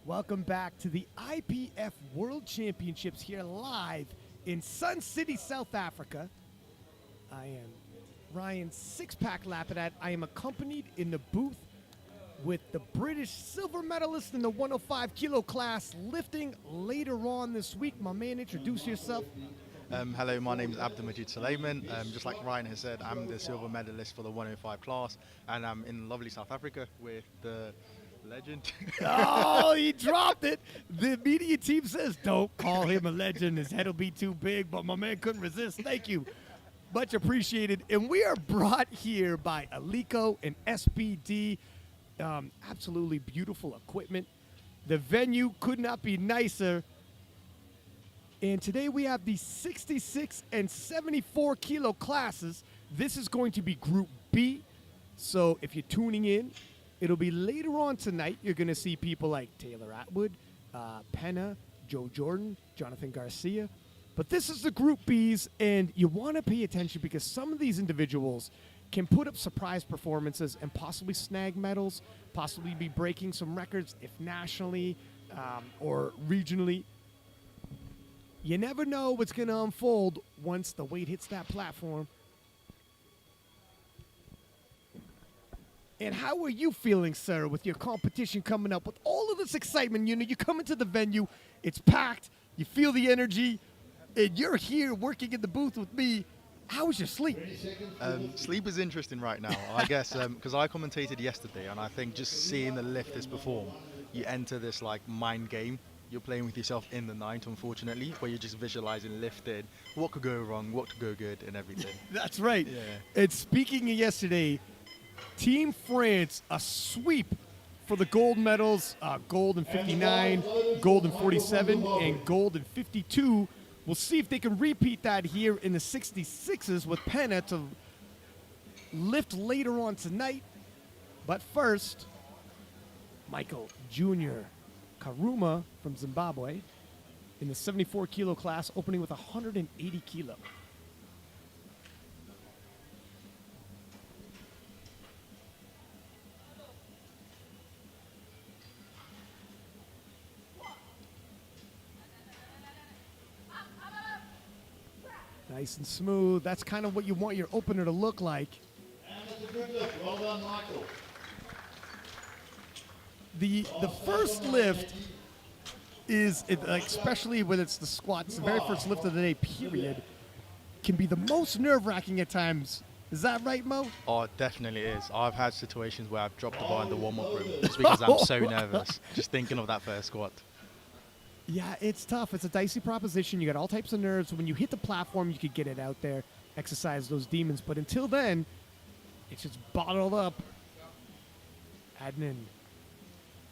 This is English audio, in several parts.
Welcome back to the IPF World Championships here live in Sun City, South Africa. I am Ryan Six-Pack Lapidat. I am accompanied in the booth with the British silver medalist in the 105 kilo class lifting later on this week. My man, introduce yourself. Hello, my name is Abdulmajid Suleiman. Just like Ryan has said, I'm the silver medalist for the 105 class, and I'm in lovely South Africa with the legend. Oh, he dropped it. The media team says, don't call him a legend. His head will be too big, but my man couldn't resist. Thank you. Much appreciated. And we are brought here by Alico and SBD. Absolutely beautiful equipment. The venue could not be nicer. And today we have the 66 and 74 kilo classes. This is going to be Group B. So if you're tuning in, it'll be later on tonight. You're going to see people like Taylor Atwood, Penna, Joe Jordan, Jonathan Garcia. But this is the Group Bs, and you want to pay attention because some of these individuals can put up surprise performances and possibly snag medals, possibly be breaking some records, if nationally or regionally. You never know what's going to unfold once the weight hits that platform. And how are you feeling, sir, with your competition coming up? With all of this excitement, you know, you come into the venue, it's packed, you feel the energy, and you're here working in the booth with me. How was your sleep? Sleep is interesting right now, I guess, because I commentated yesterday, and I think just seeing the lifters perform, you enter this like mind game. You're playing with yourself in the night, unfortunately, where you're just visualizing lifting, what could go wrong, what could go good, and everything. That's right. Yeah. And speaking of yesterday, Team France, a sweep for the gold medals, gold in 59, gold in 47, and gold in 52. We'll see if they can repeat that here in the 66s with Penna to lift later on tonight. But first, Michael Jr. Karuma from Zimbabwe in the 74 kilo class, opening with 180 kilo. Nice and smooth. That's kind of what you want your opener to look like. And that's a good lift. Well done, Michael. The first lift is, especially when it's the squat, it's the very first lift of the day, period, can be the most nerve-wracking at times. Is that right, Mo? Oh, it definitely is. I've had situations where I've dropped the bar in the warm-up room just because I'm so nervous, just thinking of that first squat. Yeah, it's tough. It's a dicey proposition. You got all types of nerves. When you hit the platform, you could get it out there, exercise those demons. But until then, it's just bottled up. Adnan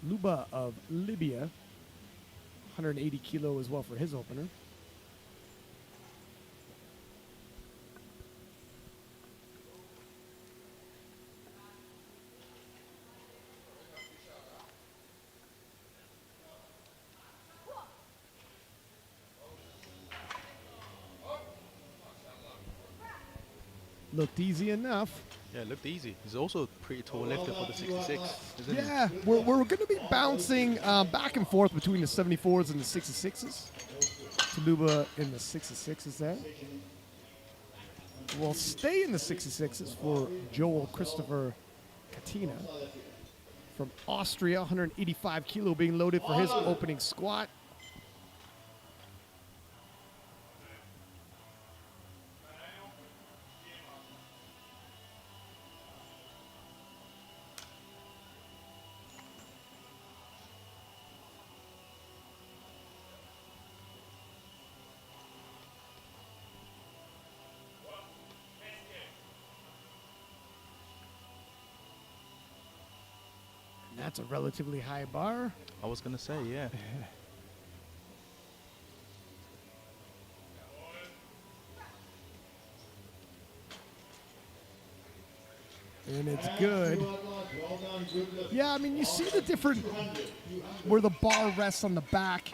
Luba of Libya, 180 kilo as well for his opener. Looked easy enough. Yeah, it looked easy. He's also a pretty tall lifter for the 66, isn't he? Yeah, we're going to be bouncing back and forth between the 74s and the 66s. Taluba in the 66s there. We'll stay in the 66s for Joel Christopher Katina from Austria, 185 kilo being loaded for his opening squat. That's a relatively high bar. I was going to say, yeah. And it's good. Yeah, I mean, you see the different, where the bar rests on the back.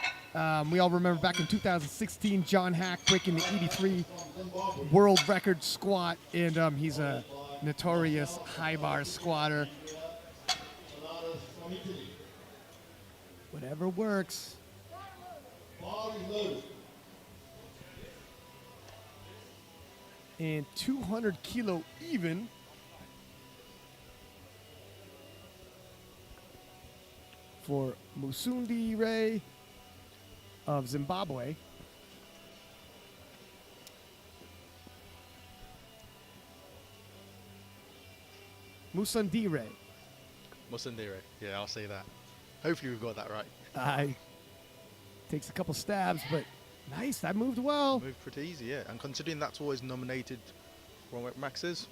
We all remember back in 2016, John Hack breaking the 83 world record squat, and he's a notorious high bar squatter. Whatever works. Bar is loaded. And 200 kilo even. For Musundi Ray of Zimbabwe. Musundire. Musundire. Yeah, I'll say that. Hopefully we've got that right. Takes a couple stabs, but nice. That moved well. Moved pretty easy, yeah. And considering that's always nominated for what Max is,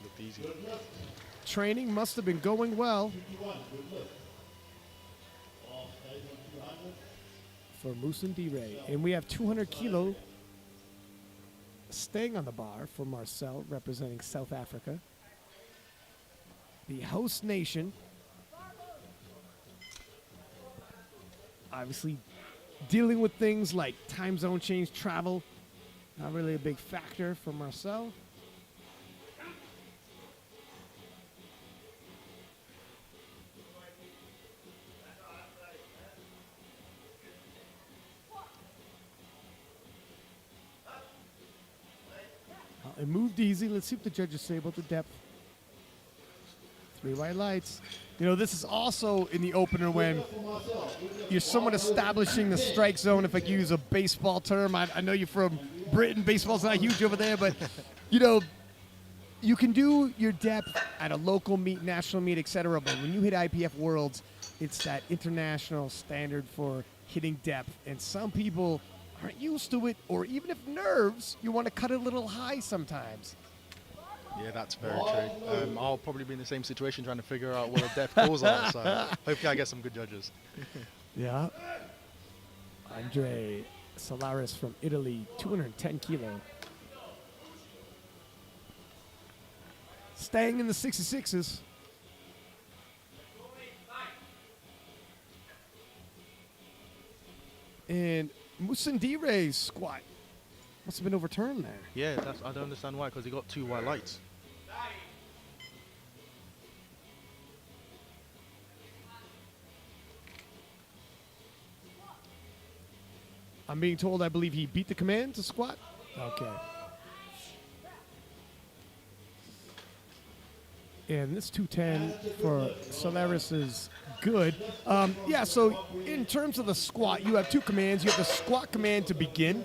looked easy. Training must have been going well 51, good lift. Bar stays on 200. for Musundire. And we have 200 kilo staying on the bar for Marcel, representing South Africa. The host nation. Obviously, dealing with things like time zone change, travel, not really a big factor for Marcel. It moved easy. Let's see what the judges say about the depth. 3 white lights. You know, this is also in the opener when you're somewhat establishing the strike zone, if I could use a baseball term. I know you're from Britain. Baseball's not huge over there, but, you know, you can do your depth at a local meet, national meet, etc. But when you hit IPF Worlds, it's that international standard for hitting depth. And some people aren't used to it, or even if nerves, you want to cut it a little high sometimes. Yeah, that's very true. I'll probably be in the same situation trying to figure out what the depth goals are, so hopefully I get some good judges. Yeah. Andre Solaris from Italy, 210 kilo. Staying in the 66s. And Musundire's squat must have been overturned there. Yeah, I don't understand why, because he got 2 white lights. I'm being told, I believe he beat the command to squat. Okay. And this 210 for Solaris is good. Yeah, so in terms of the squat, you have 2 commands. You have the squat command to begin,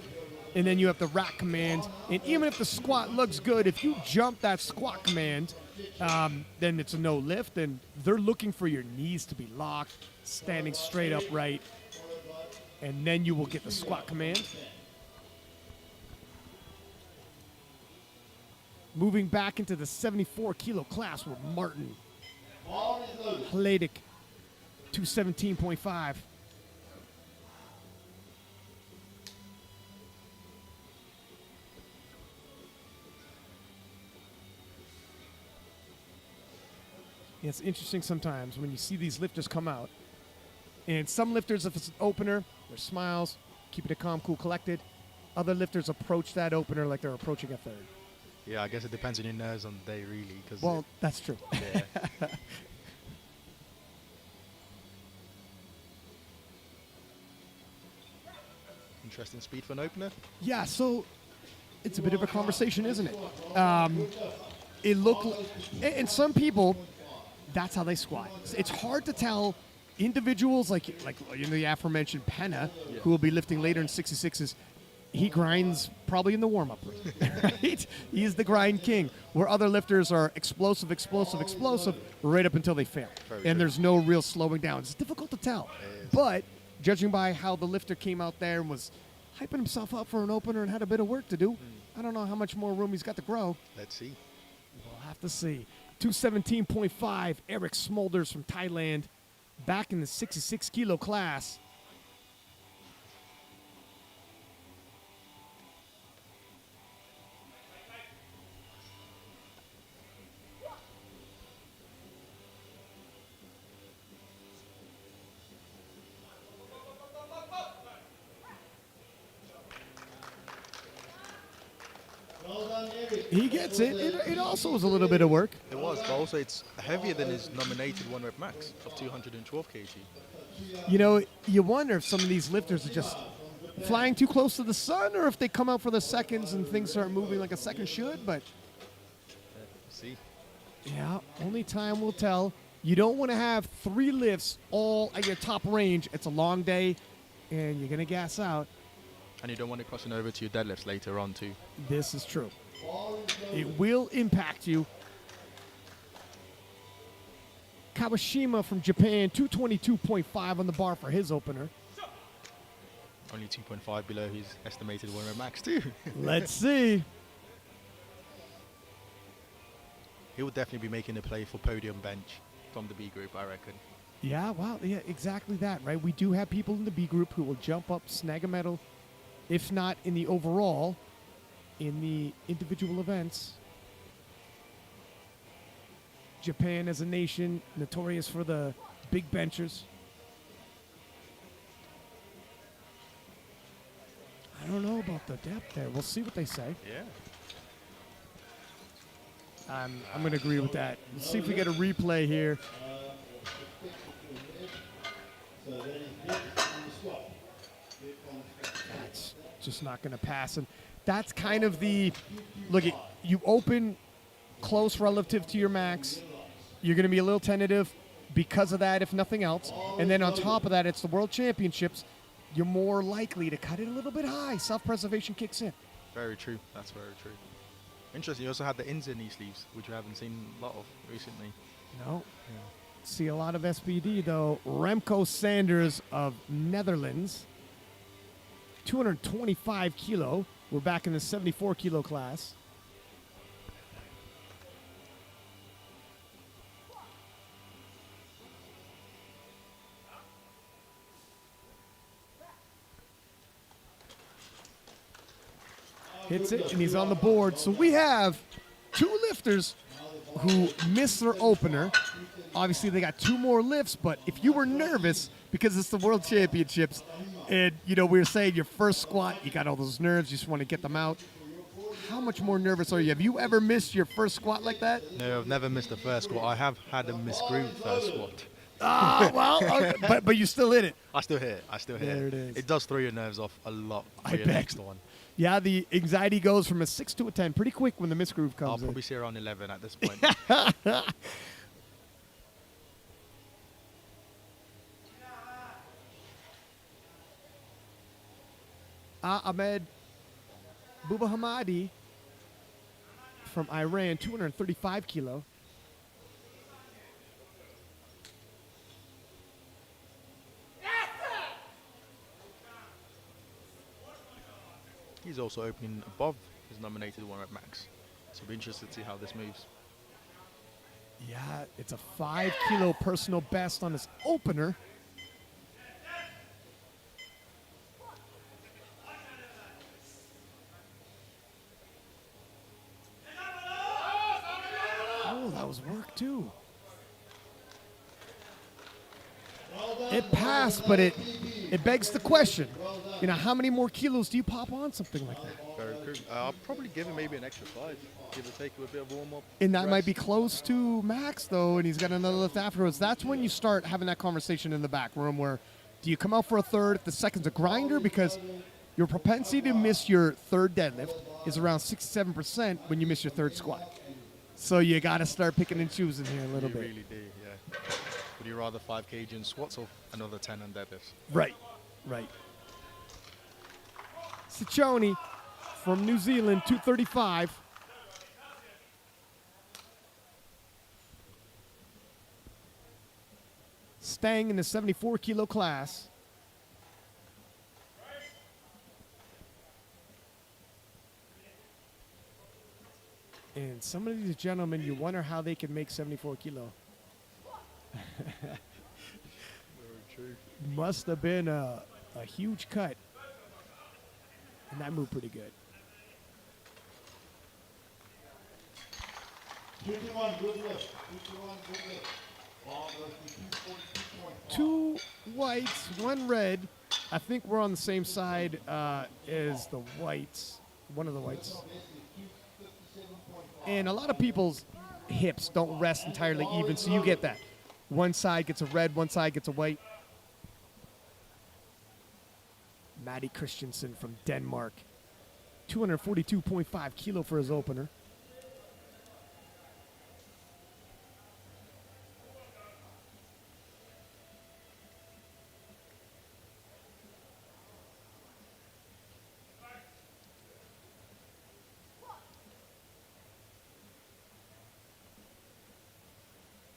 and then you have the rack command. And even if the squat looks good, if you jump that squat command, then it's a no lift, and they're looking for your knees to be locked, standing straight upright, and then you will get the squat command. Moving back into the 74 kilo class with Martin Bar is loaded. Hladic, 217.5. Yeah, it's interesting sometimes when you see these lifters come out. And some lifters, if it's an opener, their smiles, keeping it calm, cool, collected. Other lifters approach that opener like they're approaching a third. Yeah, I guess it depends on your nerves on the day, really. Cause Well, that's true. yeah. Interesting speed for an opener. Yeah, so it's a bit of a conversation, isn't it? It looked, and some people, that's how they squat. It's hard to tell individuals like you know, the aforementioned Penna, who will be lifting later in 66s. He grinds probably in the warm-up room, right? He is the grind king, where other lifters are explosive, right up until they fail. Very And true. there's no real slowing down. It's difficult to tell. It is. But judging by how the lifter came out there and was hyping himself up for an opener and had a bit of work to do, I don't know how much more room he's got to grow. Let's see. We'll have to see. 217.5, Eric Smolders from Thailand, back in the 66 kilo class. Well done, Eric. He gets it. It also was a little bit of work. It was. was, but also it's heavier than his nominated one rep max of 212 kg. You know, you wonder if some of these lifters are just flying too close to the sun, or if they come out for the seconds and things start moving like a second should. But See, yeah, only time will tell. You don't want to have 3 lifts all at your top range. It's a long day, and you're going to gas out. and you don't want it crossing over to your deadlifts later on too. This is true. It will impact you. Kawashima from Japan, 222.5 on the bar for his opener. Only 2.5 below his estimated one rep max too. Let's see. He will definitely be making a play for podium bench from the B group, I reckon. Yeah, wow, yeah, exactly that, right? We do have people in the B group who will jump up, snag a medal, if not in the overall, in the individual events. Japan as a nation, notorious for the big benchers. I don't know about the depth there. We'll see what they say. Yeah. I'm going to agree with that. Let's see if we get a replay here. So then he's big on the squat. Big on the squat. That's just not going to pass. And that's kind of the look. You open close relative to your max. You're going to be a little tentative because of that, if nothing else. And then on top of that, it's the World Championships. You're more likely to cut it a little bit high. Self-preservation kicks in. Very true. That's very true. Interesting. You also had the ins in knee sleeves, which we haven't seen a lot of recently. No. See a lot of SBD, though. Remco Sanders of Netherlands. 225 kilo. We're back in the 74 kilo class. Hits it, and he's on the board. So we have 2 lifters who missed their opener. Obviously, they got 2 more lifts, but if you were nervous because it's the World Championships and, you know, we were saying your first squat, you got all those nerves, you just want to get them out. How much more nervous are you? Have you ever missed your first squat like that? No, I've never missed the first squat. I have had a misgrooved first squat. Ah, well, okay, but you still hit it. I still hit it. I still hit There it. it is. It does throw your nerves off a lot for I your bet. next one. Yeah, the anxiety goes from a 6 to a 10 pretty quick when the misgroove I'll comes in. probably see around 11 at this point. Ahmed Bubahamadi from Iran, 235 kilo. He's also opening above his nominated one rep max. So I'll be interested to see how this moves. Yeah, it's a 5 kilo personal best on his opener. Oh, that was work too. It passed, but it begs the question. You know, how many more kilos do you pop on something like that? Very cool. I'll probably give him maybe an extra 5. Give or take with a bit of warm up. And that might be close to max, though, and he's got another lift afterwards. That's when you start having that conversation in the back room where do you come out for a third if the second's a grinder? Because your propensity to miss your third deadlift is around 67% when you miss your third squat. So you got to start picking and choosing here a little You bit. really do, yeah. Would you rather 5 kg in squats or another 10 on deadlifts? Right, right. Sichoni from New Zealand, 235. Staying in the 74 kilo class. And some of these gentlemen, you wonder how they can make 74 kilo. Very true. Must have been a huge cut. And that moved pretty good. 51, good lift. 51, good lift. Ball goes to 242.5. 2 whites, 1 red. I think we're on the same side as the whites. One of the whites. And a lot of people's hips don't rest entirely even, so you get that. One side gets a red, one side gets a white. Maddie Christensen from Denmark. 242.5 kilo for his opener.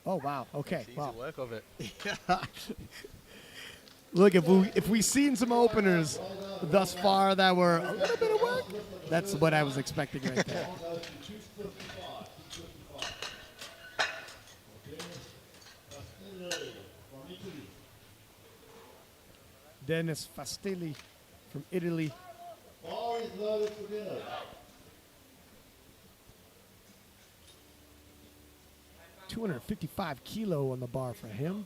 Oh, wow. Okay. Easy Wow. work of it. Look, if we've seen some openers thus far that were a little bit of work, that's what I was expecting right there. Dennis Fastelli from Italy. All is loaded for dinner. 255 kilo on the bar for him.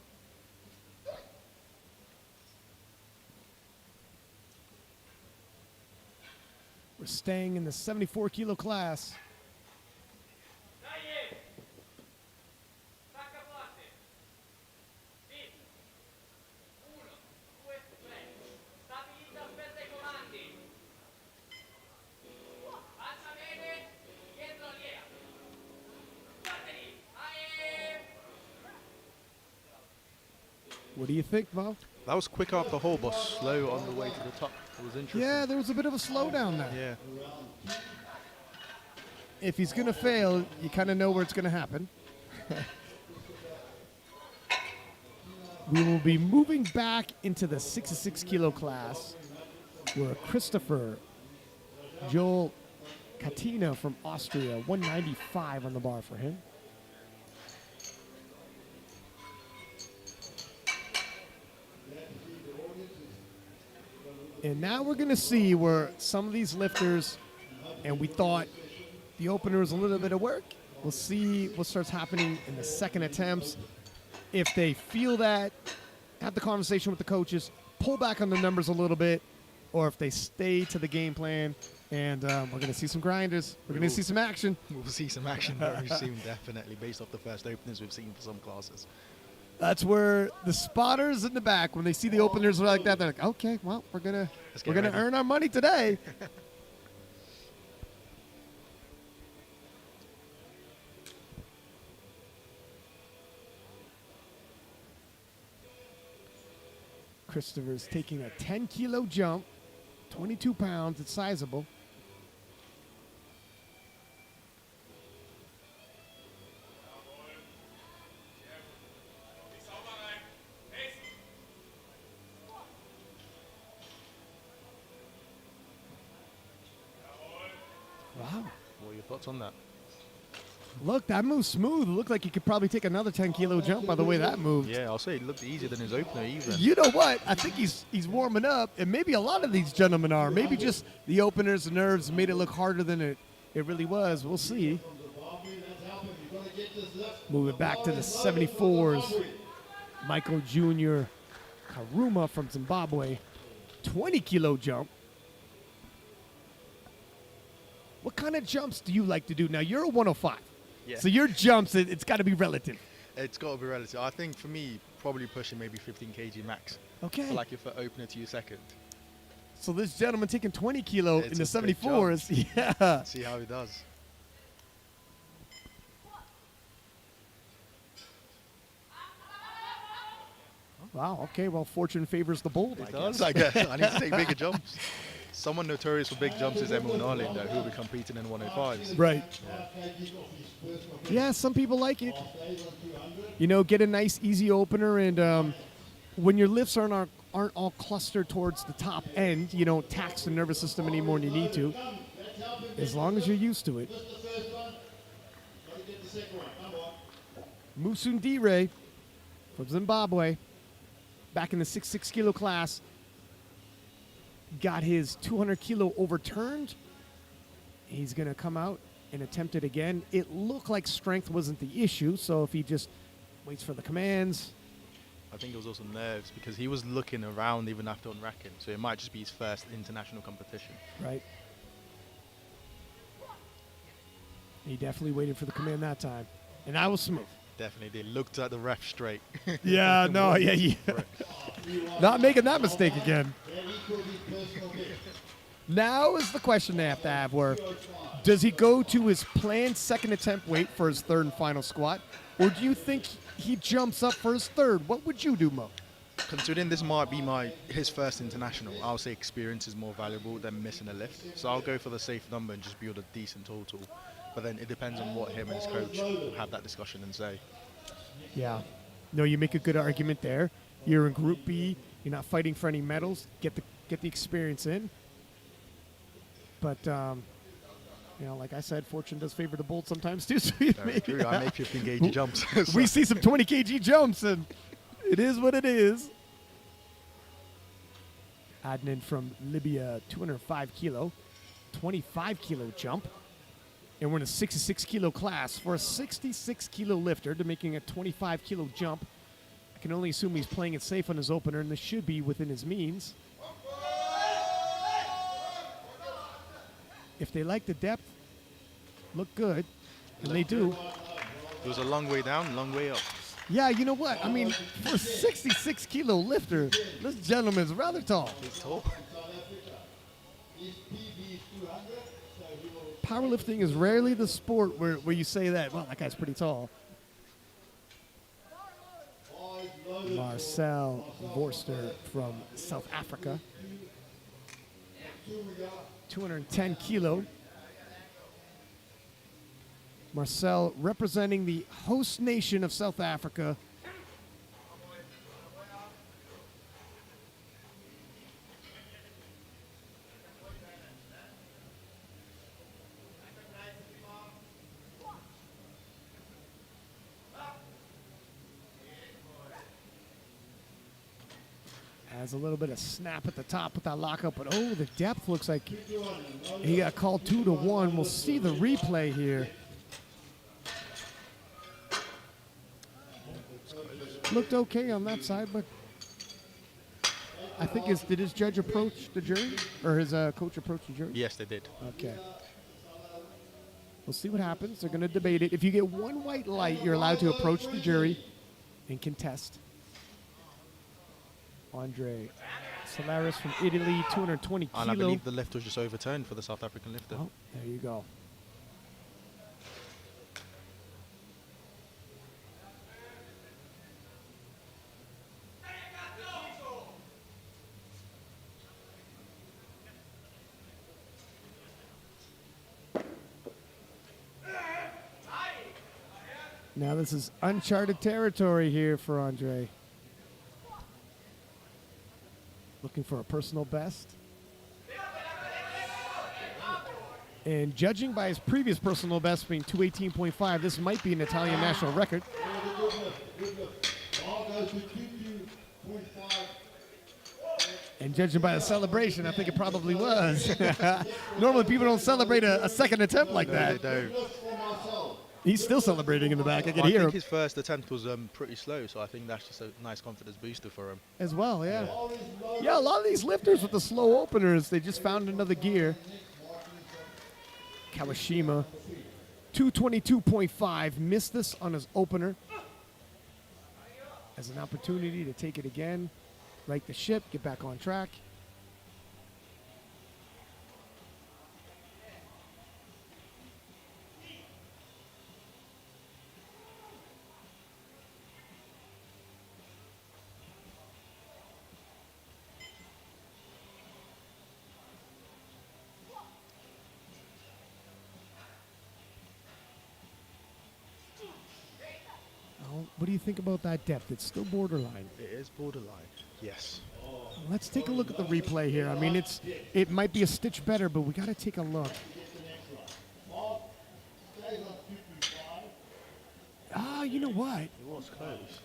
We're staying in the 74 kilo class. What do you think, Mo? That was quick off the hole, but slow on the way to the top. It was interesting. Yeah, there was a bit of a slowdown there. Yeah. If he's going to fail, you kind of know where it's going to happen. We will be moving back into the 66 kilo class where Christopher Joel Katina from Austria, 195 on the bar for him. And now we're going to see where some of these lifters, and we thought the opener was a little bit of work. We'll see what starts happening in the second attempts. If they feel that, have the conversation with the coaches, pull back on the numbers a little bit, or if they stay to the game plan, and we're going to see some grinders. We're going to see some action. We'll see some action very soon, definitely, based off the first openers we've seen for some classes. That's where the spotters in the back, when they see the openers like that, they're like, okay, well, we're gonna ready. earn our money today. Christopher's taking a 10 kilo jump, 22 pounds, it's sizable. Wow. What are your thoughts on that? Look, that moves smooth. It looked like he could probably take another 10 kilo jump by the way that moved. Yeah, I'll say it looked easier than his opener even. You know what? I think he's warming up, and maybe a lot of these gentlemen are. Maybe just the openers, the nerves made it look harder than it really was. We'll see. Moving back to the 74s. Michael Jr. Karuma from Zimbabwe. 20 kilo jump. What kind of jumps do you like to do? Now, you're a 105. Yeah. So your jumps, it's got to be relative. It's got to be relative. I think for me, probably pushing maybe 15 kg max. Okay. For like if I opener to your second. So this gentleman taking 20 kilo It's in the a big 74s. Yeah. See how he does. Wow. Okay. Well, fortune favors the bold. It I does, guess. I guess. I need to take bigger jumps. Someone notorious for big jumps is Emil Narlin, though, who will be competing in 105s. Right. Yeah. Some people like it. You know, get a nice, easy opener, and when your lifts aren't all clustered towards the top end, you don't tax the nervous system any more than you need to. As long as you're used to it. Musundire from Zimbabwe, back in the 66 kilo class, got his 200 kilo overturned. He's going to come out and attempt it again. It looked like strength wasn't the issue, so if he just waits for the commands. I think it was also nerves because he was looking around even after unracking, so it might just be his first international competition. Right. He definitely waited for the command that time. And I was smooth. Definitely did. Looked at the ref straight. Yeah, no, yeah. Not making that mistake again. Now is the question they have to have where does he go to his planned second attempt weight for his third and final squat? Or do you think he jumps up for his third? What would you do, Mo? Considering this might be his first international, I'll say experience is more valuable than missing a lift. So I'll go for the safe number and just build a decent total. But then it depends on what him and his coach have that discussion and say. Yeah. No, you make a good argument there. You're in Group B. You're not fighting for any medals. Get the experience in. But, like I said, fortune does favor the bold sometimes too. So Very true. I make 15 kg jumps. So. We see some 20 kg jumps, and it is what it is. Adnan from Libya, 205 kilo, 25 kilo jump. And we're in a 66 kilo class. For a 66 kilo lifter to making a 25 kilo jump, I can only assume he's playing it safe on his opener, and this should be within his means. If they like the depth, look good, and they do. It was a long way down, long way up. Yeah, you know what? I mean, for a 66 kilo lifter, this gentleman's rather tall. He's tall. Powerlifting is rarely the sport where you say that, well, that guy's pretty tall. Marcel Vorster from South Africa. 210 kilo. Marcel representing the host nation of South Africa. Has a little bit of snap at the top with that lockup, but oh, the depth looks like he got called 2-1. We'll see the replay here. Looked okay on that side, but I think did his judge approach the jury, or his coach approach the jury? Yes, they did. Okay. We'll see what happens. They're going to debate it. If you get one white light, you're allowed to approach the jury and contest. Andre Solaris from Italy, 220 kilo. And I believe the lift was just overturned for the South African lifter. Oh, there you go. Now this is uncharted territory here for Andre. Looking for a personal best. And judging by his previous personal best being 218.5, this might be an Italian national record. And judging by the celebration, I think it probably was. Normally people don't celebrate a second attempt like that. They don't. He's still celebrating in the back. I can I hear think him. his first attempt was pretty slow, so I think that's just a nice confidence booster for him. As well, yeah. Yeah, a lot of these lifters with the slow openers, they just found another gear. Kawashima, 222.5, missed this on his opener. As an opportunity to take it again, right the ship, get back on track. What do you think about that depth? It's still borderline. It is borderline, yes. Let's take a look at the replay here. I mean, it might be a stitch better, but we got to take a look. You know what? It was close.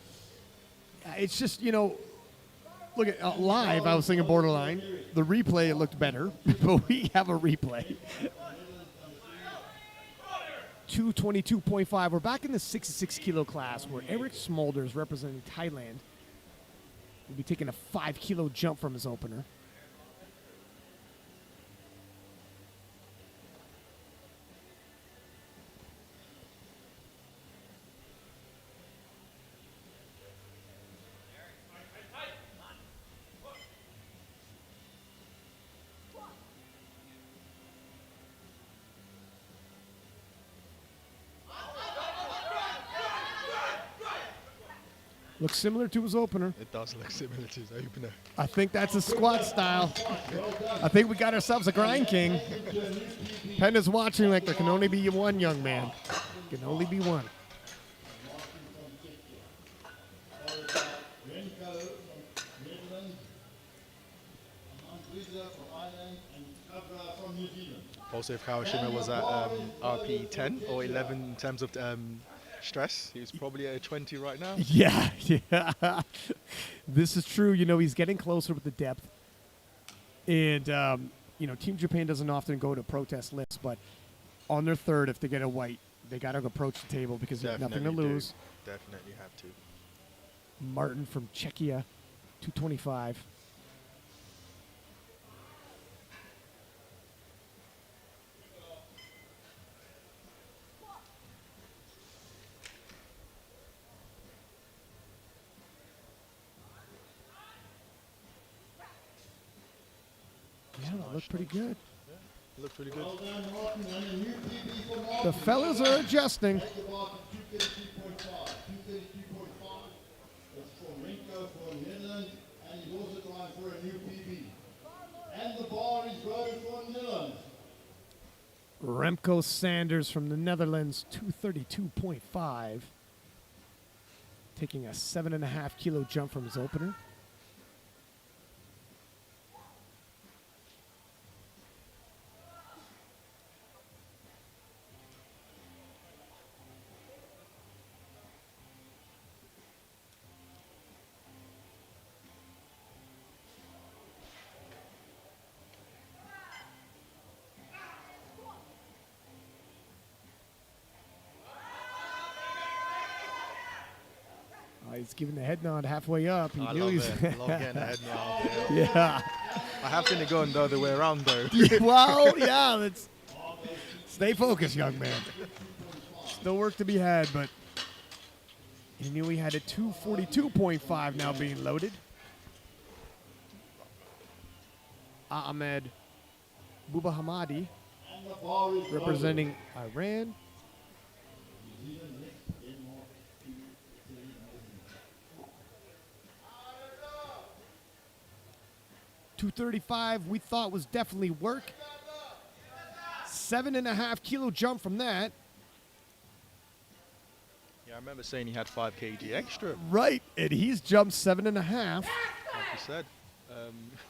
It's just, look at live, I was thinking borderline. The replay, it looked better, but we have a replay. 222.5. We're back in the 66 kilo class where Eric Smolders, representing Thailand, will be taking a 5 kilo jump from his opener. Looks similar to his opener. It does look similar to his opener. I think that's a squat style. I think we got ourselves a grind king. Penda's watching like there can only be one, young man. Can only be one. Remco from Netherlands, Andrisa from Ireland, and Cabra from New Zealand. Also, if Kawashima was at RP 10 or 11 in terms of stress, he was probably at a 20 right now. Yeah, yeah. This is true. You know, he's getting closer with the depth. And, you know, Team Japan doesn't often go to protest lists, but on their third, if they get a white, they got to approach the table because there's nothing to lose. Definitely have to. Martin from Czechia, 225. Yeah, that looked pretty good. Looked really good. Well done, Martin, and a new PB for Martin. The fellas are adjusting. Take the bar to 232.5. 232.5. That's for Remco from Netherlands, and he's also trying for a new PB. And the bar is going for Netherlands. Remco Sanders from the Netherlands, 232.5. Taking a 7.5 kilo jump from his opener. He's giving the head nod halfway up. He I knew love he's it. Love getting a head nod. yeah. I have seen it going the other way around though. Well, yeah. Let's stay focused, young man. Still work to be had, but he knew he had a 242.5 now being loaded. Ahmed Bubahamadi And the bar is representing Iran. 235 we thought was definitely work. 7.5 kilo jump from that. Yeah, I remember saying he had 5 kg extra. Right, and he's jumped 7.5. Like you said,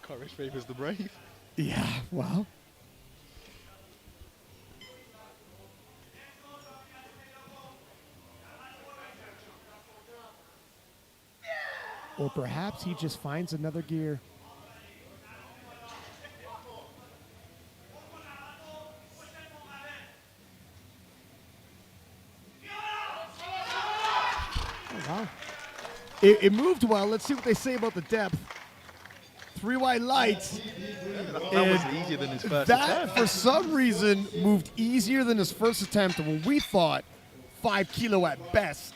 courage favors the brave. Yeah, well. Or perhaps he just finds another gear. Oh, wow. It moved well. Let's see what they say about the depth. 3 wide lights. That was easier than his first That, attempt. for some reason, moved easier than his first attempt when we thought 5 kilo at best.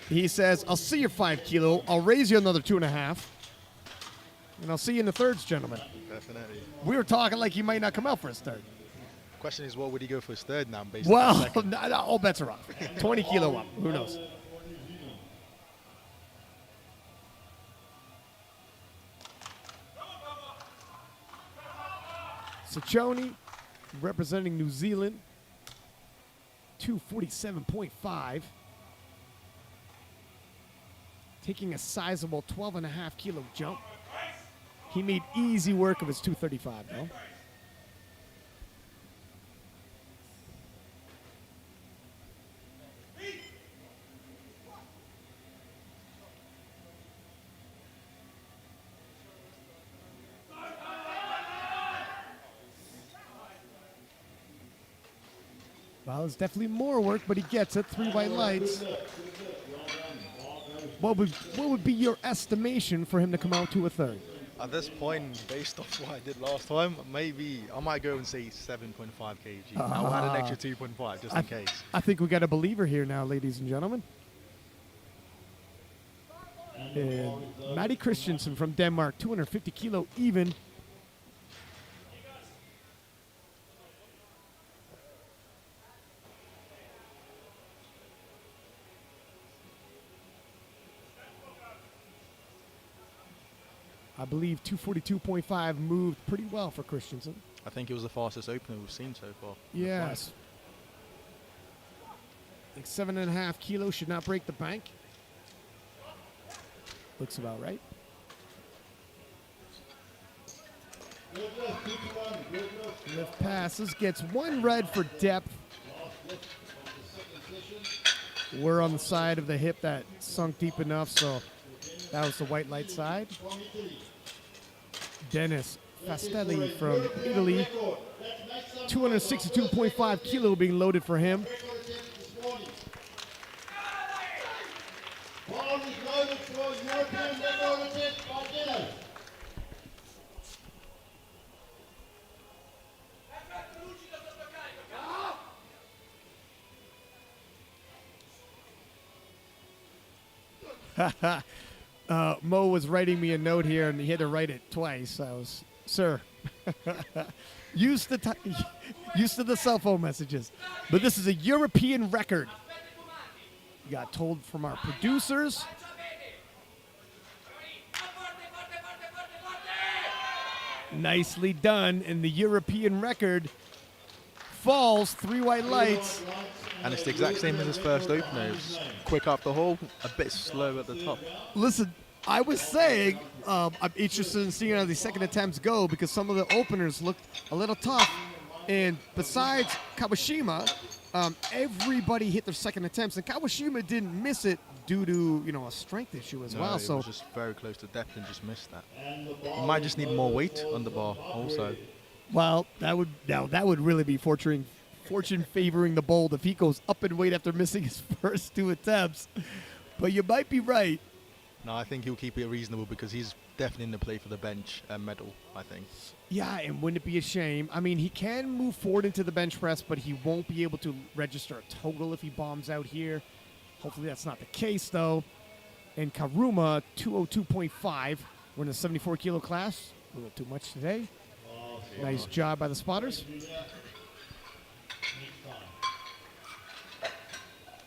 He says, I'll see your 5 kilo. I'll raise you another 2.5. And I'll see you in the thirds, gentlemen. Definitely. We were talking like he might not come out for his third. Question is, what would he go for his third now? Based on the Well, second? no, all bets are off. 20 kilo up. Who knows? Ciccone, representing New Zealand, 247.5. Taking a sizable 12.5 kilo jump. He made easy work of his 235, though. Well, it's definitely more work, but he gets it. 3 white lights. What would be your estimation for him to come out to a third? At this point, based off what I did last time, maybe I might go and say 7.5 kg. I'll add an extra 2.5 just in case. I think we got a believer here now, ladies and gentlemen. And Matty Christensen from Denmark, 250 kilo even. I believe 242.5 moved pretty well for Christensen. I think it was the fastest opener we've seen so far. Yes. Like 7.5 kilos should not break the bank. Looks about right. Good lift, keep it running, good lift. Lift passes, gets 1 red for depth. Last lift of the second session. We're on the side of the hip that sunk deep enough, so that was the white light side. 23. Dennis Fastelli from Italy, Record. Let's make some 262.5 kilo being loaded for him. record attempt this morning. Bar is loaded for European record attempt by Dennis. Mo was writing me a note here, and he had to write it twice. I was, sir, used to the cell phone messages. But this is a European record. We got told from our producers. Nicely done, and the European record falls 3 white lights. And it's the exact same as his first opener. It was quick up the hole, a bit slow at the top. Listen, I was saying I'm interested in seeing how the second attempts go because some of the openers looked a little tough. And besides Kawashima, everybody hit their second attempts. And Kawashima didn't miss it due to, a strength issue as well. It So was just very close to depth and just missed that. He might just need more weight on the bar also. well, that would really be fortune favoring the bold if he goes up in weight after missing his first 2 attempts. But you might be right. No, I think he'll keep it reasonable because he's definitely in the play for the bench medal, I think. Yeah, and wouldn't it be a shame? I mean, he can move forward into the bench press, but he won't be able to register a total if he bombs out here. Hopefully that's not the case, though. And Karuma, 202.5. We're in the 74 kilo class. A little too much today. Nice job by the spotters.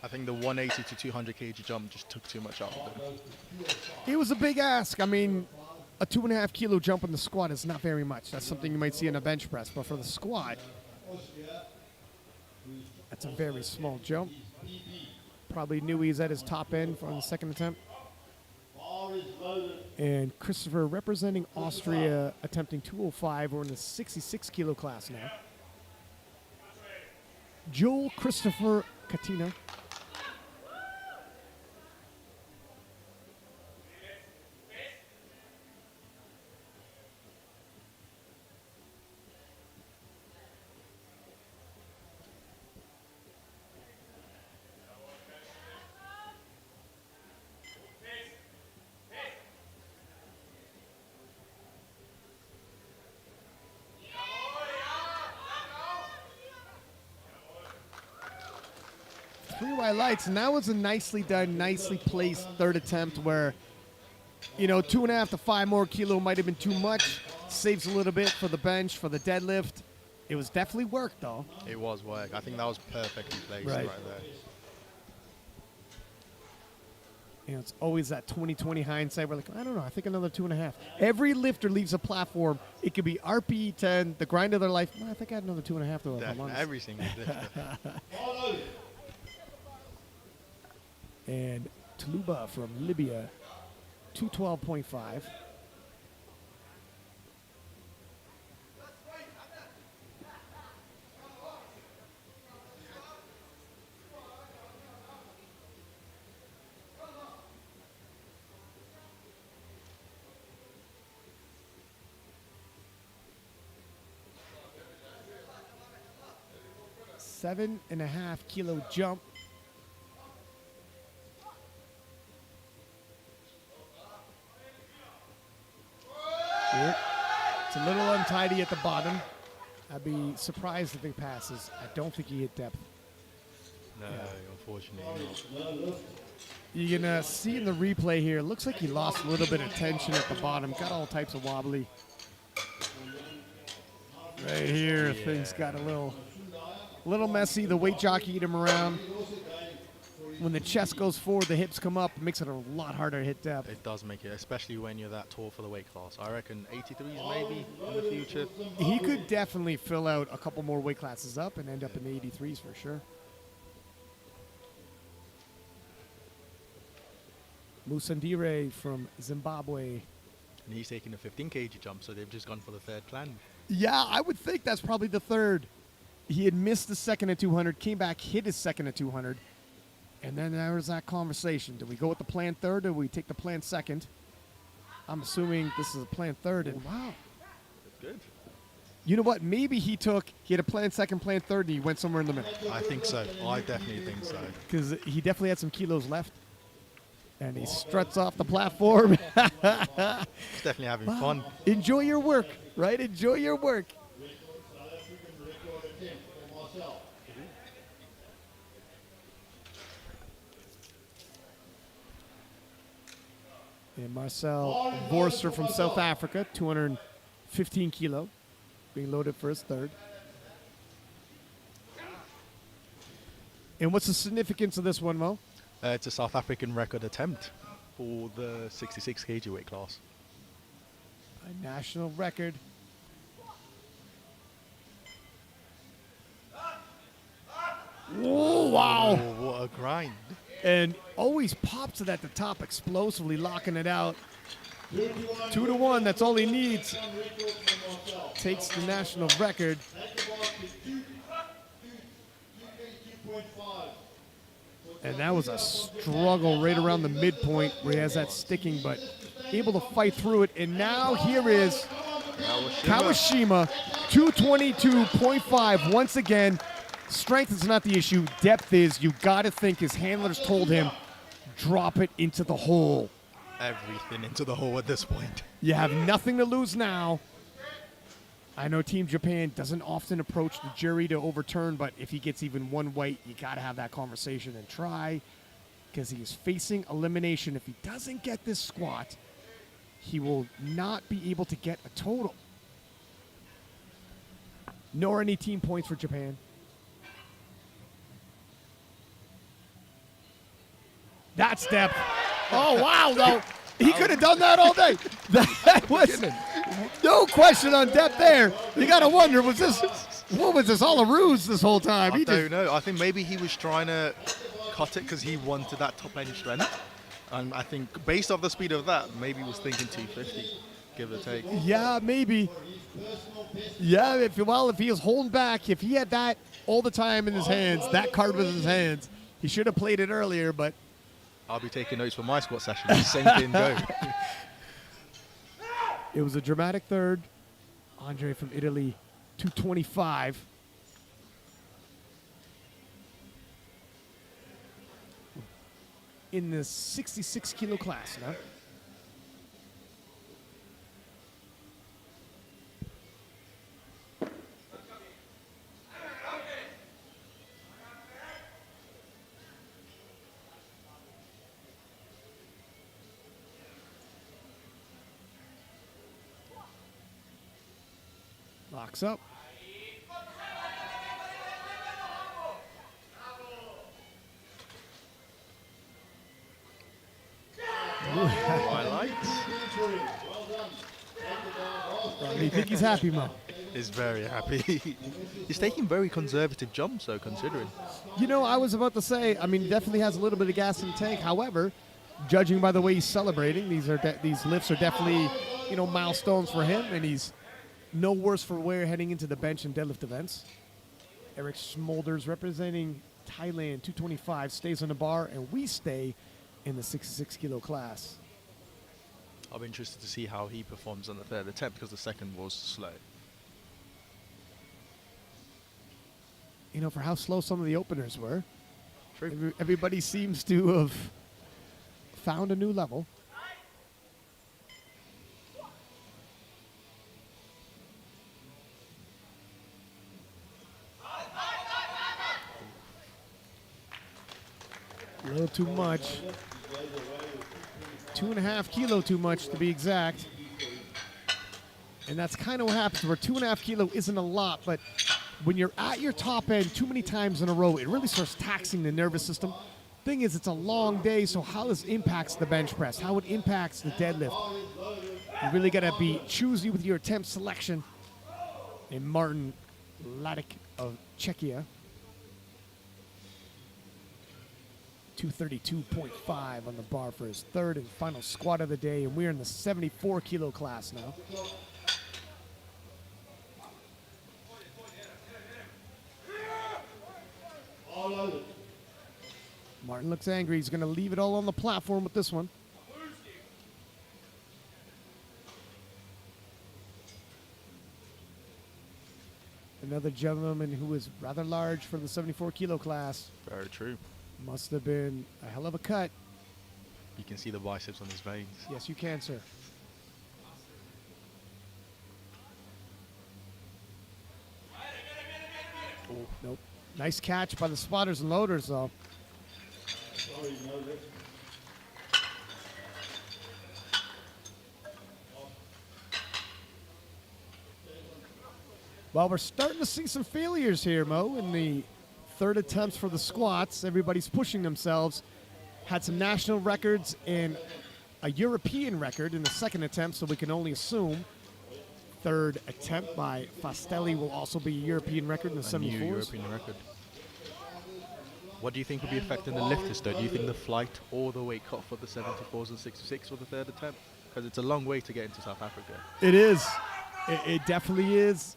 I think the 180 to 200 kg jump just took too much out of him. It was a big ask. I mean, a 2.5 kilo jump on the squat is not very much. That's something you might see in a bench press. But for the squat, that's a very small jump. Probably knew he's at his top end for the second attempt. Bar is loaded. And Christopher representing Austria attempting 205. We're in the 66 kilo class now. Joel Christopher Katina. Three white lights, and that was a nicely done, nicely placed third attempt where, 2.5 to 5 more kilo might have been too much. Saves a little bit for the bench, for the deadlift. It was definitely work, though. It was work. I think that was perfectly placed right there. It's always that 20/20 hindsight. We're like, I don't know, I think another 2.5. Every lifter leaves a platform. It could be RPE 10, the grind of their life. I think I had another 2.5 though. Definitely. Every single lifter. And Tuluba from Libya, 212.5. $7.5 kilo jump. It's a little untidy at the bottom. I'd be surprised if he passes. I don't think he hit depth. No, unfortunately not. You can see in the replay here, it looks like he lost a little bit of tension at the bottom. Got all types of wobbly. Right here, things got a little messy. The weight jockeyed him around. when the chest goes forward, the hips come up, it makes it a lot harder to hit depth. It does make it, especially when you're that tall for the weight class. I reckon 83s maybe in the future. He could definitely fill out a couple more weight classes up and end up in the 83s for sure. Musandire from Zimbabwe. And he's taking a 15 kg jump, so they've just gone for the third plan. Yeah, I would think that's probably the third. He had missed the second at 200, came back, hit his second at 200, and then there was that conversation. Do we go with the planned third, or do we take the planned second? I'm assuming this is a planned third, and wow. That's good. You know what? Maybe he had a planned second, planned third, and he went somewhere in the middle. I think so. I definitely think so. Because he definitely had some kilos left. And he struts off the platform. He's definitely having fun. Enjoy your work, right? Enjoy your work. South African record attempt for Marcel. And Marcel Vorster from South Africa, 215 kilo, being loaded for his third. And what's the significance of this one, Mo? It's a South African record attempt for the 66 kg weight class. A national record. Oh, wow. Oh, what a grind. And always pops it at the top explosively, locking it out. 2-1, that's all he needs. Takes the national record. And that was a struggle right around the midpoint where he has that sticking, but able to fight through it. And now here is Kawashima, 222.5. Once again, strength is not the issue. Depth is. You got to think his handlers told him, drop it into the hole. Everything into the hole at this point. You have nothing to lose now. I know Team Japan doesn't often approach the jury to overturn, but if he gets even one weight, you got to have that conversation and try, because he is facing elimination. If he doesn't get this squat, he will not be able to get a total, nor any team points for Japan. That's depth. Oh, wow, though. He could have done that all day. That was no question on depth there. You got to wonder, what was this, all a ruse this whole time? I don't know. I think maybe he was trying to cut it because he wanted that top end strength. And I think based off the speed of that, maybe he was thinking 250, give or take. Yeah, maybe. Yeah, if he was holding back, if he had that all the time in his hands, that card was in his hands, he should have played it earlier, but I'll be taking notes for my squat session. Same thing, go. It was a dramatic third. Andre from Italy, 225. In the 66 kilo class, no? Locks up. Highlights. Do you think he's happy, Mo? He's very happy. He's taking very conservative jumps, though, considering. You know, I was about to say, I mean, he definitely has a little bit of gas in the tank. However, judging by the way he's celebrating, these lifts are definitely, milestones for him, and he's no worse for wear heading into the bench and deadlift events. Eric Smolders representing Thailand, 225, stays on the bar, and we stay in the 66 kilo class. I'll be interested to see how he performs on the third attempt because the second was slow. For how slow some of the openers were. True. Everybody seems to have found a new level. A little too much. 2.5 kilo too much to be exact. And that's kind of what happens where 2.5 kilo isn't a lot, but when you're at your top end too many times in a row, it really starts taxing the nervous system, thing is, it's a long day, so how this impacts the bench press, how it impacts the deadlift. You really got to be choosy with your attempt selection. And Martin Ladik of Czechia, 232.5 on the bar for his third and final squat of the day, and we're in the 74 kilo class now. Martin looks angry. He's going to leave it all on the platform with this one. Another gentleman who is rather large for the 74 kilo class. Very true. Must have been a hell of a cut. You can see the biceps on his veins. Yes, you can, sir. Oh. Nope. Nice catch by the spotters and loaders, though. Well, we're starting to see some failures here, Mo, in the third attempts for the squats. Everybody's pushing themselves. Had some national records and a European record in the second attempt, so we can only assume third attempt by Fastelli will also be a European record in the 74s. New European record. What do you think will be affecting the lifters, though? Do you think the flight or the weight cut for the 74s and 66 for the third attempt? Because it's a long way to get into South Africa. It is. It definitely is.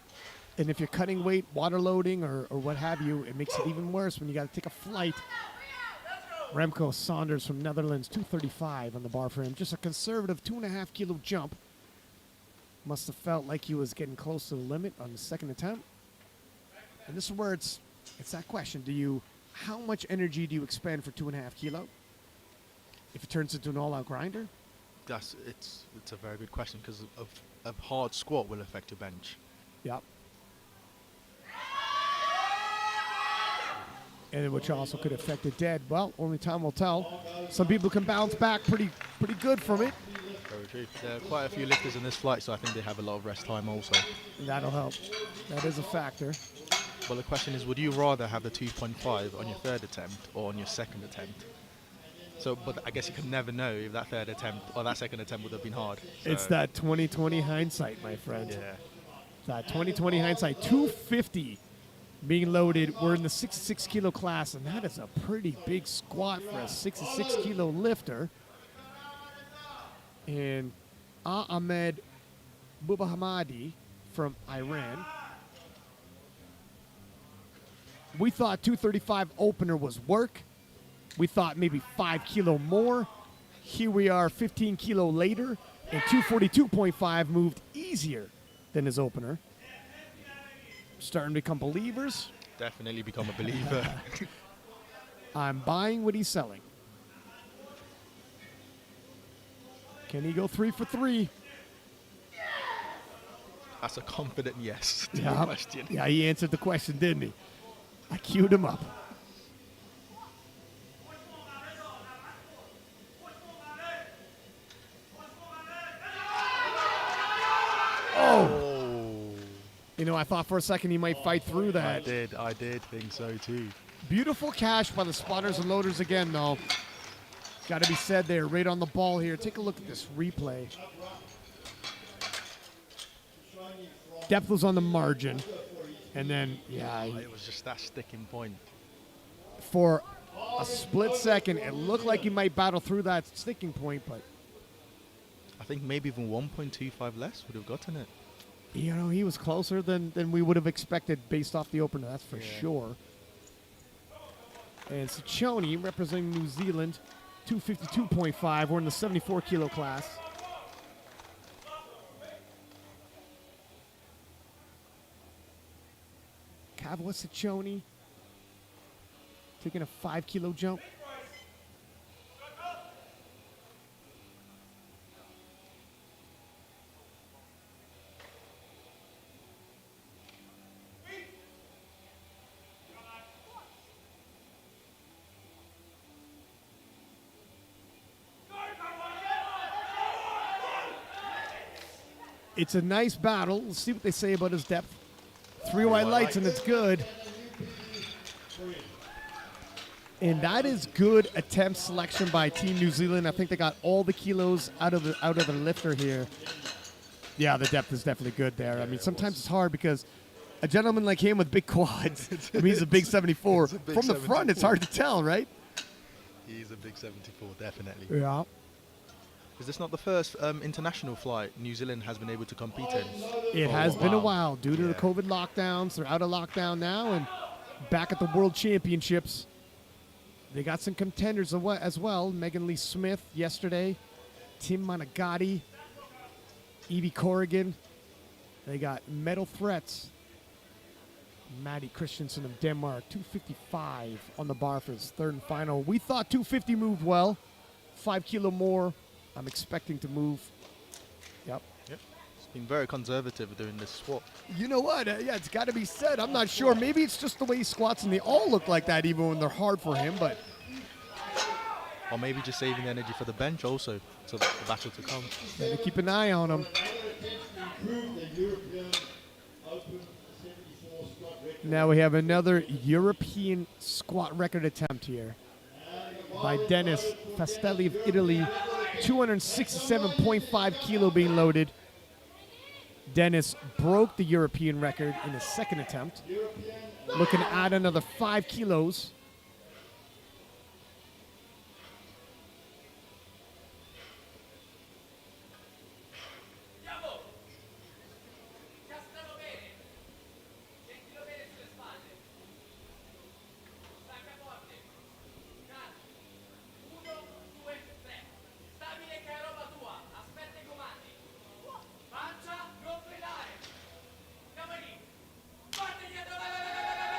And if you're cutting weight, water loading, or what have you, it makes it even worse when you got to take a flight. Remco Saunders from Netherlands, 235 on the bar for him. Just a conservative 2.5 kilo jump. Must have felt like he was getting close to the limit on the second attempt. And this is where it's that question. How much energy do you expend for 2.5 kilo? If it turns into an all-out grinder? It's a very good question, because a hard squat will affect your bench. Yep. And which also could affect the dead. Well, only time will tell. Some people can bounce back pretty good from it. Very true. There are quite a few lifters in this flight, so I think they have a lot of rest time also. That'll help. That is a factor. Well, the question is, would you rather have the 2.5 on your third attempt or on your second attempt? So, but I guess you can never know if that third attempt or that second attempt would have been hard. So. It's that 20/20 hindsight, my friend. Yeah. That 20/20 hindsight. 250 being loaded. We're in the 66 kilo class, and that is a pretty big squat for a 66 kilo lifter. And Ahmed Bubahamadi from Iran. We thought 235 opener was work. We thought maybe 5 kilo more. Here we are 15 kilo later, and 242.5 moved easier than his opener. Starting to become believers. Definitely become a believer. I'm buying what he's selling. Can he go 3 for 3? That's a confident yes to the question. Yeah, he answered the question, didn't he? I queued him up. Oh! You know, I thought for a second he might fight through that. I did think so too. Beautiful cash by the spotters and loaders again, though. Got to be said there, right on the ball here. Take a look at this replay. Depth was on the margin. And then, yeah. It was just that sticking point. For a split second, it looked like he might battle through that sticking point, but I think maybe even 1.25 less would have gotten it. You know, he was closer than we would have expected based off the opener, that's for sure. And Ciccone, representing New Zealand, 252.5. We're in the 74 kilo class. Cavua Ciccone taking a 5 kilo jump. It's a nice battle. Let's see what they say about his depth. 3 white lights and it's good. And that is good attempt selection by Team New Zealand. I think they got all the kilos out of the lifter here. Yeah, the depth is definitely good there. I mean, sometimes it's hard because a gentleman like him with big quads, I mean, he's a big 74. It's a big From the front, it's 74. hard to tell, right? He's a big 74, definitely. Yeah. Is this not the first international flight New Zealand has been able to compete in? It has been a wow. while due to the Yeah. COVID lockdowns. They're out of lockdown now and back at the World Championships. They got some contenders as well. Megan Lee Smith yesterday, Tim Monagatti, Evie Corrigan. They got medal threats. Maddie Christensen of Denmark, 255 on the bar for his third and final. We thought 250 moved well. 5 kilo more. I'm expecting to move. Yep. Yep. It's been very conservative doing this squat. You know what? Yeah, it's got to be said. I'm not sure. Maybe it's just the way he squats, and they all look like that even when they're hard for him. But Or maybe just saving energy for the bench also, so the battle to come. better keep an eye on him. Improve the European Open 74 squat record. Now we have another European squat record attempt here by Dennis Fastelli of Italy. 267.5 kilo being loaded. Dennis broke the European record in his second attempt. Looking to add another 5 kilos.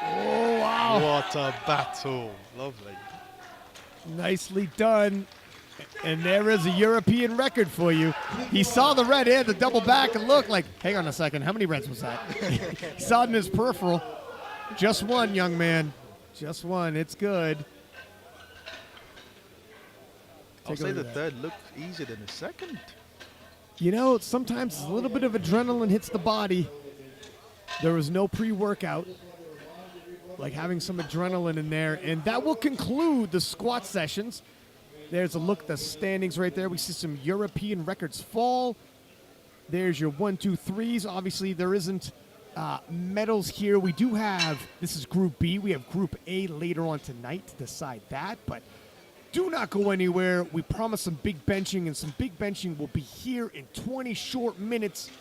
Oh, wow. What a battle. Lovely. Nicely done. And there is a European record for you. He saw the red, he had to double back and look like, hang on a second, how many reds was that? He saw it in his peripheral. Just one, young man. Just one. It's good. I'll Take a say look the at that. third looked easier than the second. You know, sometimes a little bit of adrenaline hits the body. There was no pre-workout. Like having some adrenaline in there. And that will conclude the squat sessions. There's a look at the standings right there. We see some European records fall. There's your 1, 2, 3s. Obviously, there isn't medals here. We do have, this is Group B. We have Group A later on tonight to decide that. But do not go anywhere. We promise some big benching, and some big benching will be here in 20 short minutes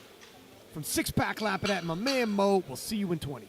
from Six Pack Lapping at my man Mo. We'll see you in 20.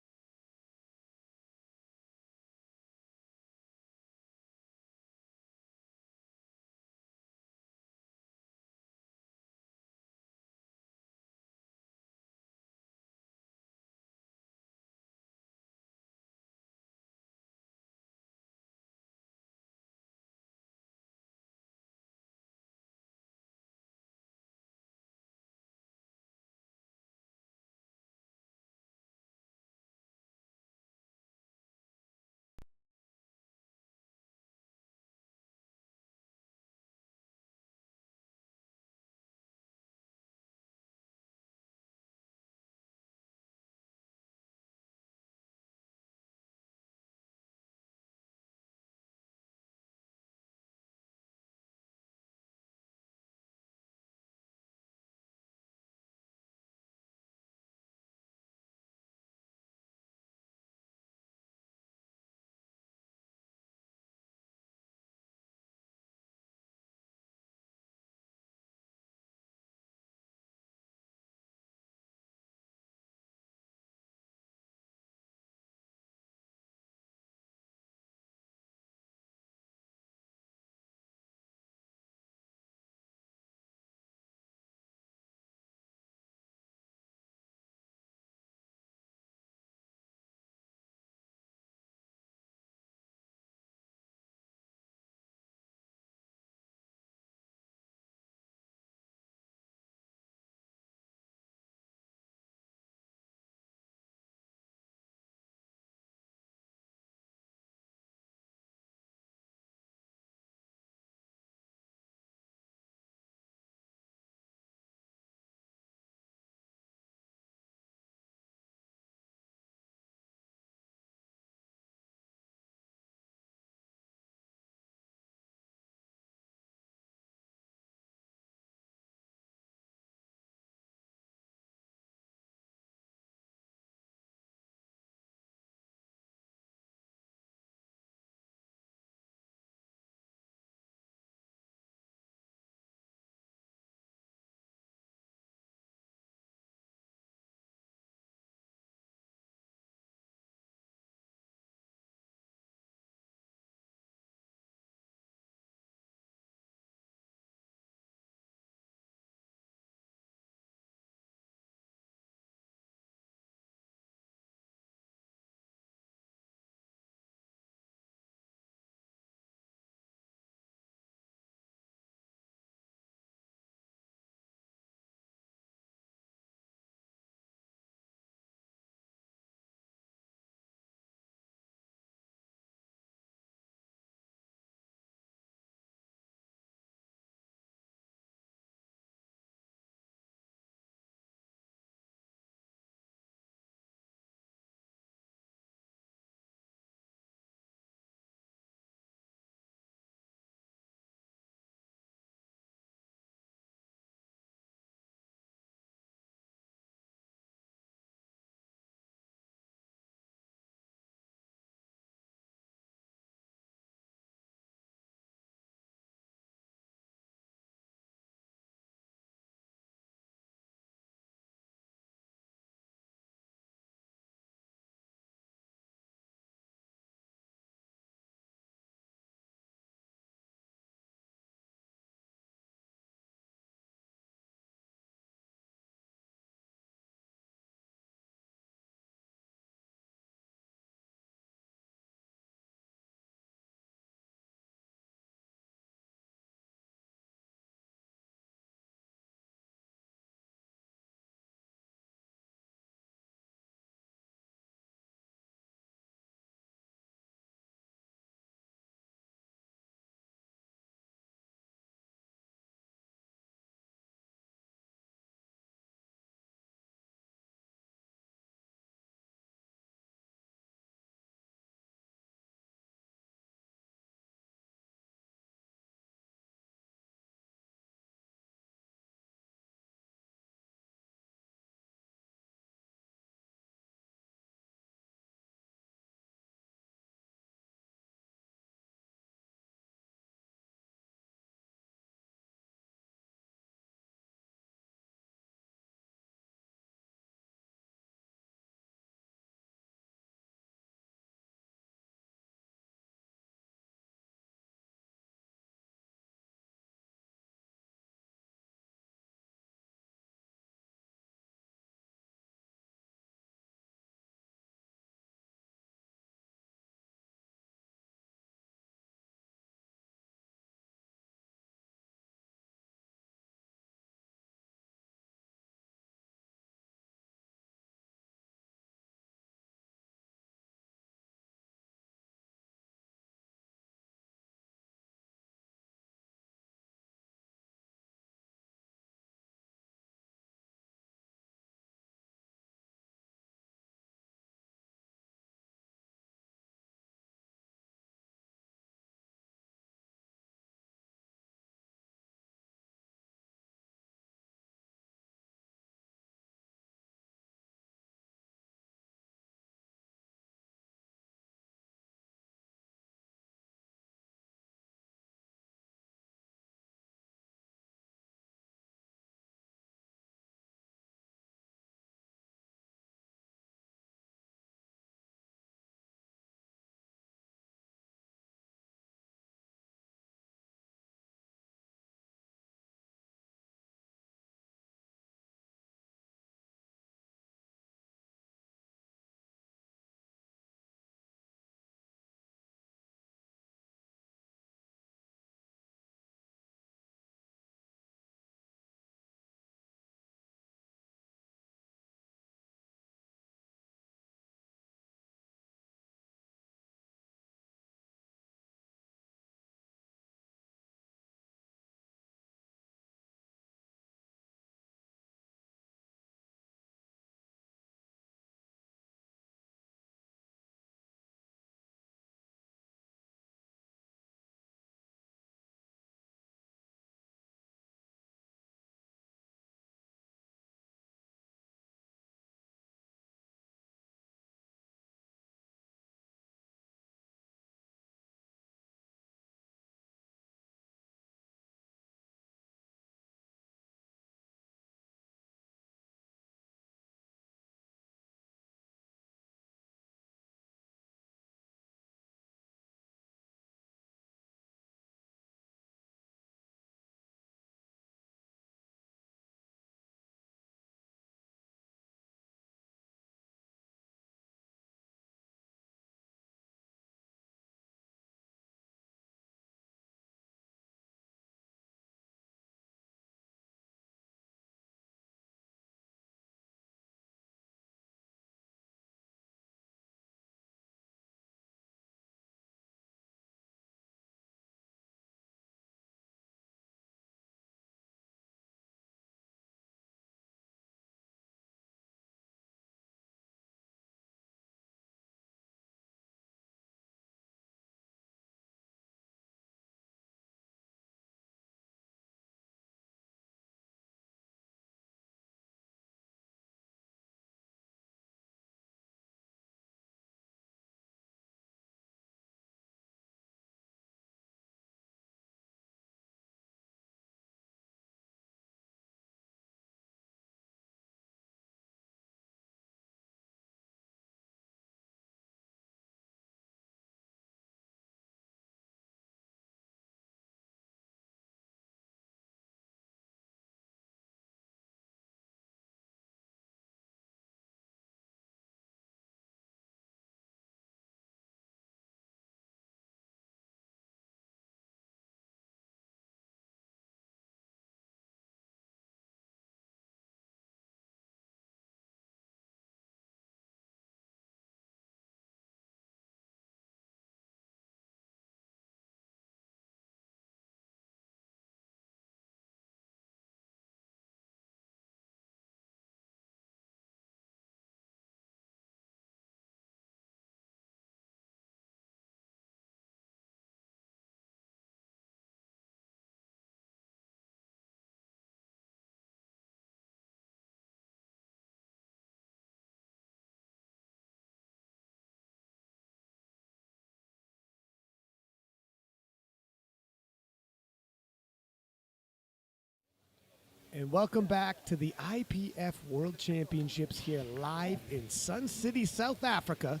And welcome back to the IPF World Championships here live in Sun City, South Africa,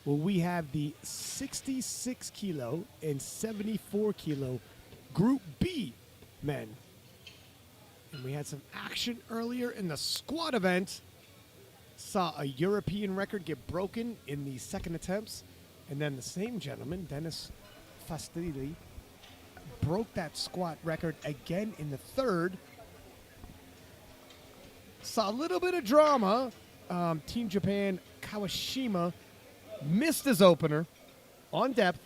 where we have the 66 kilo and 74 kilo Group B men. And we had some action earlier in the squat event. Saw a European record get broken in the second attempts. And then the same gentleman, Dennis Fastidi, broke that squat record again in the third. Saw a little bit of drama. Team Japan Kawashima missed his opener on depth.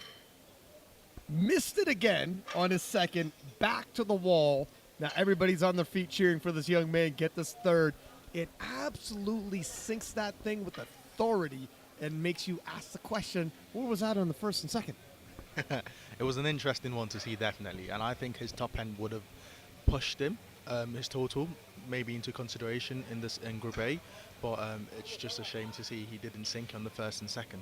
Missed it again on his second. Back to the wall. Now everybody's on their feet cheering for this young man. Get this third. It absolutely sinks that thing with authority and makes you ask the question, where was that on the first and second? It was an interesting one to see, definitely, and I think his top end would have pushed him, his total, maybe into consideration in Group A, but it's just a shame to see he didn't sink on the first and second.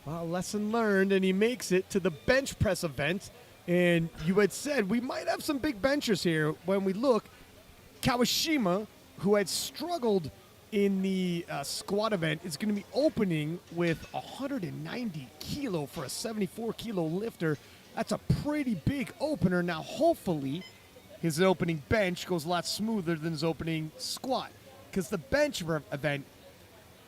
Well, lesson learned, and he makes it to the bench press event. And you had said we might have some big benchers here. When we look, Kawashima, who had struggled in the squat event, is going to be opening with 190 kilo for a 74 kilo lifter. That's a pretty big opener. Now, hopefully, his opening bench goes a lot smoother than his opening squat, because the bench event,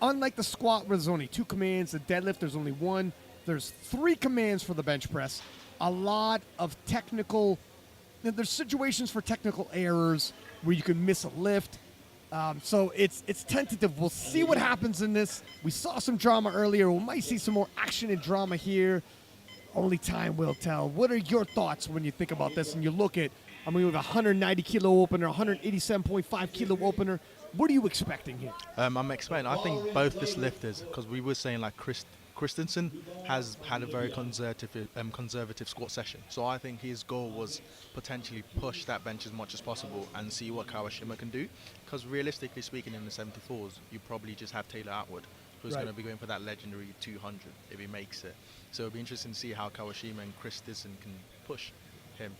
unlike the squat where there's only 2 commands, the deadlift there's only 1, there's 3 commands for the bench press. A lot of technical, there's situations for technical errors where you can miss a lift. So it's tentative. We'll see what happens in this. We saw some drama earlier. We might see some more action and drama here. Only time will tell. What are your thoughts when you think about this and you look at, I mean, we have a 190 kilo opener, 187.5 kilo opener. What are you expecting here? I'm expecting, I think both this lifters, because we were saying like Christensen has had a very conservative squat session. So I think his goal was potentially push that bench as much as possible and see what Kawashima can do. Because realistically speaking, in the 74s, you probably just have Taylor Atwood, who's going to be going for that legendary 200 if he makes it. So it'll be interesting to see how Kawashima and Christensen can push him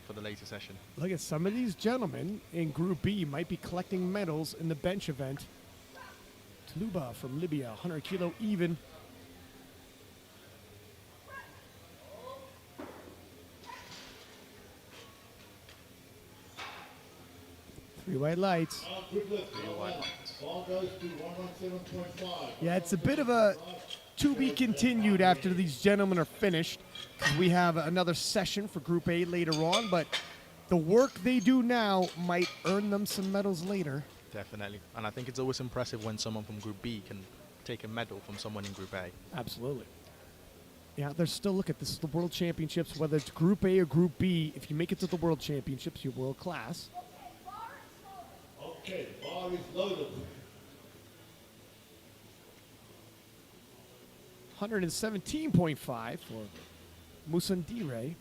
for the later session. Look at some of these gentlemen in Group B might be collecting medals in the bench event. Tluba from Libya, 100 kilo even. Three white lights. Ball goes to 117.5. Yeah, it's a bit of a to be continued after these gentlemen are finished. We have another session for Group A later on, but the work they do now might earn them some medals later. Definitely. And I think it's always impressive when someone from Group B can take a medal from someone in Group A. Absolutely. Yeah, there's still, look at this is the World Championships, whether it's Group A or Group B, if you make it to the World Championships, you're world class. Okay, bar is loaded. 117.5 for Musandire.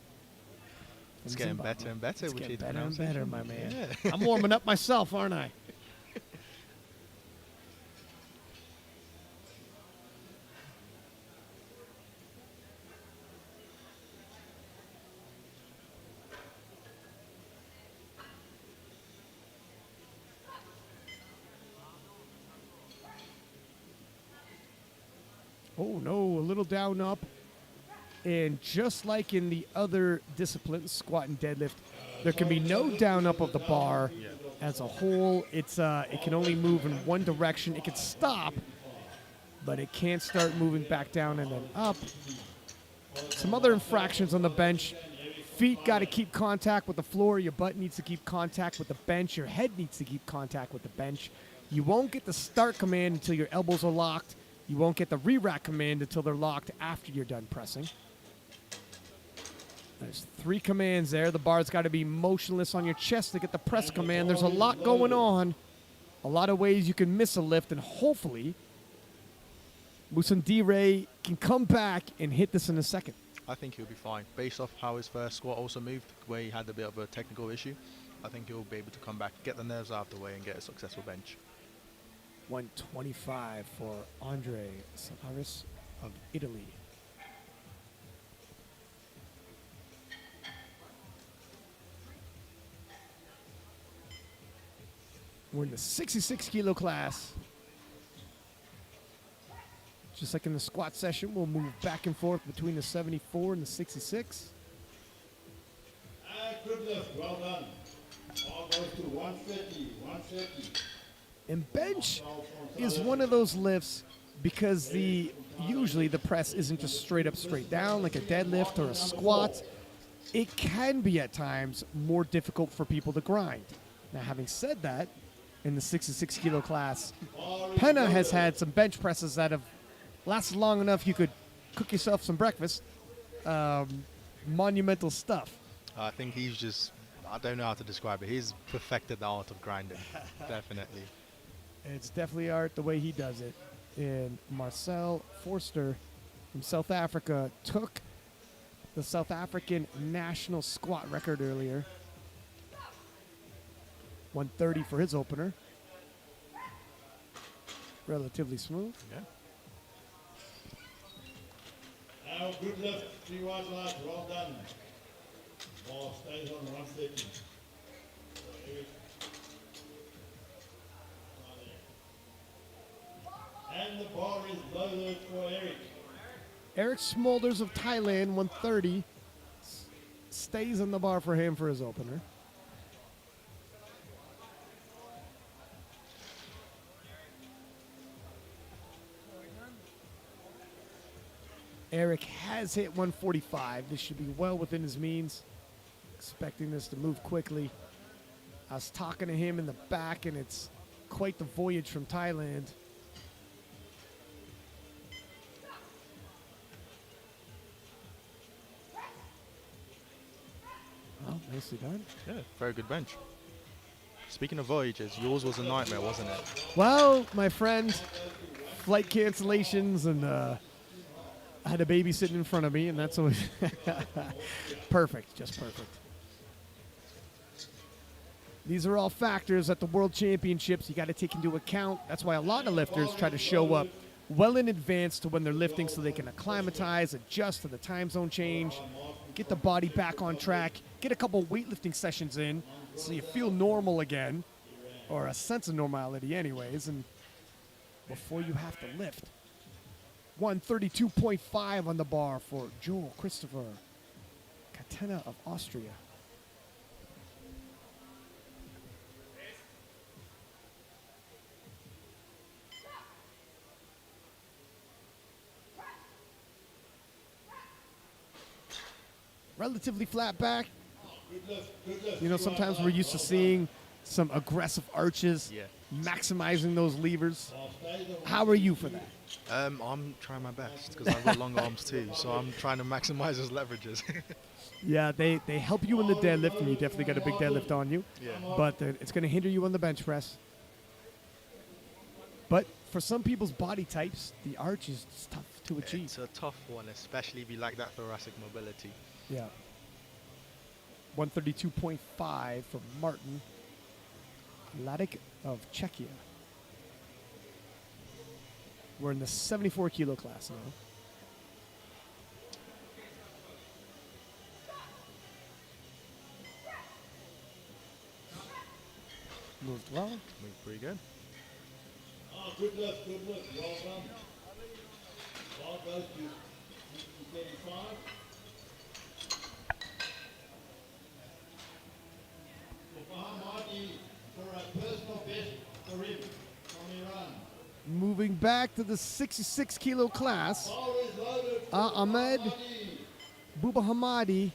It's getting better and better. It's getting better and better, my man. Yeah. I'm warming up myself, aren't I? Oh, no, a little down up. And just like in the other disciplines, squat and deadlift, there can be no down up of the bar as a whole. It can only move in one direction. It can stop, but it can't start moving back down and then up. Some other infractions on the bench. Feet got to keep contact with the floor. Your butt needs to keep contact with the bench. Your head needs to keep contact with the bench. You won't get the start command until your elbows are locked. You won't get the re-rack command until they're locked after you're done pressing. There's 3 commands there. The bar's got to be motionless on your chest to get the press command. There's a lot going on. A lot of ways you can miss a lift, and hopefully Musandire can come back and hit this in a second. I think he'll be fine. Based off how his first squat also moved, where he had a bit of a technical issue, I think he'll be able to come back, get the nerves out of the way, and get a successful bench. 125 for Andre Savaris of Italy. We're in the 66 kilo class. Just like in the squat session, we'll move back and forth between the 74 and the 66. And good lift, well done. Bar goes to 130, 130. And bench is one of those lifts because usually the press isn't just straight up, straight down like a deadlift or a squat. It can be at times more difficult for people to grind. Now, having said that, in the 66 kilo class, Penna has had some bench presses that have lasted long enough you could cook yourself some breakfast. Monumental stuff. I think he's just, I don't know how to describe it. He's perfected the art of grinding, definitely. It's definitely art the way he does it. And Marcel Forster from South Africa took the South African national squat record earlier. 130 for his opener. Relatively smooth. Yeah. Now good lift, 3 wide lines, well done. Bar stays on 130. And the bar is loaded for Eric. Eric Smolders of Thailand, 130. Stays on the bar for him for his opener. Eric has hit 145. This should be well within his means. Expecting this to move quickly. I was talking to him in the back, and it's quite the voyage from Thailand. Well, nicely done. Yeah, very good bench. Speaking of voyages, yours was a nightmare, wasn't it? Well, my friend, flight cancellations, and I had a baby sitting in front of me, and that's always perfect, just perfect. These are all factors at the World Championships you got to take into account. That's why a lot of lifters try to show up well in advance to when they're lifting so they can acclimatize, adjust to the time zone change, get the body back on track, get a couple weightlifting sessions in so you feel normal again, or a sense of normality anyways, and before you have to lift. 132.5 on the bar for Joel Christopher Catena of Austria. Relatively flat back. Good lift. You know, sometimes we're used to seeing some aggressive arches, Yeah. maximizing those levers. How are you for that? I'm trying my best because I've got long arms too, so I'm trying to maximize those leverages. Yeah, they help you in the deadlift, and you definitely got a big deadlift on you. Yeah. But it's going to hinder you on the bench press. But for some people's body types, the arch is just tough to achieve. It's a tough one, especially if you like that thoracic mobility. Yeah. 132.5 for Martin Ladik of Czechia. We're in the 74 kilo class now. Moved well. Moved pretty good. Good lift, well done. Bar goes to 35. For a personal best for him from Iran. Moving back to the 66 kilo class, Bar is loaded for Ahmed Mahdi. Bubahamadi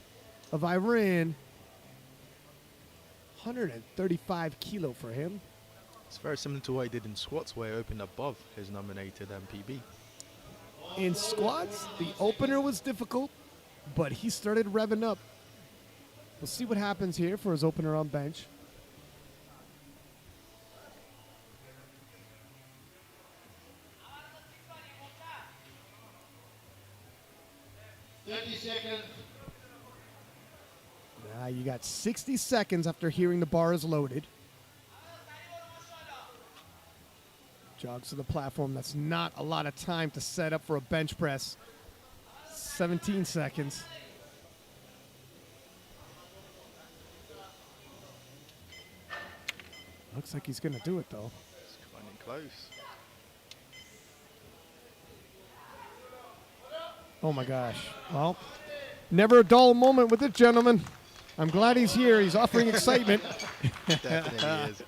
of Iran. 135 kilo for him. It's very similar to what he did in squats, where he opened above his nominated PB. In squats, the opener was difficult, but he started revving up. We'll see what happens here for his opener on bench. Now you got 60 seconds after hearing the bar is loaded. Jogs to the platform. That's not a lot of time to set up for a bench press. 17 seconds. Looks like he's going to do it, though. It's coming in close. Oh, my gosh. Well, never a dull moment with this gentleman. I'm glad he's here. He's offering excitement. Definitely is.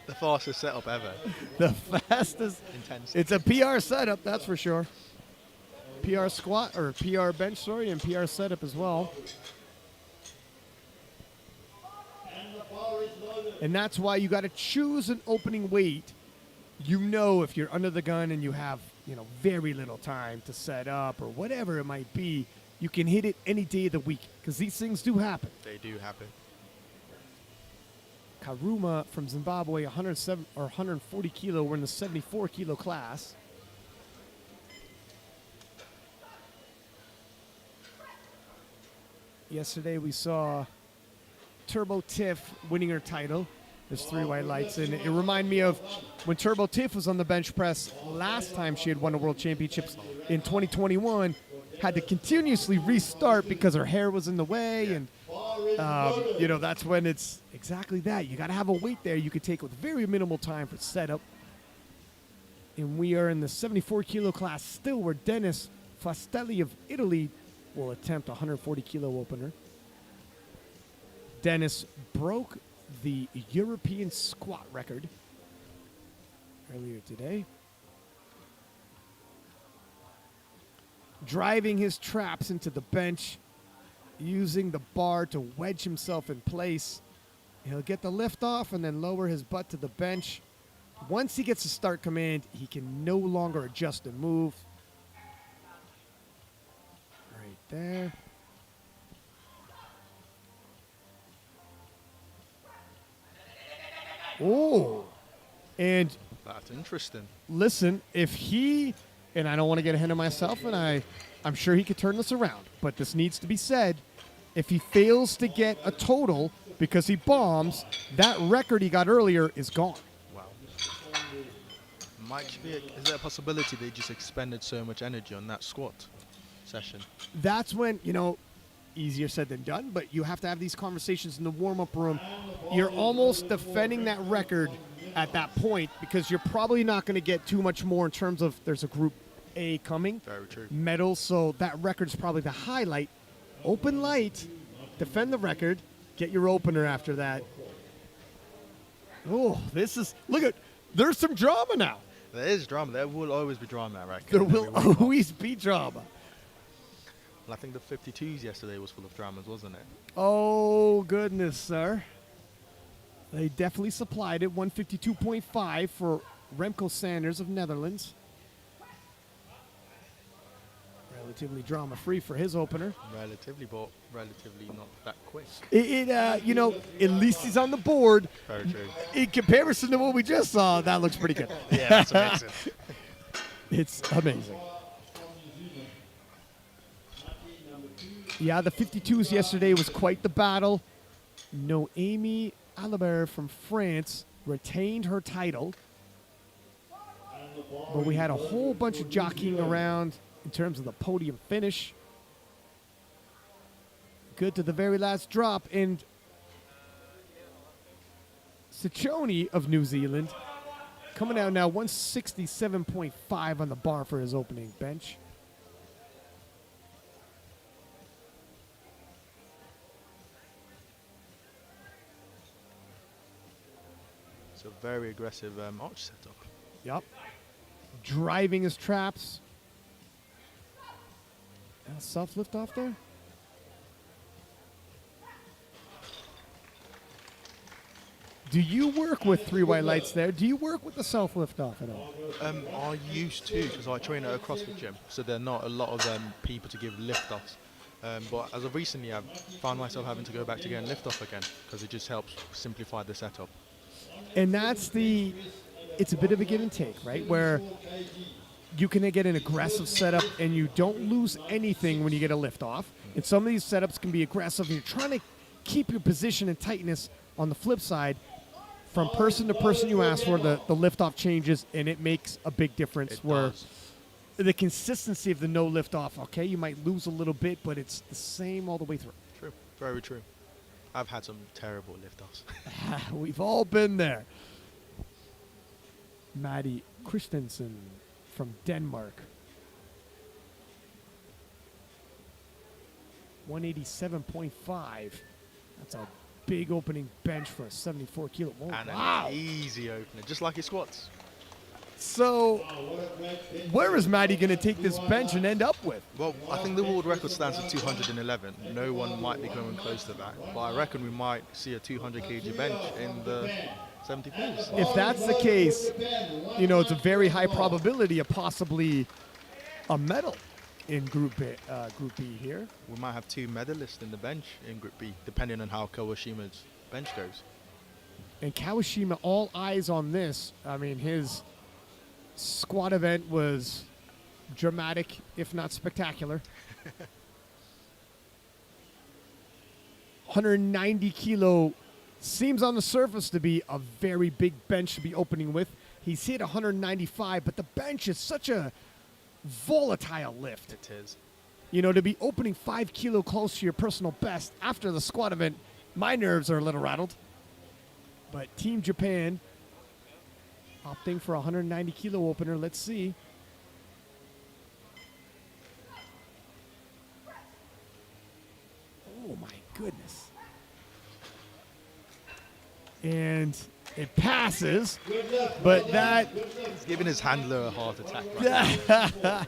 The fastest setup ever. The fastest. Intense. It's a PR setup, that's for sure. PR squat, or PR bench, sorry, and PR setup as well. And that's why you got to choose an opening weight. You know, if you're under the gun and you have, very little time to set up or whatever it might be, you can hit it any day of the week because these things do happen. They do happen. Karuma from Zimbabwe, 107 or 140 kilo. We're in the 74 kilo class. Yesterday we saw Turbo Tiff winning her title. There's 3 white lights, and it reminded me of when Turbo Tiff was on the bench press last time she had won the World Championships in 2021. Had to continuously restart because her hair was in the way, and that's when it's exactly that. You got to have a weight there you could take with very minimal time for setup. And we are in the 74 kilo class still, where Dennis Fastelli of Italy will attempt a 140 kilo opener. Dennis broke the European squat record earlier today. Driving his traps into the bench, using the bar to wedge himself in place. He'll get the lift off and then lower his butt to the bench. Once he gets the start command, he can no longer adjust and move. Right there. Oh, and That's interesting. listen, if he, and I don't want to get ahead of myself, and I'm sure he could turn this around, but this needs to be said. If he fails to get a total because he bombs, that record he got earlier is gone. Wow. Is there a possibility they just expended so much energy on that squat session? That's when, easier said than done, but you have to have these conversations in the warm-up room. You're almost defending that record at that point because you're probably not going to get too much more in terms of there's a group A coming. Very true. Medal, so that record's probably the highlight. Open light, defend the record, get your opener after that. Oh, there's some drama now. There is drama. There will always be drama, I reckon. There will always be drama. Well, I think the 52s yesterday was full of dramas, wasn't it? Oh, goodness, sir. They definitely supplied it. 152.5 for Remco Sanders of Netherlands. Relatively drama-free for his opener. Relatively, but relatively not that quick. At least he's on the board. Very true. In comparison to what we just saw, that looks pretty good. Yeah, that's amazing. It's amazing. Yeah, the 52s yesterday was quite the battle. Noémie Alibert from France retained her title. But we had a whole bunch of jockeying around in terms of the podium finish. Good to the very last drop. And Ciccone of New Zealand coming out now 167.5 on the bar for his opening bench. It's a very aggressive arch setup. Yep. Driving his traps. Self lift off there. Do you work with 3 white lights there? Do you work with the self lift off at all? I used to, because I train at a CrossFit gym, so there are not a lot of people to give lift offs. But as of recently, I've found myself having to go back to getting lift off again because it just helps simplify the setup. And it's a bit of a give and take, right? Where you can get an aggressive setup and you don't lose anything when you get a lift off. And some of these setups can be aggressive and you're trying to keep your position and tightness. On the flip side, from person to person you ask for, the lift off changes and it makes a big difference. It where does. the consistency of the no lift off, okay, you might lose a little bit, but it's the same all the way through. True, very true. I've had some terrible lift offs. We've all been there. Maddie Christensen from Denmark. 187.5. That's a big opening bench for a 74 kilo. Oh, And wow. an easy opener, just like his squats. So, where is Maddie going to take this bench and end up with? Well, I think the world record stands at 211. No one might be coming close to that. But I reckon we might see a 200 kg bench in the 74s. If that's the case, you know, it's a very high probability of possibly a medal in Group B here. We might have 2 medalists in the bench in Group B, depending on how Kawashima's bench goes. And Kawashima, all eyes on this. I mean, his squat event was dramatic, if not spectacular. 190 kilo seems on the surface to be a very big bench to be opening with. He's hit 195, but the bench is such a volatile lift. It is. You know, to be opening 5 kilo close to your personal best after the squat event, my nerves are a little rattled. But Team Japan opting for a 190 kilo opener. Let's see. Oh my goodness. And it passes, but that He's giving his handler a heart attack right now.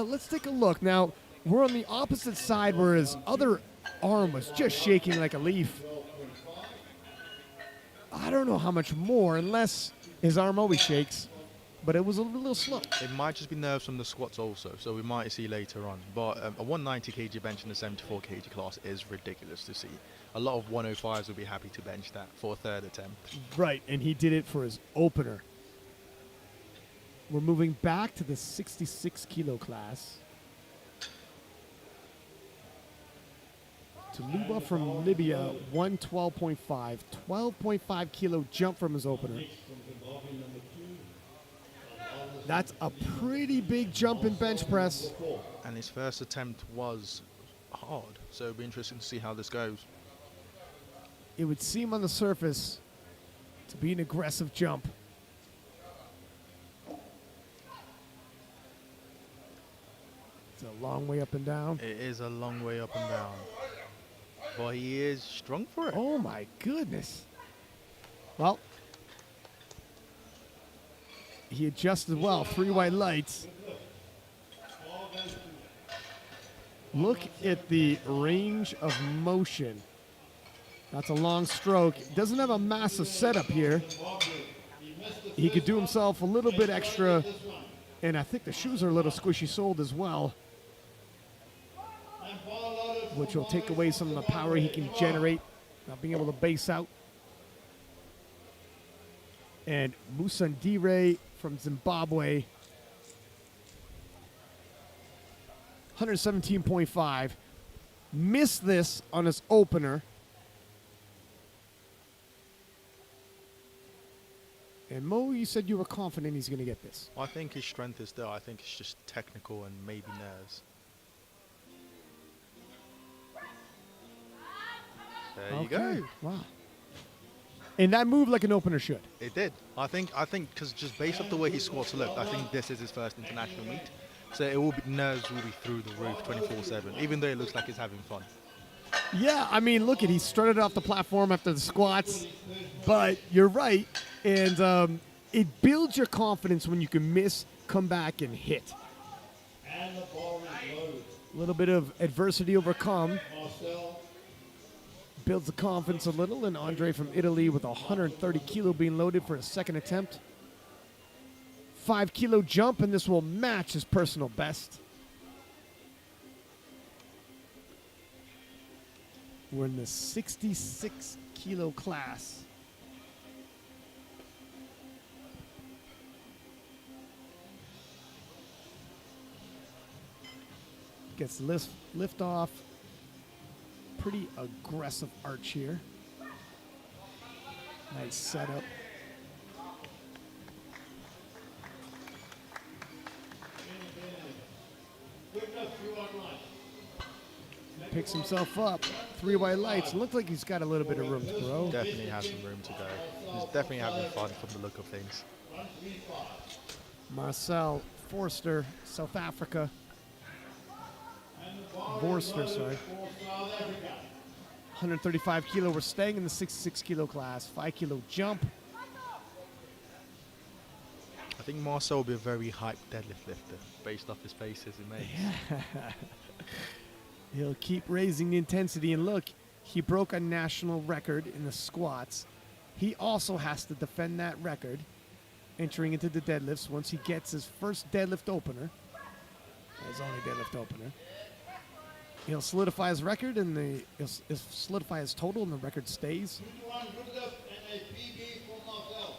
let's take a look. Now, we're on the opposite side where his other arm was just shaking like a leaf. I don't know how much more, unless his arm always shakes, but it was a little slow. It might just be nerves from the squats also, so we might see later on. But a 190 kg bench in the 74 kg class is ridiculous to see. A lot of 105s will be happy to bench that for a third attempt. Right, and he did it for his opener. We're moving back to the 66 kilo class. Taluba from Libya, 112.5, 12.5 kilo jump from his opener. That's a pretty big jump in bench press. And his first attempt was hard, so it'll be interesting to see how this goes. It would seem on the surface to be an aggressive jump. It's a long way up and down. It is a long way up and down, but he is strong for it. Oh my goodness. Well, he adjusted well. 3 white lights. Look at the range of motion. That's a long stroke. Doesn't have a massive setup here. He could do himself a little bit extra, and I think the shoes are a little squishy soled as well, which will take away some of the power he can generate, not being able to base out. And Musandire from Zimbabwe, 117.5, missed this on his opener. And Mo, you said you were confident he's going to get this. I think his strength is there. I think it's just technical and maybe nerves. There you go. Wow. And that moved like an opener should. It did. I think because just based off the way his squats looked, I think this is his first international meet. So it will be, nerves will be through the roof 24/7, even though it looks like he's having fun. Yeah, I mean, look, he strutted off the platform after the squats, but you're right. And it builds your confidence when you can miss, come back, and hit. And the bar is loaded. A little bit of adversity overcome. Marcel, Builds the confidence a little, and Andre from Italy with 130 kilo being loaded for his second attempt. 5 kilo jump, and this will match his personal best. We're in the 66 kilo class. Gets lift off. Pretty aggressive arch here. Nice setup. Picks himself up. 3 white lights. Looked like he's got a little bit of room to grow. Definitely has some room to go. He's definitely having fun from the look of things. Marcel Forster, South Africa. Vorster, sorry. 135 kilo. We're staying in the 66 kilo class. 5 kilo jump. I think Marcel will be a very hyped deadlift lifter based off his faces he makes. He'll keep raising the intensity. And look, he broke a national record in the squats. He also has to defend that record entering into the deadlifts once he gets his first deadlift opener. His only deadlift opener. He'll solidify his record and he'll solidify his total and the record stays. One good lift and a PB for Marcel.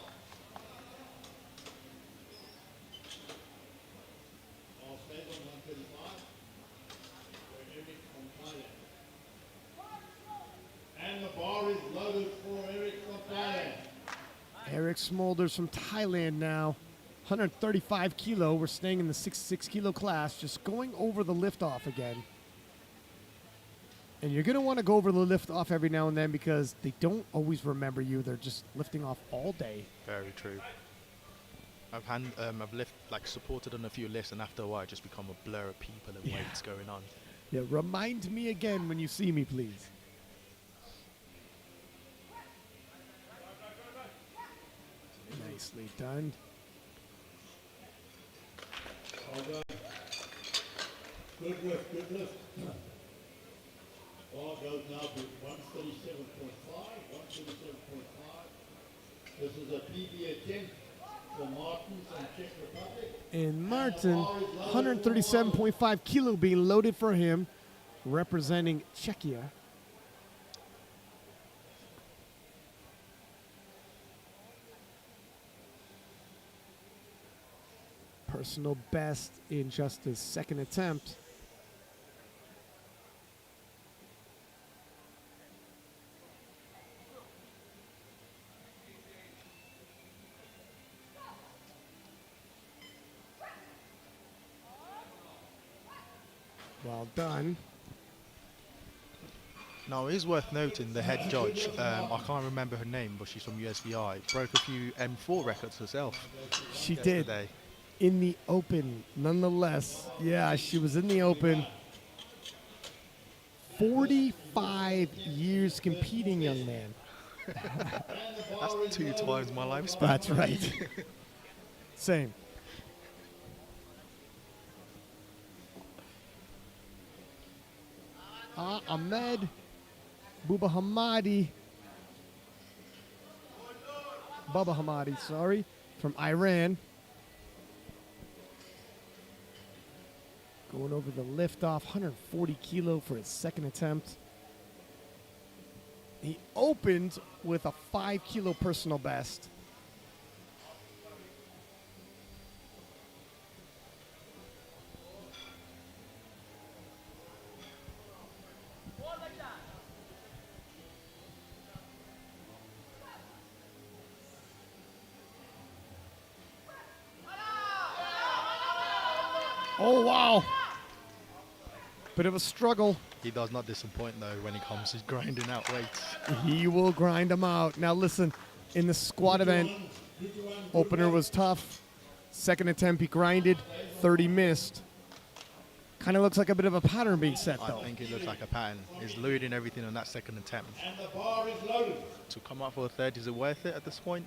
All stays on 135. For Eric from Thailand. And the bar is loaded for Eric from Thailand. Eric Smolders from Thailand now. 135 kilo. We're staying in the 66 kilo class, just going over the lift off again. And you're going to want to go over the lift off every now and then because they don't always remember you. They're just lifting off all day. Very true. I've supported on a few lifts, and after a while, it just become a blur of people and weights going on. Yeah, remind me again when you see me, please. Nicely done. Well done. Good lift, good lift. Bar goes now to 137.5, 137.5. This is a PB attempt for Martin from Czech Republic. And Martin, 137.5 kilo being loaded for him, representing Czechia. Personal best in just his second attempt. Well done. Now, it is worth noting the head judge, I can't remember her name, but she's from USVI, broke a few M4 records herself. She yesterday. did. In the open, nonetheless. Yeah, she was in the open. 45 years competing, young man. That's 2 times my lifespan. That's right. Same. Ahmed Baba Hamadi, sorry, from Iran. Going over the lift off, 140 kilo for his second attempt. He opened with a 5 kilo personal best. Oh, wow. Bit of a struggle. He does not disappoint, though, when it comes to grinding out weights. He will grind them out. Now, listen, in the squat event, opener was tough. Second attempt, he grinded. 30 missed. Kind of looks like a bit of a pattern being set, though. I think it looks like a pattern. He's loading everything on that second attempt. And the bar is loaded. To come up for a third, is it worth it at this point?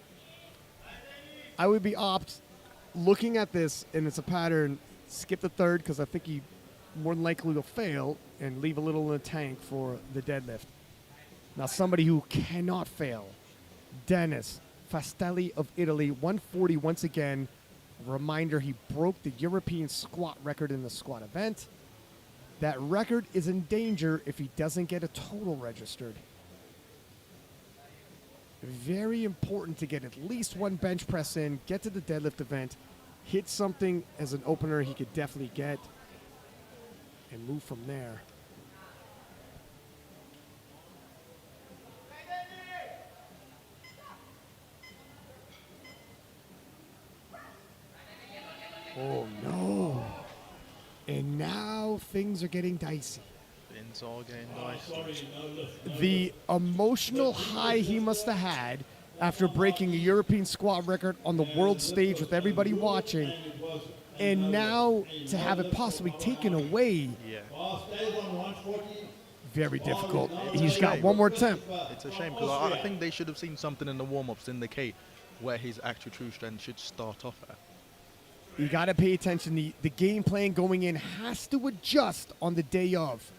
I would be looking at this, and it's a pattern. Skip the third because I think he more than likely will fail and leave a little in the tank for the deadlift. Now somebody who cannot fail, Dennis Fastelli of Italy, 140 once again. Reminder, he broke the European squat record in the squat event. That record is in danger if he doesn't get a total registered. Very important to get at least one bench press in, get to the deadlift event, hit something as an opener he could definitely get, and move from there. Oh no. And now things are getting dicey. It's all getting nice. Sorry, no lift. The emotional high he must have had after breaking a European squat record on the world stage with everybody watching, and now to have it possibly taken away, Yeah. Stays on 140. very difficult. It's a He's got shame. one more attempt. It's a shame because I think they should have seen something in the warm-ups to indicate where his actual true strength should start off at. You got to pay attention. The game plan going in has to adjust on the day of.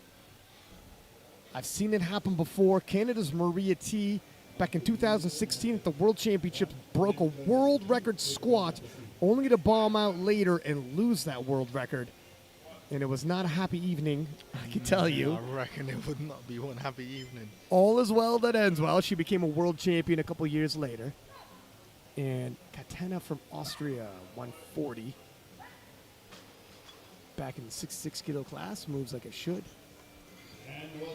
I've seen it happen before. Canada's Maria T, back in 2016 at the World Championships, broke a world record squat, only to bomb out later and lose that world record. And it was not a happy evening, I can tell you. I reckon it would not be one happy evening. All is well that ends well. She became a world champion a couple years later. And Katana from Austria, 140. Back in the 66 kilo class, moves like it should.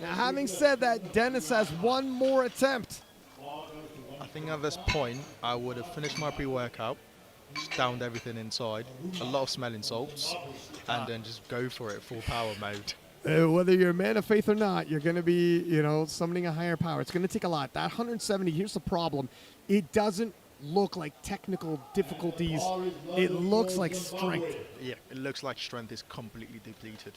Now, having said that, Dennis has one more attempt. I think at this point, I would have finished my pre-workout, just downed everything inside, a lot of smelling salts, and then just go for it, full power mode. Whether you're a man of faith or not, you're going to be, summoning a higher power. It's going to take a lot. That 170, here's the problem. It doesn't look like technical difficulties. It looks like strength. Yeah, it looks like strength is completely depleted.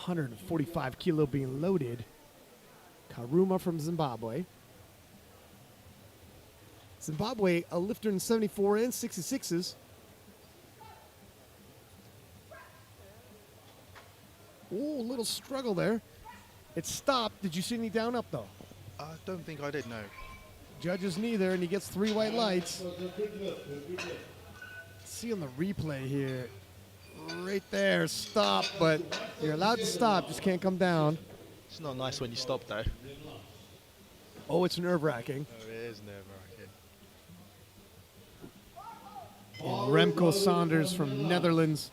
145 kilo being loaded. Karuma from Zimbabwe. Zimbabwe, a lifter in 74 and 66s. Oh, a little struggle there. It stopped. Did you see any down up, though? I don't think I did, no. Judges neither, and he gets 3 white lights. See on the replay here. Right there, stop, but you're allowed to stop, just can't come down. It's not nice when you stop, though. Oh, it's nerve-wracking. Oh, it is nerve-wracking. And Remco Saunders from Netherlands,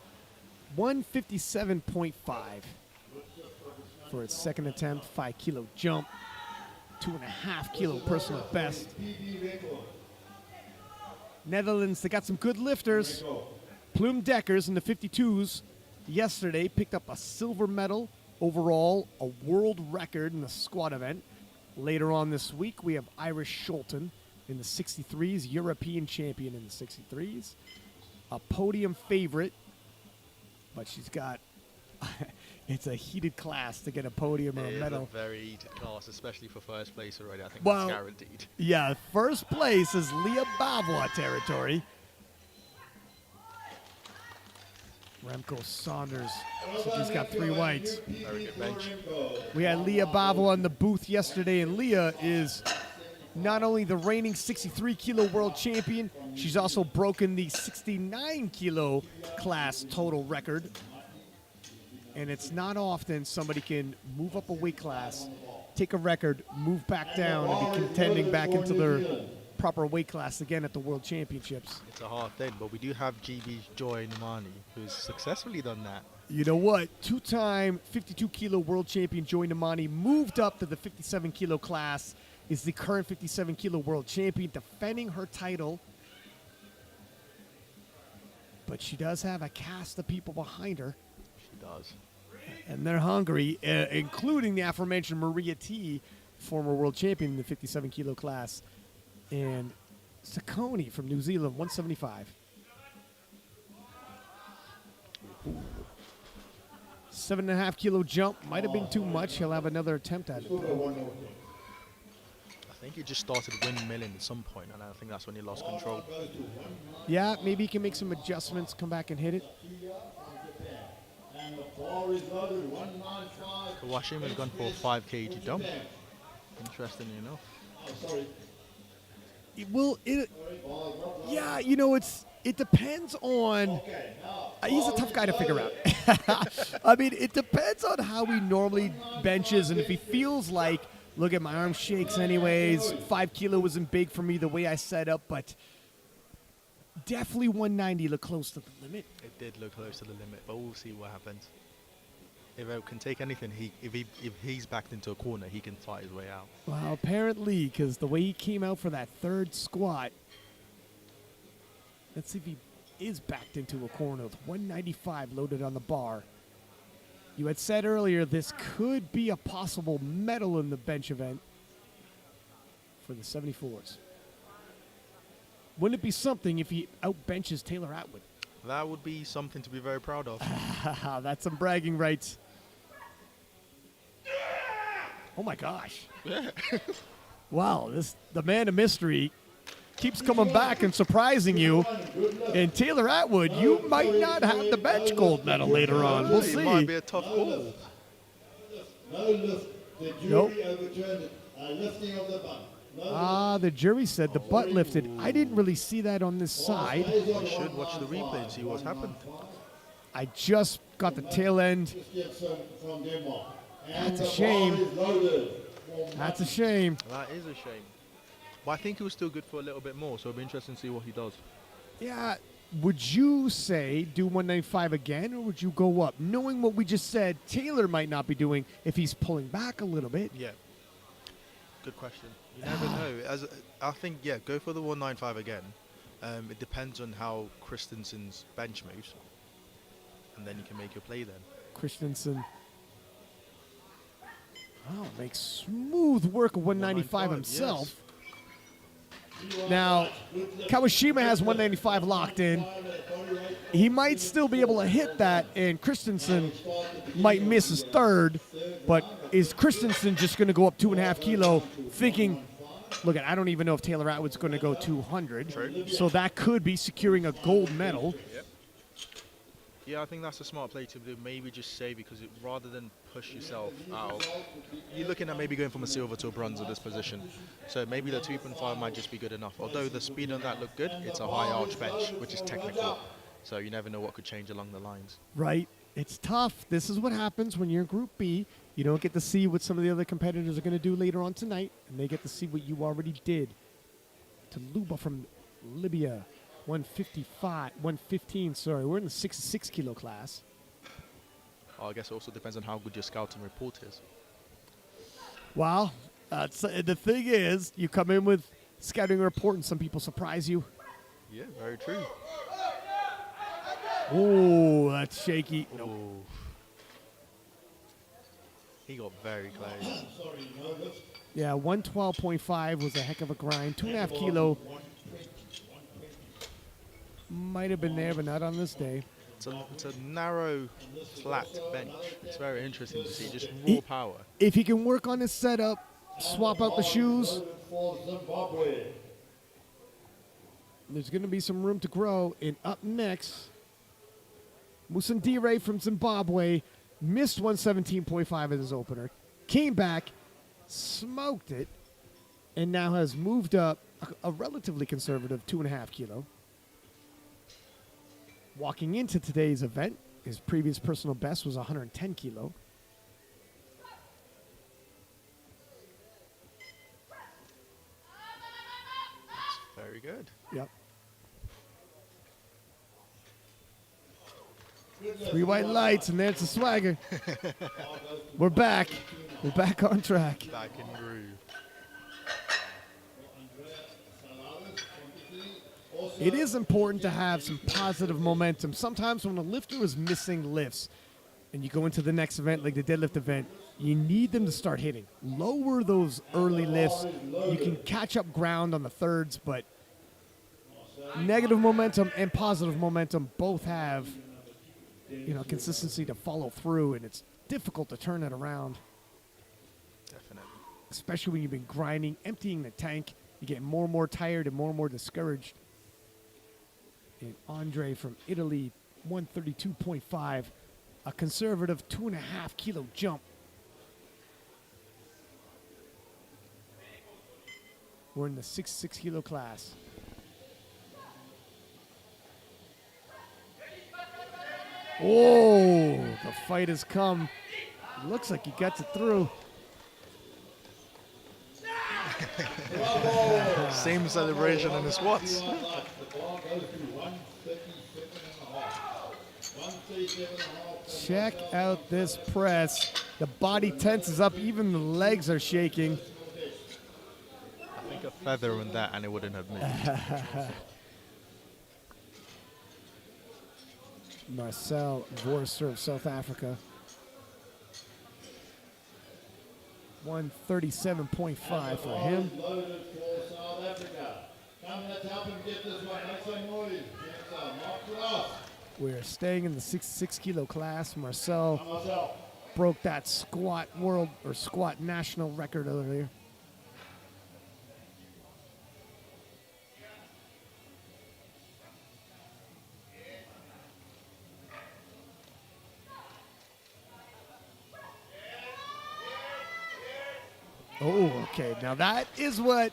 157.5 for its second attempt, 5 kilo jump, 2.5 kilo personal best. Netherlands, they got some good lifters. Plume Deckers in the 52s yesterday picked up a silver medal overall, a world record in the squat event. Later on this week, we have Iris Scholten in the 63s, European champion in the 63s. A podium favorite, but she's got, it's a heated class to get a podium or a It is medal. a very heated class, especially for first place already. I think Well, that's guaranteed. Yeah, first place is Leah Bavois territory. Remco Saunders, he's got 3 whites. Very good bench. We had Leah Bavois in the booth yesterday, and Leah is not only the reigning 63 kilo world champion, she's also broken the 69 kilo class total record. And it's not often somebody can move up a weight class, take a record, move back down, and be contending back into their proper weight class again at the World Championships. It's a hard thing, but we do have GB Joy Namani, who's successfully done that. You know what? 2-time 52 kilo world champion Joy Namani moved up to the 57 kilo class, is the current 57 kilo world champion, defending her title. But she does have a cast of people behind her, She does. and they're hungry, including the aforementioned Maria T, former world champion in the 57 kilo class, and Sacconi from New Zealand, 175. 7.5 kilo jump might have been too much. He'll have another attempt at it. I think he just started windmilling at some point, and I think that's when he lost control. Yeah, maybe he can make some adjustments, come back and hit it. And the bar is loaded 195. Kawashima has gone for a 5 kg dump. Interestingly enough. Yeah, it depends on. He's a tough guy to figure out. I mean, it depends on how he normally benches, and if he feels like, look at my arm shakes anyways. 5 kilo wasn't big for me the way I set up, but definitely 190 looked close to the limit. It did look close to the limit, but we'll see what happens. If Evo can take anything, if he's backed into a corner, he can fight his way out. Well, apparently, because the way he came out for that third squat, let's see if he is backed into a corner with 195 loaded on the bar. You had said earlier this could be a possible medal in the bench event for the 74s. Wouldn't it be something if he outbenches Taylor Atwood? That would be something to be very proud of. That's some bragging rights. Oh my gosh. Wow, the man of mystery keeps coming back and surprising you. And Taylor Atwood, you might not have the bench gold medal later on. We'll see. It might be a tough call. No lift. The jury overturned it. Lifting of the butt. The jury said the butt lifted. I didn't really see that on this side. You should watch the replay and see what's happened. I just got the tail end. That's a shame. That's a shame. That is a shame. But I think he was still good for a little bit more, so it'll be interesting to see what he does. Yeah. Would you say do 195 again, or would you go up? Knowing what we just said, Taylor might not be doing if he's pulling back a little bit. Yeah. Good question. You never know. I think, yeah, go for the 195 again. It depends on how Christensen's bench moves. And then you can make your play then. Christensen. Oh, makes smooth work of 195 himself. Yes. Now, Kawashima has 195 locked in. He might still be able to hit that, and Christensen might miss his third. But is Christensen just going to go up 2.5 kilo thinking, look, I don't even know if Taylor Atwood's going to go 200. True. So that could be securing a gold medal. Yep. Yeah, I think that's a smart play to do. Maybe just say, because rather than push yourself out, you're looking at maybe going from a silver to a bronze at this position. So maybe the 2.5 might just be good enough. Although the speed on that looked good, it's a high arch bench, which is technical. So you never know what could change along the lines. Right. It's tough. This is what happens when you're in Group B. You don't get to see what some of the other competitors are going to do later on tonight, and they get to see what you already did. To Luba from Libya, 115, sorry. We're in the 66 kilo class. I guess it also depends on how good your scouting report is. Well, the thing is, you come in with scouting report and some people surprise you. Yeah, very true. Oh, that's shaky. Nope. He got very close. Yeah, 112.5 was a heck of a grind. 2.5 kilo might have been there, but not on this day. It's a narrow, flat bench. It's very interesting to see, just raw power. If he can work on his setup, swap out the shoes, there's going to be some room to grow. And up next, Musandire from Zimbabwe missed 117.5 as his opener, came back, smoked it, and now has moved up a relatively conservative 2.5 kilo. Walking into today's event, his previous personal best was 110 kilo. That's very good. Yep. 3 white lights, and there's the swagger. We're back. We're back on track. Back in groove. It is important to have some positive momentum. Sometimes when a lifter is missing lifts and you go into the next event, like the deadlift event, you need them to start hitting. Lower those early lifts. You can catch up ground on the thirds, but negative momentum and positive momentum both have, consistency to follow through, and it's difficult to turn it around. Definitely. Especially when you've been grinding, emptying the tank. You get more and more tired and more discouraged. And Andre from Italy, 132.5, a conservative 2.5 kilo jump. We're in the 6 kilo class. Oh, the fight has come. Looks like he gets it through. Same celebration in the squats. Check out this press. The body tenses up. Even the legs are shaking. I think a feather on that and it wouldn't have moved. Marcel Vorser of South Africa. 137.5 for him. Loaded for South Africa. Come, let's help him get this one. Make some noise. Get some. Mark Ross. We're staying in the 66 kilo class. Marcel Marcel. broke that squat world or squat national record earlier. Oh, okay. Now that is what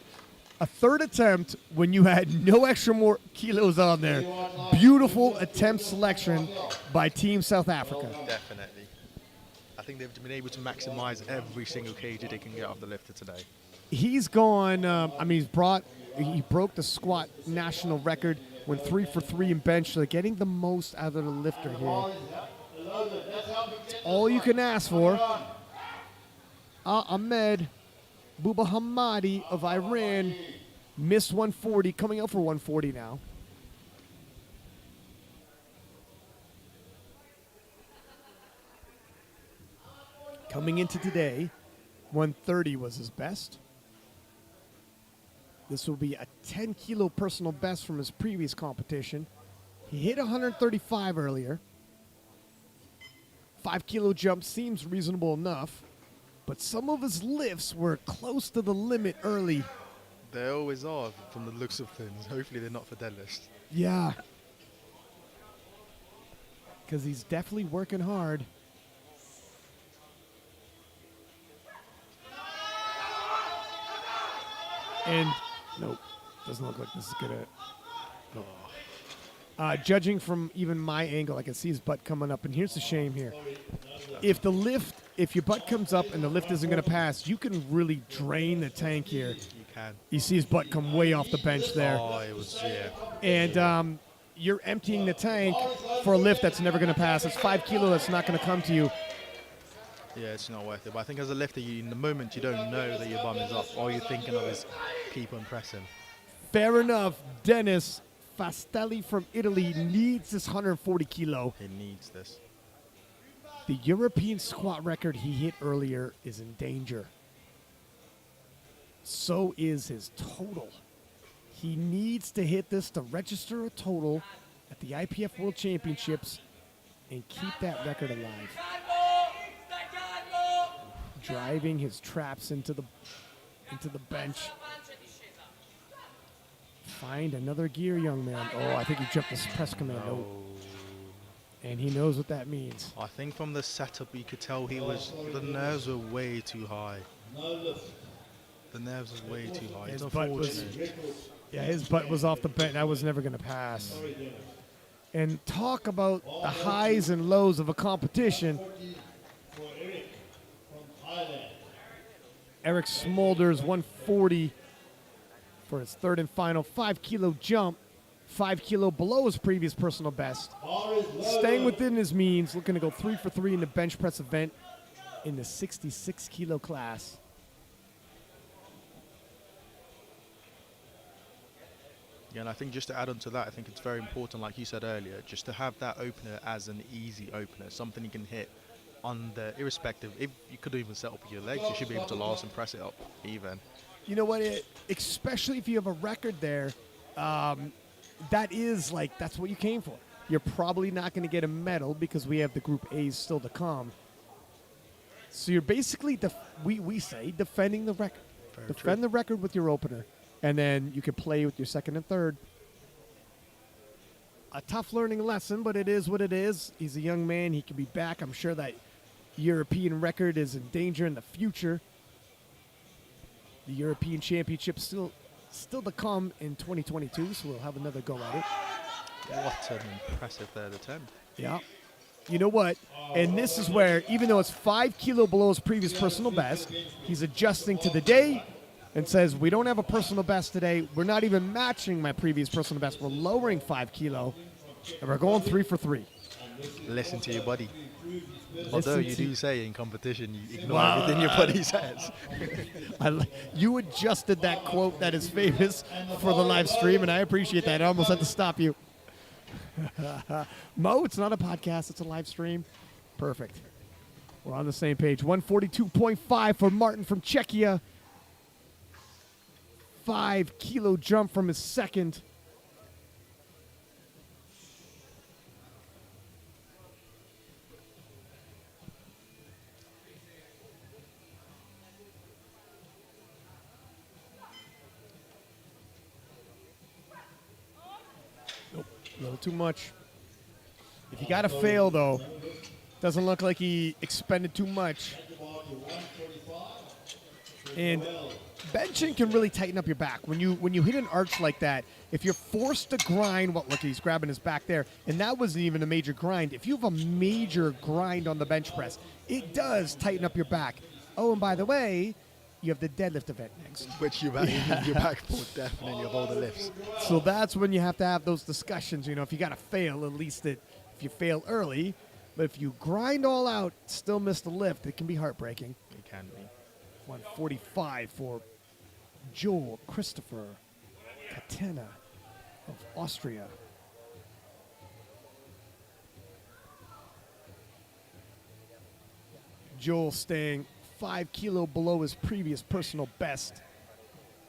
a third attempt when you had no extra more kilos on there. Beautiful attempt selection by Team South Africa. Definitely. I think they've been able to maximize every single kg they can get off the lifter today. He's gone. He broke the squat national record. Went 3 for 3 in bench. So getting the most out of the lifter here. It's all you can ask for. Ahmed Buba Hamadi of Iran missed 140, coming out for 140 now. Coming into today, 130 was his best. This will be a 10 kilo personal best from his previous competition. He hit 135 earlier. 5 kilo jump seems reasonable enough. But some of his lifts were close to the limit early. They always are from the looks of things. Hopefully they're not for deadlifts. Yeah. Because he's definitely working hard. And, nope, doesn't look like this is going to... judging from even my angle, I can see his butt coming up. And here's the shame here. If your butt comes up and the lift isn't going to pass, you can really drain the tank here. You can. You see his butt come way off the bench there. Oh, it was, yeah. And you're emptying the tank for a lift that's never going to pass. It's 5 kilo that's not going to come to you. Yeah, it's not worth it. But I think as a lifter, in the moment, you don't know that your bum is up. All you're thinking of is keep on pressing. Fair enough. Dennis Fastelli from Italy needs this 140 kilo. He needs this. The European squat record he hit earlier is in danger. So is his total. He needs to hit this to register a total at the IPF World Championships and keep that record alive. Driving his traps into the bench. Find another gear, young man. Oh, I think he jumped this press command. No. And he knows what that means. I think from the setup, you could tell the nerves were way too high. The nerves were way too high. His It's butt was, unfortunate. his butt was off the bench. That was never going to pass. And talk about the highs and lows of a competition. For Eric from Thailand. Eric Smolders 140 for his third and final 5 kilo jump. 5 kilo below his previous personal best. Staying within his means, looking to go 3 for 3 in the bench press event in the 66 kilo class. Yeah, and I think just to add on to that, I think it's very important, like you said earlier, just to have that opener as an easy opener, something you can hit on the, irrespective, if you could even set up with your legs, you should be able to last and press it up even. You know what, especially if you have a record there, that's what you came for. You're probably not going to get a medal because we have the Group A's still to come. So you're basically, we say, defending the record. Defend the record with your opener, and then you can play with your second and third. A tough learning lesson, but it is what it is. He's a young man. He can be back. I'm sure that European record is in danger in the future. The European Championship still to come in 2022, so we'll have another go at it. What an impressive third attempt. Yeah. You know what? And this is where, even though it's 5 kilo below his previous personal best, he's adjusting to the day and says, we don't have a personal best today. We're not even matching my previous personal best. We're lowering 5 kilo, and we're going 3 for 3. Listen to your body. Although you do say in competition, you ignore everything your body says. You adjusted that quote that is famous for the live stream, and I appreciate that. I almost had to stop you. Mo, it's not a podcast. It's a live stream. Perfect. We're on the same page. 142.5 for Martin from Czechia. 5 kilo jump from his second. Nope, a little too much. If you got to fail, though, doesn't look like he expended too much. And benching can really tighten up your back. When you hit an arch like that, if you're forced to grind, well, look, he's grabbing his back there, and that wasn't even a major grind. If you have a major grind on the bench press, it does tighten up your back. Oh, and by the way, you have the deadlift event next. Which you need your back for definitely of all the lifts. So that's when you have to have those discussions. You know, if you got to fail, at least if you fail early. But if you grind all out, still miss the lift, it can be heartbreaking. It can be. 145 for Joel Christopher Catena of Austria. Joel staying 5 kilo below his previous personal best.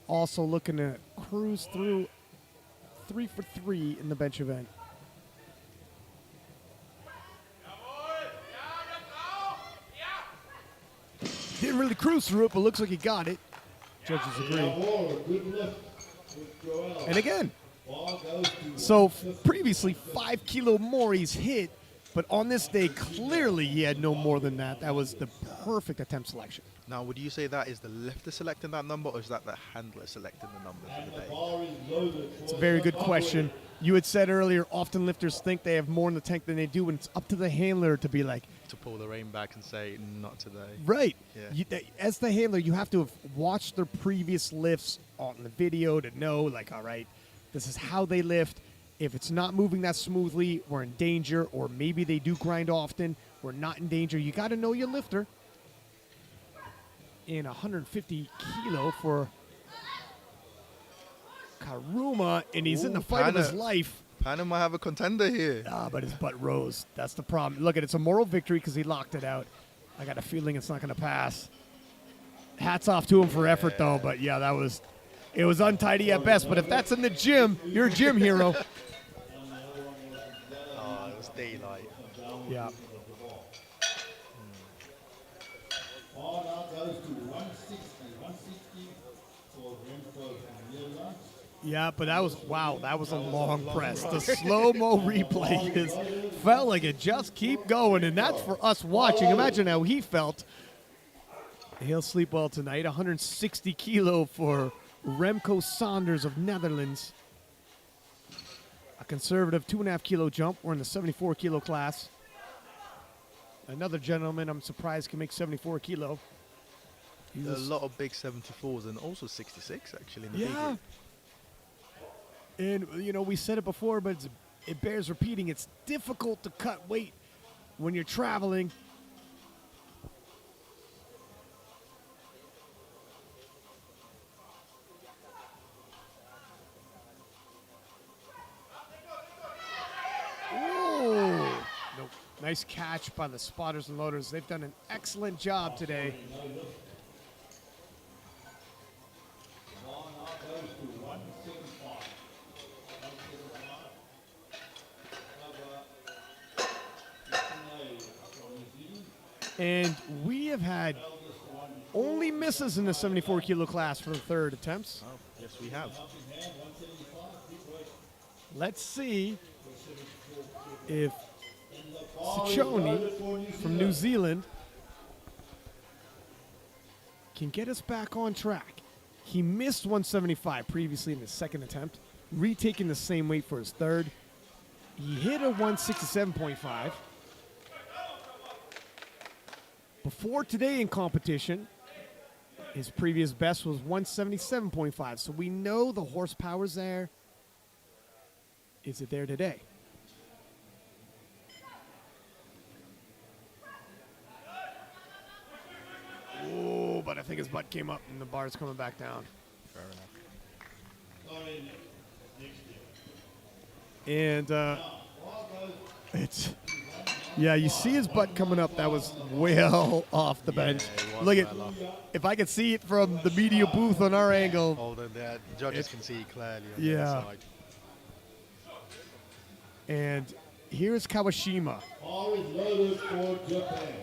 Also looking to cruise through 3 for 3 in the bench event. Didn't really cruise through it, but looks like he got it. Judges agree. Good lift with Joel. And again, Ball goes to so previously 5 kilo more he's hit, but on this day, clearly he had no more than that. That was the perfect attempt selection. Now, would you say that is the lifter selecting that number, or is that the handler selecting the number for the day? bar is loaded. It's a very good question. You had said earlier, often lifters think they have more in the tank than they do, and it's up to the handler to be like, To pull the rein back and say, not today. right. Yeah. As the handler, you have to have watched their previous lifts on the video to know, like, all right, this is how they lift. If it's not moving that smoothly, we're in danger, or maybe they do grind often, we're not in danger. You got to know your lifter. And 150 kilo for Karuma, and he's in the fight of his life. Pana might have a contender here. But his butt rose. That's the problem. Look, it's a moral victory because he locked it out. I got a feeling it's not going to pass. Hats off to him for effort, though. But, yeah, it was untidy at best. But if that's in the gym, you're a gym hero. Oh, it was daylight. Yeah. Ball now goes to 160. 160 for Remco from Netherlands. Yeah, but that was a long press. The slow-mo replay felt like it just keep going, and that's for us watching. Imagine how he felt. He'll sleep well tonight. 160 kilo for Remco Saunders of Netherlands. A conservative 2.5 kilo jump. We're in the 74 kilo class. Another gentleman I'm surprised can make 74 kilo. A lot of big 74s and also 66 actually in the big Yeah. group. And, you know, we said it before, but it bears repeating. It's difficult to cut weight when you're traveling. Ooh. Nope. Nice catch by the spotters and loaders. They've done an excellent job today. Ball now goes to 175. And we have had only misses in the 74 kilo class for the third attempts. Oh, yes, we have. Let's see if Ciccone from New Zealand can get us back on track. He missed 175 previously in his second attempt, retaking the same weight for his third. He hit a 167.5. Before today in competition, his previous best was 177.5. So we know the horsepower's there. Is it there today? Oh, but I think his butt came up and the bar's coming back down. Fair enough. Sorry, next year. And Yeah, you see his butt coming up. That was well off the bench. it was Look at, well off. if I could see it from the media booth on our angle. Oh, the judges can see clearly on the Yeah. side. And here's Kawashima. All is loaded for Japan.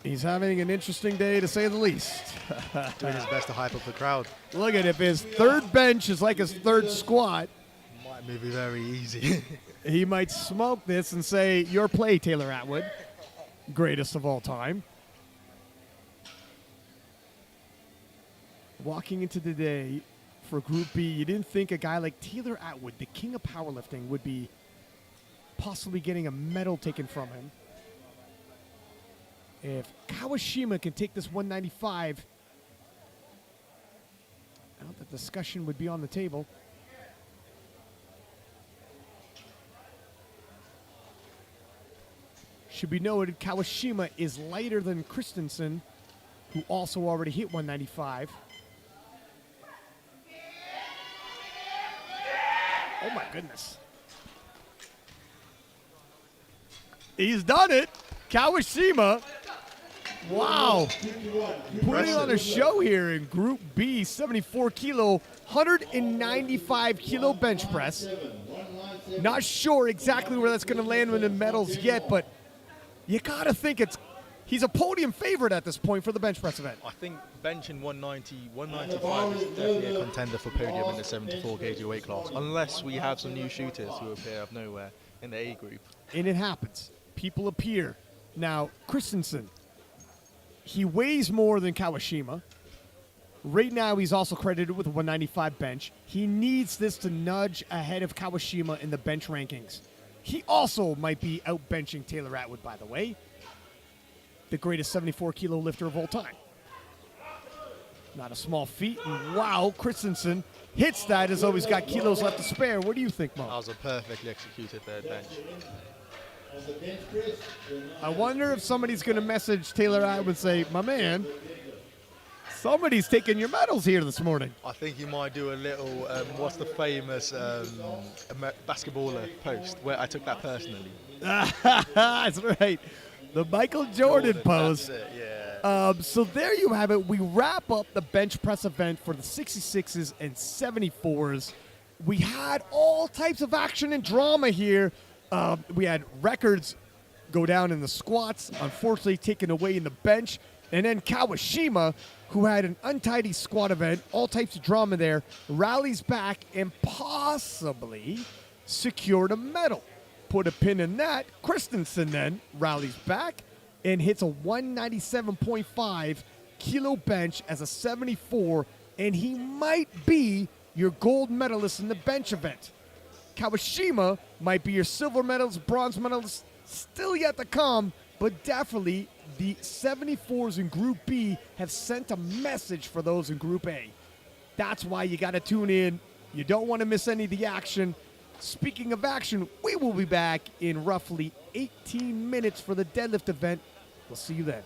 He's having an interesting day, to say the least. Doing his best to hype up the crowd. Look at, if his third bench is like his third squat, Might be very easy. he might smoke this and say, your play, Taylor Atwood. Greatest of all time. Walking into the day for Group B, you didn't think a guy like Taylor Atwood, the king of powerlifting, would be possibly getting a medal taken from him. If Kawashima can take this 195, well, the discussion would be on the table. Should be noted, Kawashima is lighter than Christensen, who also already hit 195. Oh my goodness. He's done it. Kawashima. Wow. Putting on a show here in Group B, 74 kilo, 195 kilo bench press. Not sure exactly where that's going to land in the medals yet, but you got to think he's a podium favorite at this point for the bench press event. I think benching 190, 195 is definitely a contender for podium in the 74 kg weight class, unless we have some new shooters who appear out of nowhere in the A group. And it happens. People appear. Now, Christensen, he weighs more than Kawashima. Right now, he's also credited with a 195 bench. He needs this to nudge ahead of Kawashima in the bench rankings. He also might be out-benching Taylor Atwood, by the way, the greatest 74 kilo lifter of all time. Not a small feat. And wow, Christensen hits that as though he's got kilos left to spare. What do you think, Mo? That was a perfectly executed third bench. On the bench press, I wonder if somebody's going to message Taylor Atwood and say, my man, somebody's taking your medals here this morning. I think he might do a little, what's the famous basketballer post, where I took that personally. That's right. The Michael Jordan pose. That's it, yeah. So there you have it. We wrap up the bench press event for the 66s and 74s. We had all types of action and drama here. We had records go down in the squats, unfortunately taken away in the bench. And then Kawashima, who had an untidy squat event, all types of drama there, rallies back and possibly secured a medal. Put a pin in that. Christensen then rallies back and hits a 197.5 kilo bench as a 74, and he might be your gold medalist in the bench event. Kawashima might be your silver medalist, bronze medalist, still yet to come, but definitely the 74s in Group B have sent a message for those in Group A. That's why you got to tune in. You don't want to miss any of the action. Speaking of action, we will be back in roughly 18 minutes for the deadlift event. We'll see you then.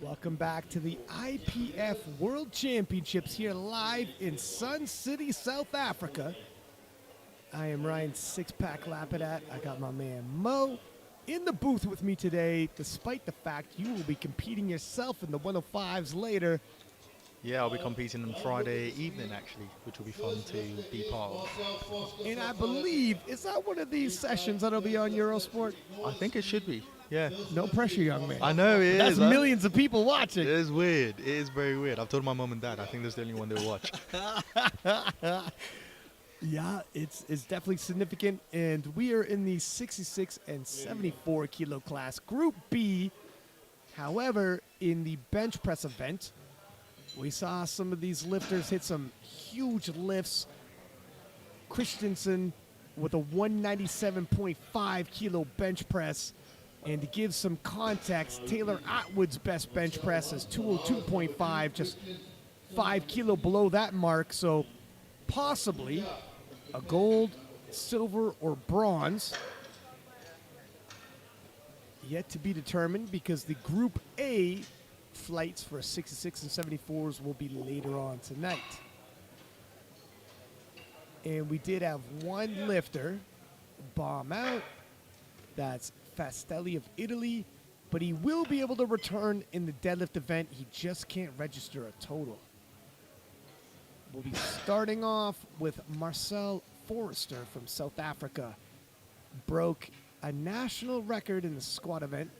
Welcome back to the IPF World Championships here live in Sun City, South Africa. I am Ryan Six-Pack Lapidat. I got my man Mo in the booth with me today, despite the fact you will be competing yourself in the 105s later. Yeah, I'll be competing on Friday evening actually, which will be fun to be part of. And I believe, is that one of these sessions that'll be on Eurosport? I think it should be. Yeah. No pressure, young man. I know it is. That's huh? millions of people watching. It is weird. It is very weird. I've told my mom and dad. I think that's the only one they'll watch. Yeah, it's definitely significant, and we are in the 66 and 74 kilo class, Group B. However, in the bench press event, we saw some of these lifters hit some huge lifts. Christensen with a 197.5 kilo bench press, and to give some context, Taylor Atwood's best bench press is 202.5, just 5 kilo below that mark, so possibly a gold, silver, or bronze. Yet to be determined, because the Group A flights for 66 and 74s will be later on tonight. And we did have one lifter bomb out. That's Fastelli of Italy, but he will be able to return in the deadlift event. He just can't register a total. We'll be starting off with Marcel Forrester from South Africa. Broke a national record in the squat event.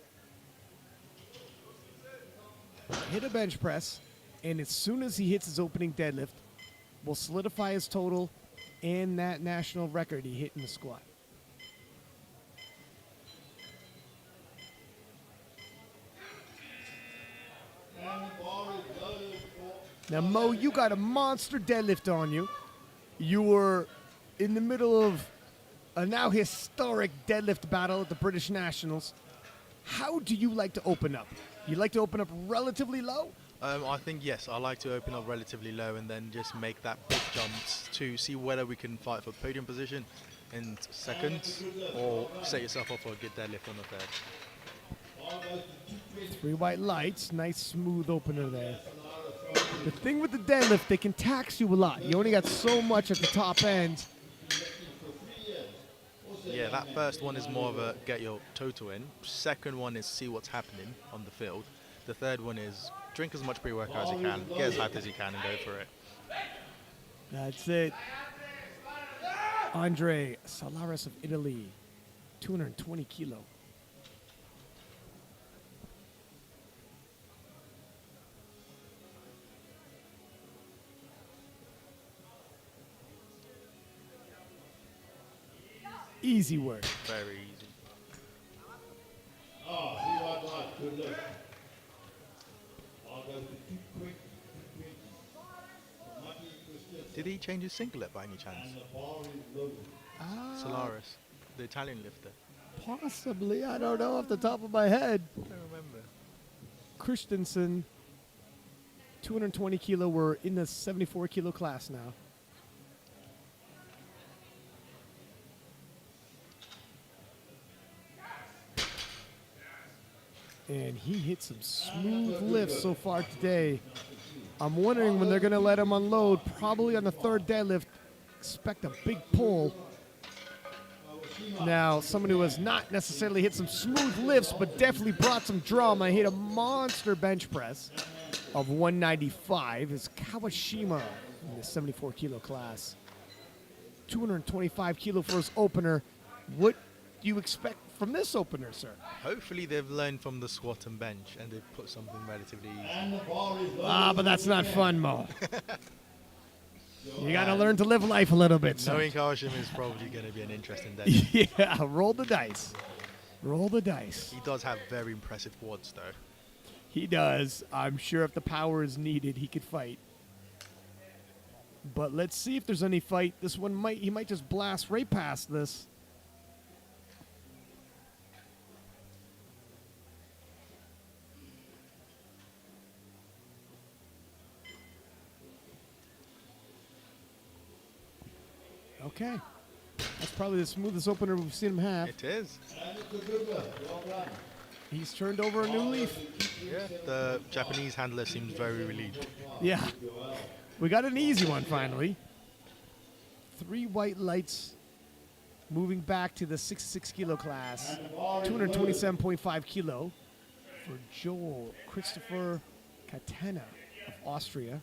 Hit a bench press, and as soon as he hits his opening deadlift, will solidify his total and that national record he hit in the squat. Now, Mo, you got a monster deadlift on you. You were in the middle of a now historic deadlift battle at the British Nationals. How do you like to open up? You like to open up relatively low? I think, yes, I like to open up relatively low and then just make that big jumps to see whether we can fight for podium position in seconds or set yourself up for a good deadlift on the third. 3 white lights, nice smooth opener there. The thing with the deadlift, they can tax you a lot. You only got so much at the top end. Yeah, that first one is more of a get your total in. Second one is see what's happening on the field. The third one is drink as much pre-workout as you can, get as hyped as you can, and go for it. That's it. Andre Salaris of Italy, 220 kilo. Easy work. Very easy. Oh, see what like, good luck. I'll go to too quick, 220. Did he change his singlet by any chance? And the bar is low. Solaris, the Italian lifter. Possibly. I don't know off the top of my head. I don't remember. Christensen, 220 kilo. We're in the 74 kilo class now. And he hit some smooth lifts so far today. I'm wondering when they're going to let him unload. Probably on the third deadlift. Expect a big pull. Now, someone who has not necessarily hit some smooth lifts, but definitely brought some drama, hit a monster bench press of 195 is Kawashima in the 74 kilo class. 225 kilo for his opener. What do you expect from this opener, sir? Hopefully they've learned from the squat and bench and they've put something relatively easy. And the bar is low. Ah, but that's not fun, Mo. You got to learn to live life a little bit, sir. Knowing Kawashima is probably going to be an interesting day. Yeah, roll the dice. Roll the dice. He does have very impressive quads though. He does. I'm sure if the power is needed, he could fight. But let's see if there's any fight. This one he might just blast right past this. Okay. That's probably the smoothest opener we've seen him have. It is. And it's a good one. Well done. He's turned over a new leaf. Yeah, the Japanese handler seems very relieved. Yeah. We got an easy one finally. 3 white lights moving back to the 66 kilo class. 227.5 kilo for Joel Christopher Katena of Austria.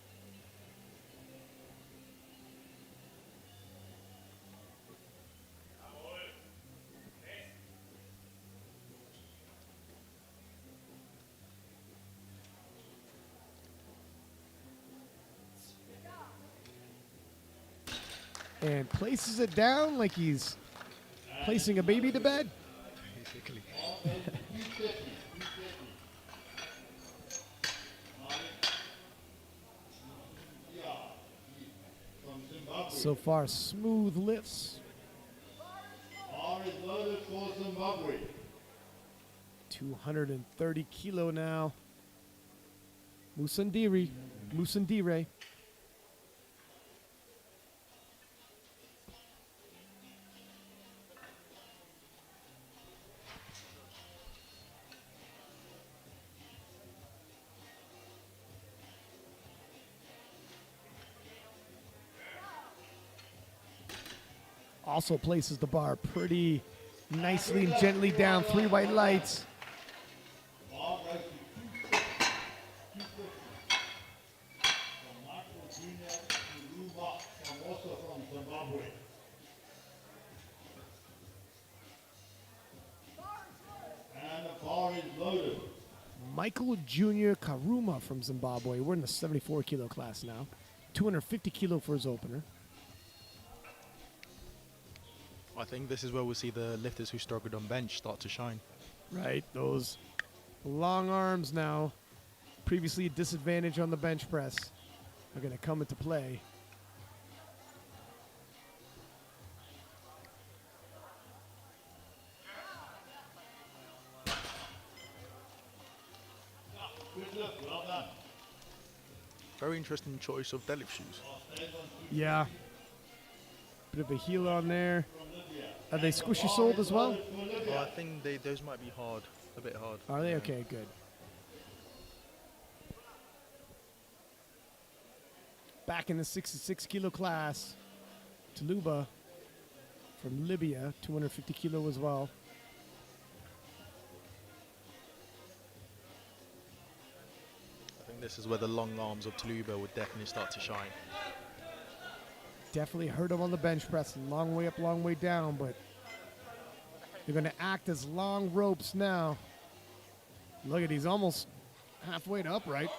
And places it down like he's placing a baby to bed. Basically. So far, smooth lifts. R is loaded for Zimbabwe. 230 kilo now. Musandire. Also places the bar pretty nicely and gently down. 3 white lights. R goes to 250. From Michael Jr. to Luma, from also from Zimbabwe. And the bar is loaded. Michael Jr. Karuma from Zimbabwe. We're in the 74 kilo class now. 250 kilo for his opener. I think this is where we'll see the lifters who struggled on bench start to shine. Right, those long arms now, previously a disadvantage on the bench press, are going to come into play. Good look, well done. Very interesting choice of deadlift shoes. Yeah. Bit of a heel on there. Are they squishy soled as well? Oh, I think those might be hard, a bit hard. Are they? Okay, good. Back in the 66 kilo class, Tuluba from Libya, 250 kilo as well. I think this is where the long arms of Tuluba would definitely start to shine. Definitely hurt him on the bench press. Long way up, long way down, but they're going to act as long ropes now. Look at, he's almost halfway to upright.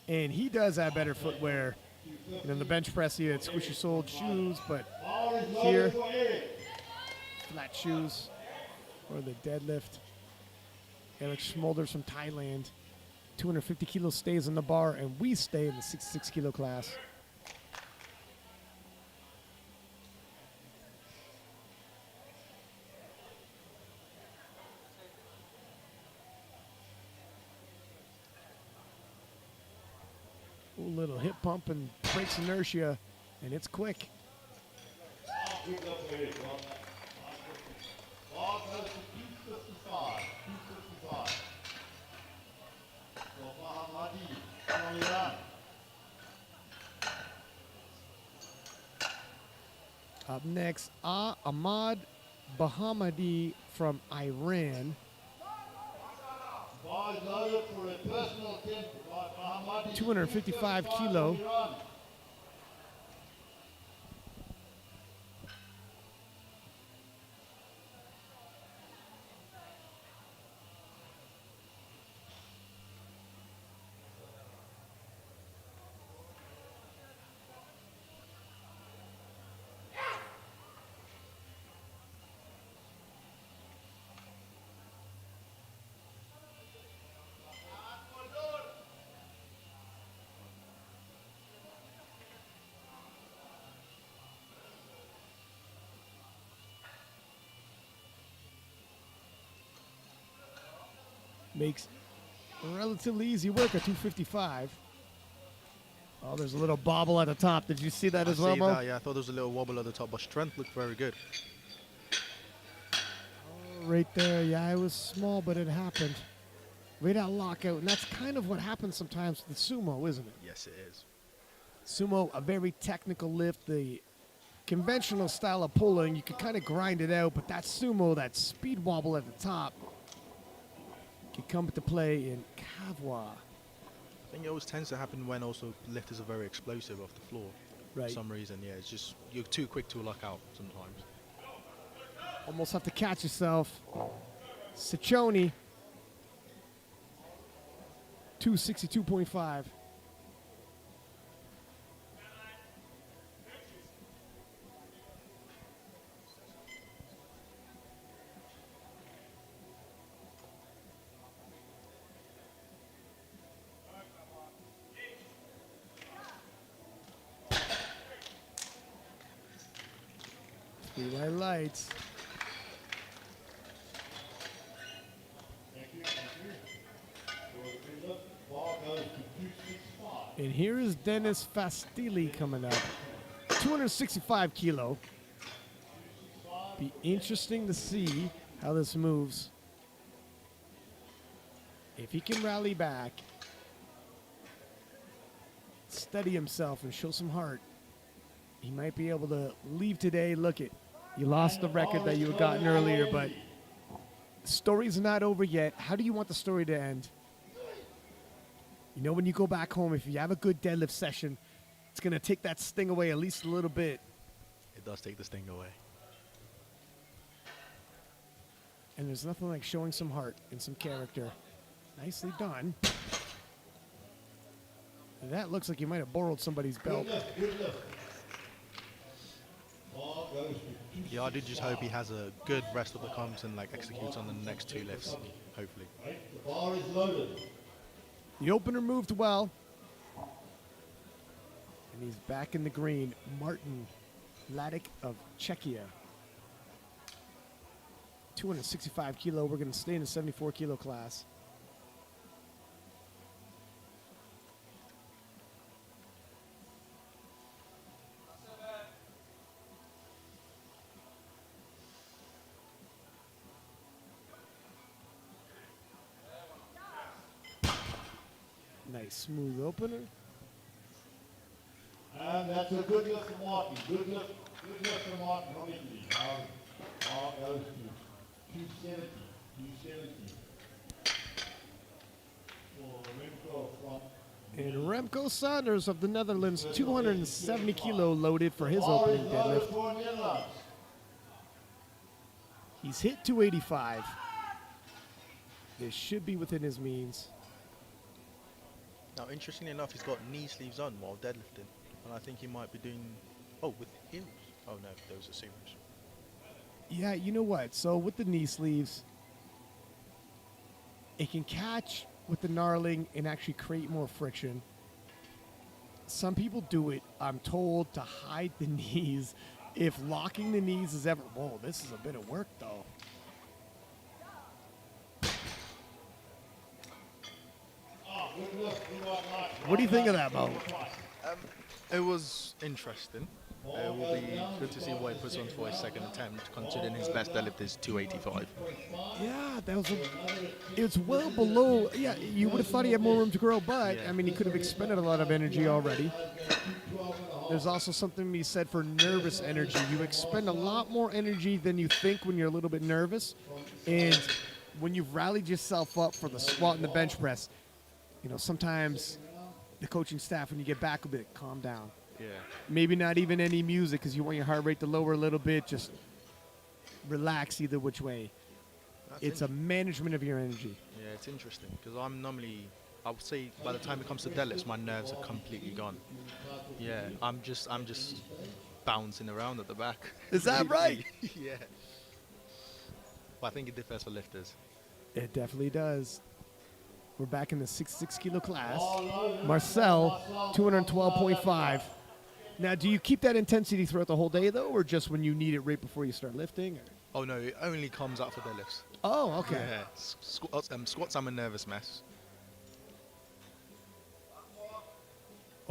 And he does have better footwear. And on the bench press, he had squishy soled shoes, but here, flat shoes for the deadlift. Eric Schmolders from Thailand. 250 kilos stays on the bar, and we stay in the 66 kilo class. Ooh, little hip pump and breaks inertia, and it's quick. Good look, Eric. Well done. Bar goes to 255. 255. For Mahamadi from Iran. Up next, Ahmad Bahamadi from Iran. Bar is loaded for a personal attempt by Mahamadi. 255 kilo. from Iran. Makes relatively easy work at 255. Oh, there's a little bobble at the top. Did you see that I as well, see Mo? that, yeah. I thought there was a little wobble at the top, but strength looked very good. Right there. Yeah, it was small, but it happened. Right at lockout. And that's kind of what happens sometimes with sumo, isn't it? Yes, it is. Sumo, a very technical lift. The conventional style of pulling, you can kind of grind it out, but that sumo, that speed wobble at the top, can come into play in kavwa. I think it always tends to happen when also lifters are very explosive off the floor. Right. For some reason, yeah. It's just, you're too quick to lock out sometimes. Almost have to catch yourself. Ciccone, 262.5. Three white lights. Thank you. For the free lift, bar goes to 265. And here is Dennis Fastili coming up. 265 kilo. Be interesting to see how this moves. If he can rally back, steady himself, and show some heart, he might be able to leave today. Look it, you lost the record that you had gotten earlier, but the story's not over yet. How do you want the story to end? You know, when you go back home, if you have a good deadlift session, it's going to take that sting away at least a little bit. It does take the sting away. And there's nothing like showing some heart and some character. Nicely done. And that looks like you might have borrowed somebody's belt. Good lift. Bar goes to Yeah, I do just hope he has a good rest of the comps and like executes on the next two lifts, hopefully. right. The bar is loaded. The opener moved well. And he's back in the green. Martin Ladik of Czechia. 265 kilo. We're going to stay in the 74 kilo class. Nice smooth opener. And that's a good lift for Martin. Good lift for Martin from Italy. Bar goes to 270. 270. For Remco from And Remco Saunders of the Netherlands, 270 kilo loaded for his opening deadlift. for Netherlands. He's hit 285. This should be within his means. Now, interestingly enough, he's got knee sleeves on while deadlifting. And I think he might be doing, oh, with heels. Oh no, those are sumo. Yeah, you know what? So with the knee sleeves, it can catch with the gnarling and actually create more friction. Some people do it, I'm told, to hide the knees. If locking the knees is ever, whoa, this is a bit of work though. What do you think of that, Mo? It was interesting. It will be good to see what he puts on for his second attempt, considering his best deadlift is 285. Yeah, that was it's well below. Yeah, you would have thought he had more room to grow, but Yeah. I mean, he could have expended a lot of energy already. There's also something to be said for nervous energy. You expend a lot more energy than you think when you're a little bit nervous, and when you've rallied yourself up for the squat and the bench press, you know, sometimes the coaching staff, when you get back a bit, calm down. Yeah. Maybe not even any music because you want your heart rate to lower a little bit. Just relax either which way. It's a management of your energy. Yeah, it's interesting because I'm normally, I would say by the time it comes to deadlifts, my nerves are completely gone. Yeah, I'm just bouncing around at the back. Is that right? Yeah. But I think it differs for lifters. It definitely does. We're back in the 66 kilo class. Marcel, 212.5. Now, do you keep that intensity throughout the whole day, though, or just when you need it right before you start lifting? Or? Oh no, it only comes out for deadlifts. Oh, okay. Yeah, squats I'm a nervous mess.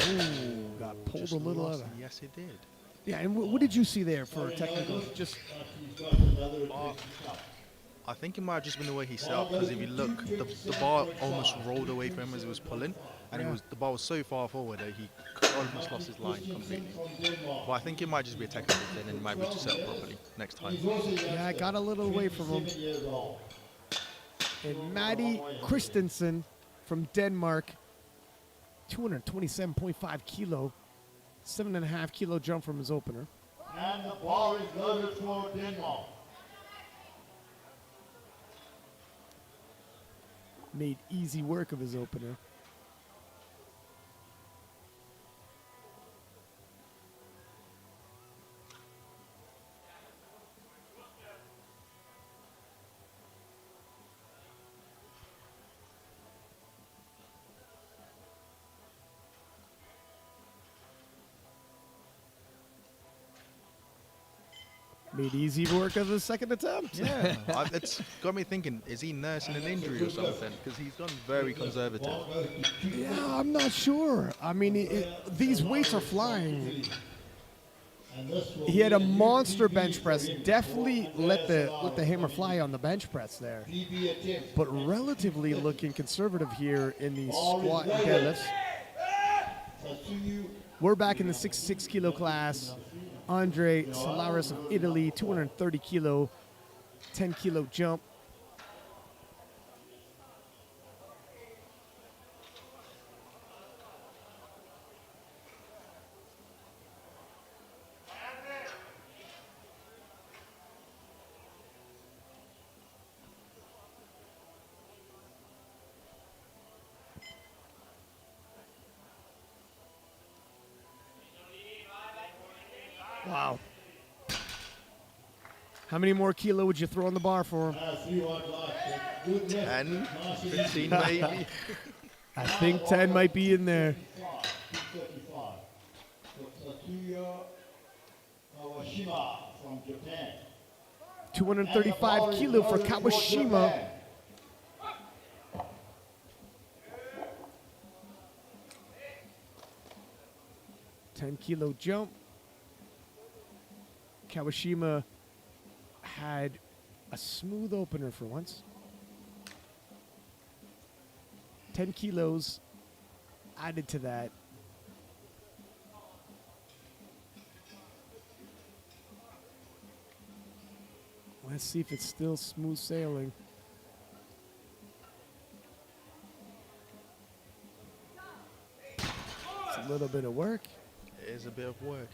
Ooh, got pulled Just a little lost. out of. Yes, he did. Yeah, and what did you see there for technical? Just He's got another Bar- cup. I think it might have just been the way he set up, because if you look, the bar almost rolled away from him as he was pulling, and Yeah. the bar was so far forward that he almost lost his line completely. But I think it might just be a technical thing, and he might be to set up properly next time. He's also yeah, I got a little away from him. 27 years old. And Maddie Christensen from Denmark, 227.5 kilo, 7.5 kilo jump from his opener. And the bar is loaded for Denmark. Made easy work of his opener. Made easy work of his second attempt. Yeah, it's got me thinking, is he nursing an injury or something? Because he's gone very conservative. Yeah, I'm not sure. I mean, these weights are flying. And this will He had a be new monster PB bench press. for him. Definitely let the Yes, hammer fly on the bench press there. PB attempt. But relatively looking conservative here in the squat and deadlifts. Tatsuyu We're back in the 66 kilo class. Andre Solaris of Italy, 230 kilo, 10 kilo jump. Wow. How many more kilo would you throw on the bar for him? 10, 15 maybe. I think 10 might be in there. 235. For Tatsuya Kawashima from Japan. 235 kilo for Kawashima. $10-kilo jump. Kawashima had a smooth opener for once. 10 kilos added to that. Let's see if it's still smooth sailing. It's a little bit of work. It is a bit of work.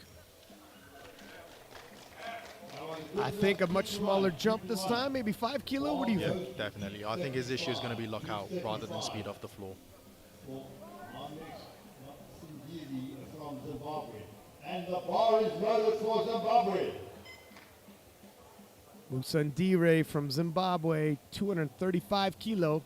I think a much smaller jump this time, maybe 5 kilo. What do you Yeah, think? definitely. I think his issue is going to be lockout rather than speed off the floor. From Zimbabwe. And the bar is loaded for Zimbabwe. Musandire from Zimbabwe, 235 kilo.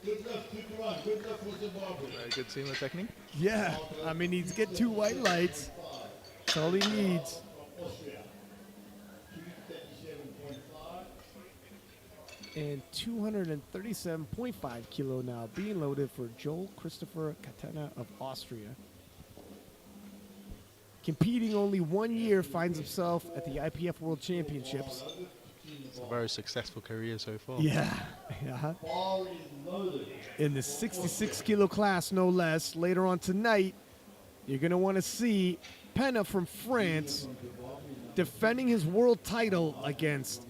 Good luck, good run. Good luck for Zimbabwe. Very good seeing the technique. Yeah, I mean, he's get 2 white lights. That's all he needs. From Austria. 237.5. And 237.5 kilo now being loaded for Joel Christopher Katena of Austria. Competing only 1 year, finds himself at the IPF World Championships. It's a very successful career so far. Yeah, yeah. Bar is loaded. In the 66 kilo class, no less. Later on tonight, you're going to want to see Pena from France defending his world title against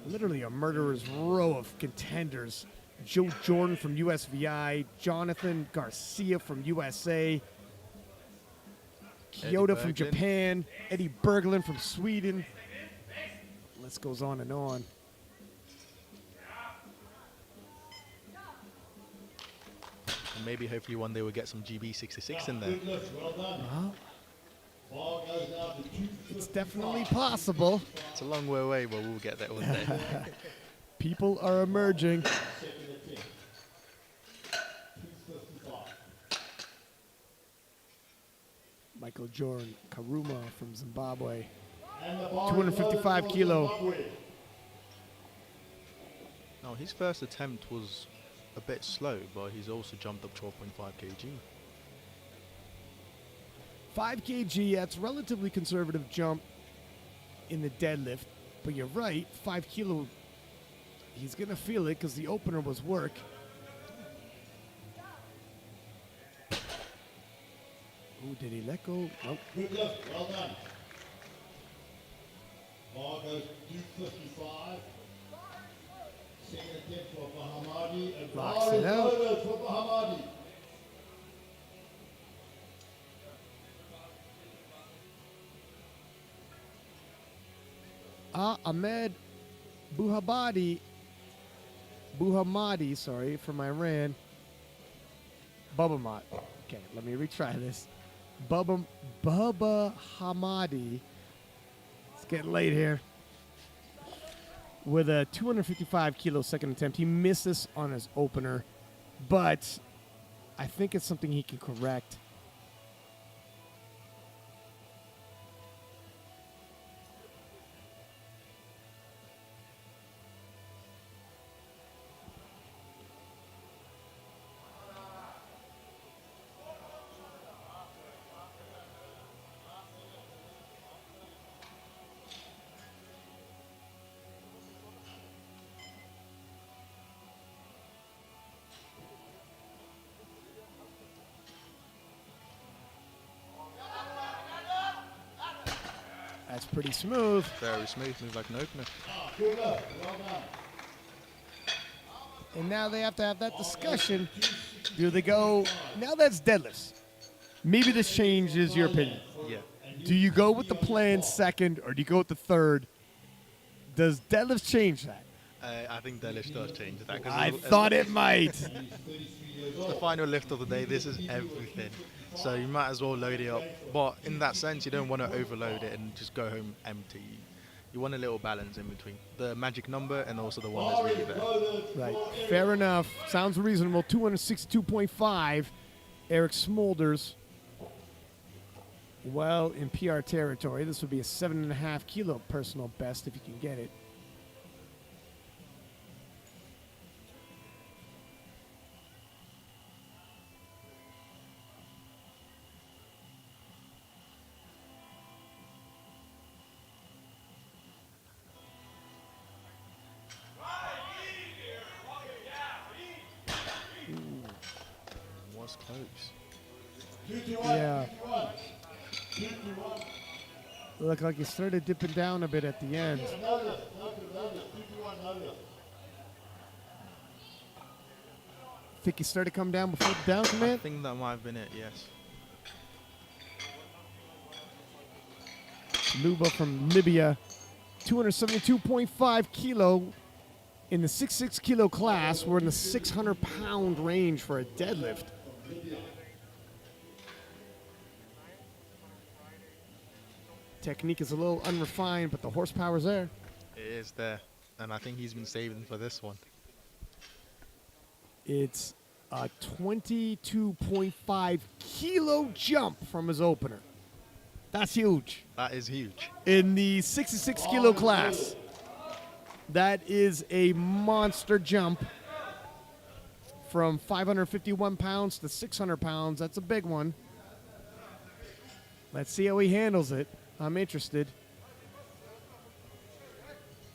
literally a murderer's row of contenders. Joe Jordan from USVI, Jonathan Garcia from USA, Kyoto from Berglund. Japan, Eddie Berglund from Sweden. List goes on and on. And maybe hopefully one day we'll get some GB66 in there. Good luck, well done. Bar goes down to It's definitely possible. It's a long way away, but we'll get there one day. People are emerging. Second attempt. 255. Michael Jordan Karuma from Zimbabwe. And the bar 255 is loaded kilo. for Zimbabwe. Now, his first attempt was a bit slow, but he's also jumped up 12.5 kg. 5 kg, that's relatively conservative jump in the deadlift. But you're right, 5 kilo, he's going to feel it because the opener was work. Ooh, did he let go? Nope. Good lift, well done. Bar goes 255. Second attempt for Bahamadi. And Locks bar it is out. loaded for Bahamadi. Ahmed Buhamadi, sorry, from Iran. Bubba Okay, let me retry this. Bubba Hamadi. It's getting late here. With a 255 kilo second attempt. He missed this on his opener, but I think it's something he can correct. That's pretty smooth. Very smooth, moves like an opener. Good lift, well done. And now they have to have that discussion. Do they go, now that's deadlifts. Maybe this changes your opinion. Yeah. Do you go with the planned second or do you go with the third? Does deadlifts change that? I think deadlift does change that. 'cause I it's- thought it might. It's the final lift of the day. This is everything. So you might as well load it up. But in that sense, you don't want to overload it and just go home empty. You want a little balance in between the magic number and also the one that's really there. Right. Fair enough. Sounds reasonable. 262.5. Eric Smolders. Well, in PR territory, this would be a 7.5 kilo personal best if you can get it. Was close. Yeah. Looked like he started dipping down a bit at the end. Think he started coming down before the down I command? think that might have been it. Yes. Luba from Libya, 272.5 kilo in the 66 kilo class. We're in the 600 pound range for a deadlift. Technique is a little unrefined, but the horsepower's there. It is there. And I think he's been saving for this one. It's a 22.5 kilo jump from his opener. That's huge. That is huge. In the 66 kilo class, that is a monster jump from 551 pounds to 600 pounds. That's a big one. Let's see how he handles it. I'm interested.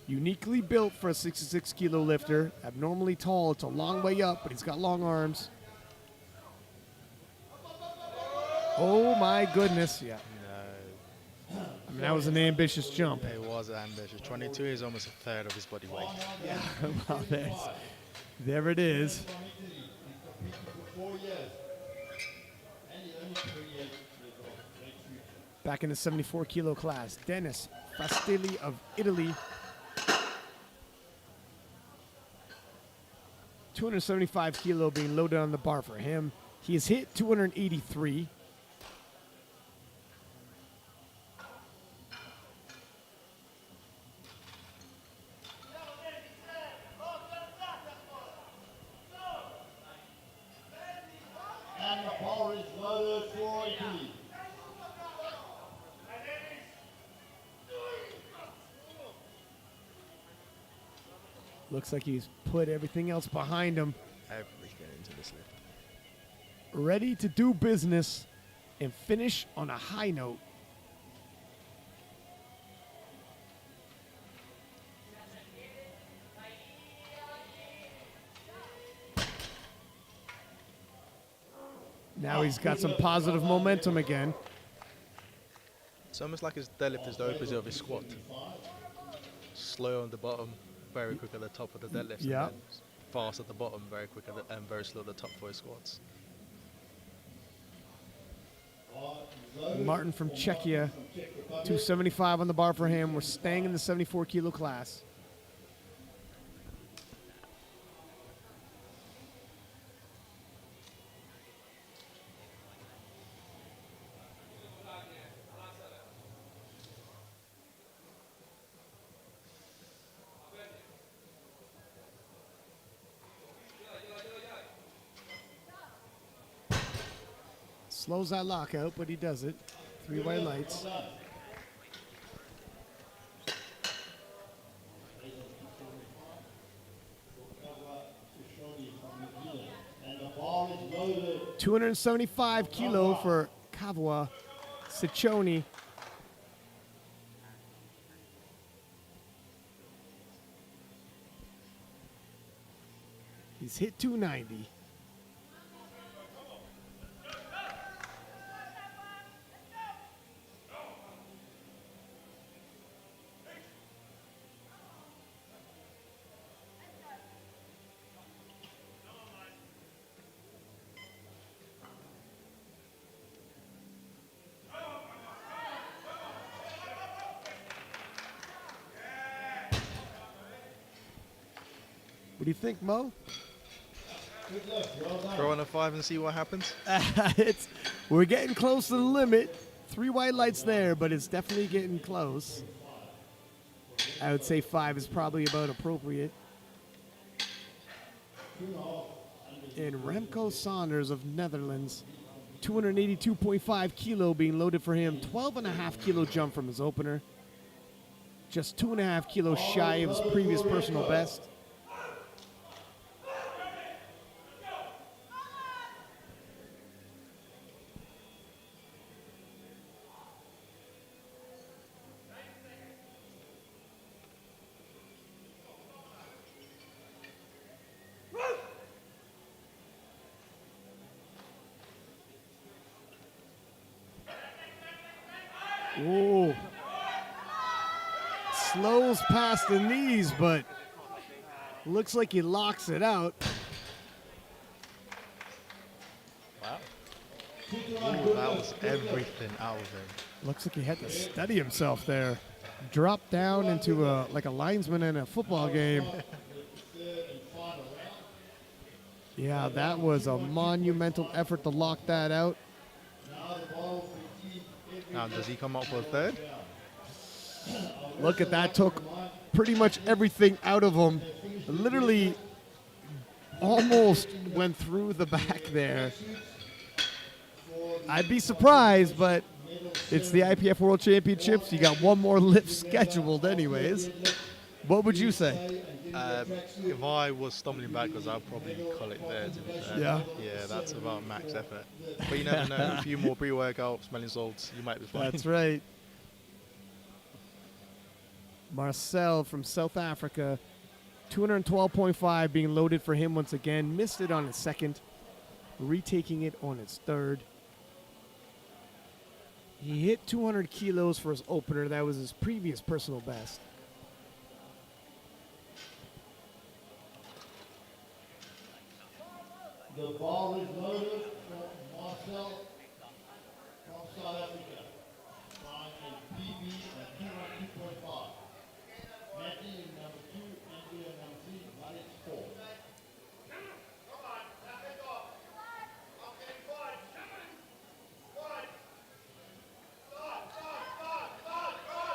Uniquely built for a 66 kilo lifter. Abnormally tall. It's a long way up, but he's got long arms. Oh my goodness. Yeah. No, I mean, that was an ambitious jump. it was ambitious. 22 is almost a third of his body weight. Yeah. Well, there it is. Back in the 74 kilo class, Dennis Fastelli of Italy. 275 kilo being loaded on the bar for him. He has hit 283. Bar is loaded for Italy. Looks like he's put everything else behind him, Everything into this lift. ready to do business and finish on a high note. Now he's got some positive momentum again. It's almost like his deadlift is the opposite of his squat. Slow on the bottom, very quick at the top of the deadlift. Yeah. And then fast at the bottom, very quick at the, and very slow at the top for his squats. Martin from Czechia, 275 on the bar for him. We're staying in the 74 kilo class. Slows that lockout, but he does it. 3 white lights. And the bar is loaded. 275 kilo for Kavwa Sichoni. He's hit 290. What do you think, Mo? Throw in a 5 and see what happens. We're getting close to the limit. 3 white lights there, but it's definitely getting close. I would say 5 is probably about appropriate. And Remco Saunders of Netherlands, 282.5 kilo being loaded for him. 12.5 kilo jump from his opener. Just 2.5 kilos shy of his previous personal best. Ooh. Slows past the knees, but looks like he locks it out. Wow. Ooh, that was everything out of him. Looks like he had to steady himself there. Dropped down into like a linesman in a football game. Yeah, that was a monumental effort to lock that out. Now, does he come up for a third? Look at that, took pretty much everything out of him. Literally almost went through the back there. I'd be surprised, but it's the IPF World Championships. You got one more lift scheduled anyways. What would you say? If I was stumbling backwards, I'd probably call it there, to be fair. Yeah? Yeah, that's about max effort. But you never know. A few more pre-workouts, smelling salts, you might be fine. That's right. Marcel from South Africa, 212.5 being loaded for him once again. Missed it on his second, retaking it on his third. He hit 200 kilos for his opener. That was his previous personal best. The bar is loaded for Marcel from South Africa. Time is PB at 212.5. Matthew number 2, Andrea number 3, Alex 4.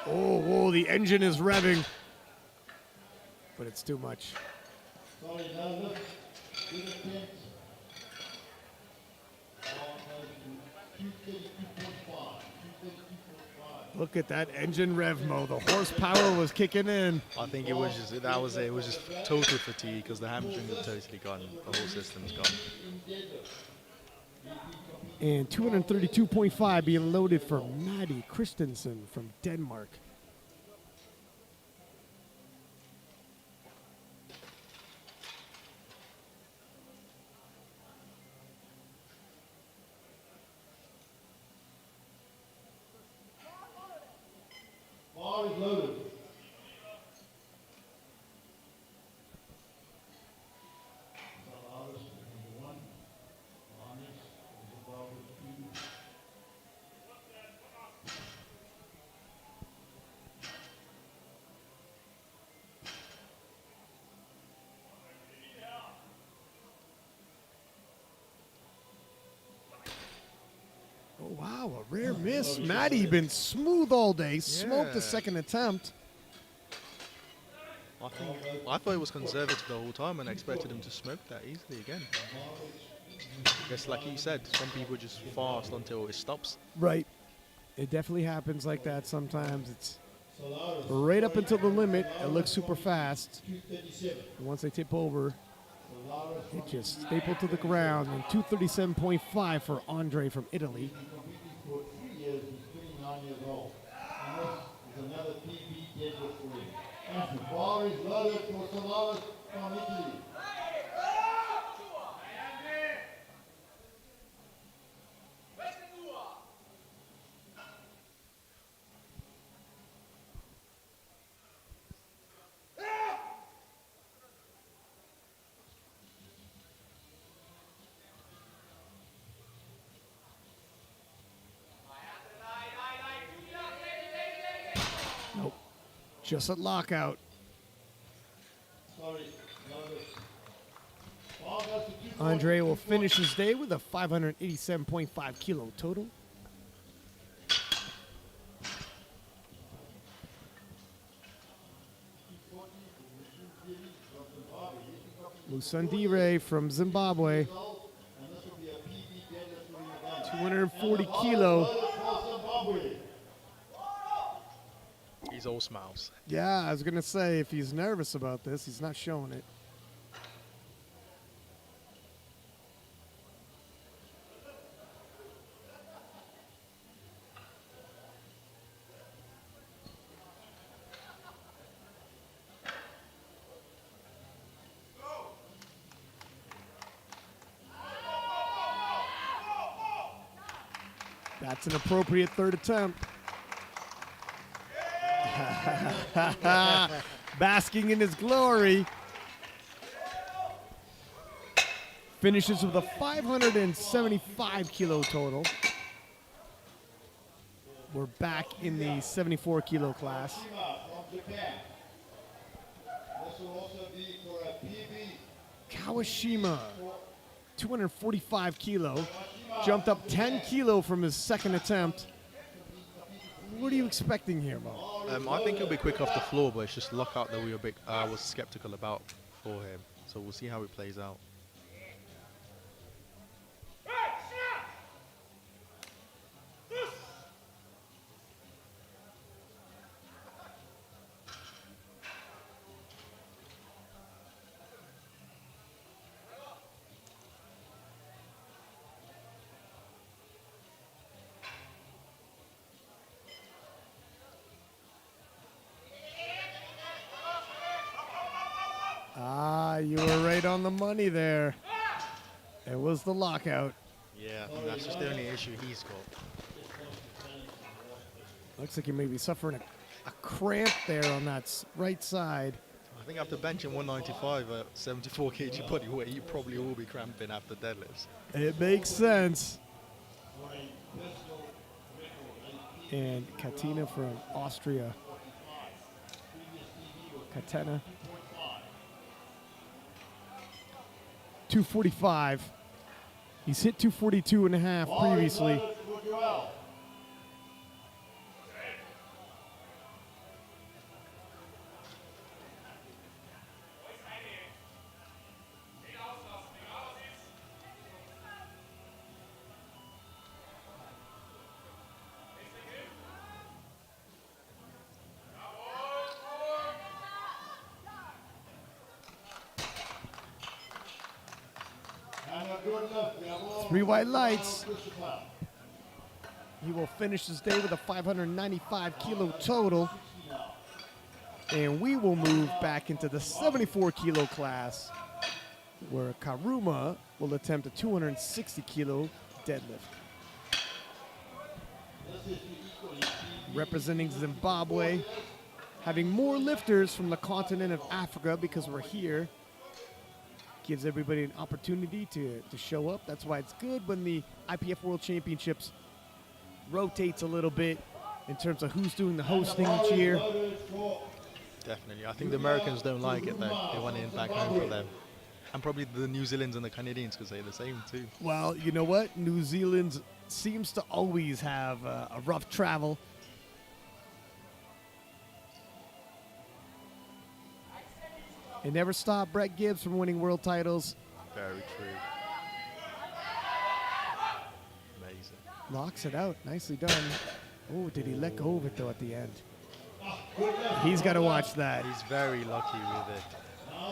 Oh, whoa, the engine is revving. But it's too much. Sorry, no, look. Do the pins. Look at that engine rev, Mo. The horsepower was kicking in. I think it was just that was it. It was just total fatigue because the hamstrings are totally gone. The whole system's gone. And 232.5 being loaded for Maddie Christensen from Denmark. Bar is loaded. Oh, wow, a rare miss. Maddie been smooth all day. Smoked the Yeah. second attempt. I thought it was conservative the whole time and I expected him to smoke that easily again. I guess like you said, some people just fast until it stops. Right. It definitely happens like that sometimes. It's right up until the limit. It looks super fast. And once they tip over, it just stapled to the ground. And 237.5 for Andre from Italy. For 3 years, he's 29 years old. And this is another PB deadlift for him. And the bar is loaded for Solaris from Italy. Nope. Just a lockout. Sorry, loaded. Bar goes to 240. Andre will finish his day with a 587.5 kilo total. Musandire from Zimbabwe, And this will be a PB deadlift for him again. 240 kilo. Loaded for Zimbabwe. He's all smiles. Yeah, I was going to say, if he's nervous about this, he's not showing it. That's an appropriate third attempt. Basking in his glory. Finishes with a 575 kilo total. We're back in the 74 kilo class. From Japan. This will also be for a PB. Kawashima, 245 kilo. Jumped up 10 kilo from his second attempt. What are you expecting here, Mo? I think he'll be quick off the floor, but it's just lockout that we were was skeptical about for him. So we'll see how it plays out. Ah, you were right on the money there. It was the lockout. Yeah, I think that's just the only issue he's got. Looks like he may be suffering a cramp there on that right side. I think after benching 195 at 74 kg body weight, you probably will be cramping after deadlifts. It makes sense. And Katina from Austria. Katena. 245. He's hit 242 and a half previously. 3 white lights. He will finish his day with a 595 kilo total. And we will move back into the 74 kilo class, where Karuma will attempt a 260 kilo deadlift. Representing Zimbabwe, having more lifters from the continent of Africa because we're here. Gives everybody an opportunity to show up. That's why it's good when the IPF World Championships rotates a little bit in terms of who's doing the hosting each year. Definitely. I think the Americans don't like it though. They want it back home for them. And probably the New Zealanders and the Canadians could say the same too. Well, you know what? New Zealand seems to always have a rough travel. It never stopped Brett Gibbs from winning world titles. Very true. Amazing. Locks it out. Nicely done. Oh, did he let go of it, though, at the end? He's got to watch that. He's very lucky with it.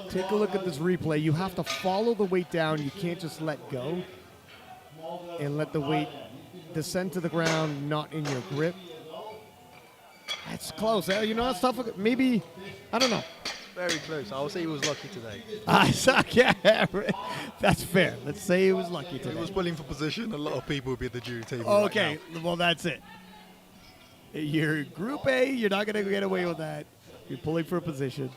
Take a look at this replay. You have to follow the weight down. You can't just let go and let the weight descend to the ground, not in your grip. That's close. You know, that's tough. Maybe, I don't know. Very close. I would say he was lucky today. I suck. Yeah, that's fair. Let's say he was lucky If today. he was pulling for position, a lot of people would be at the jury table. Okay, Right now. well, that's it. You're Group A. You're not going to get away with that. You're pulling for a position.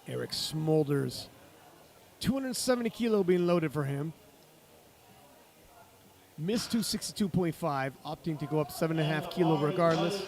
Eric Smolders. 270 kilo being loaded for him. Missed 262.5, opting to go up 7.5 kilo regardless.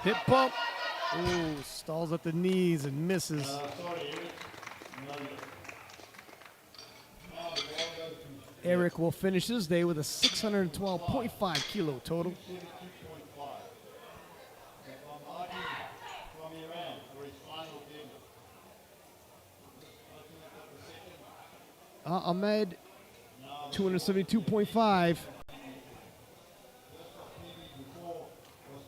Hip pump. Ooh, stalls at the knees and misses. Eric will finish his day with a 612.5 kilo total. Ahmed, 272.5.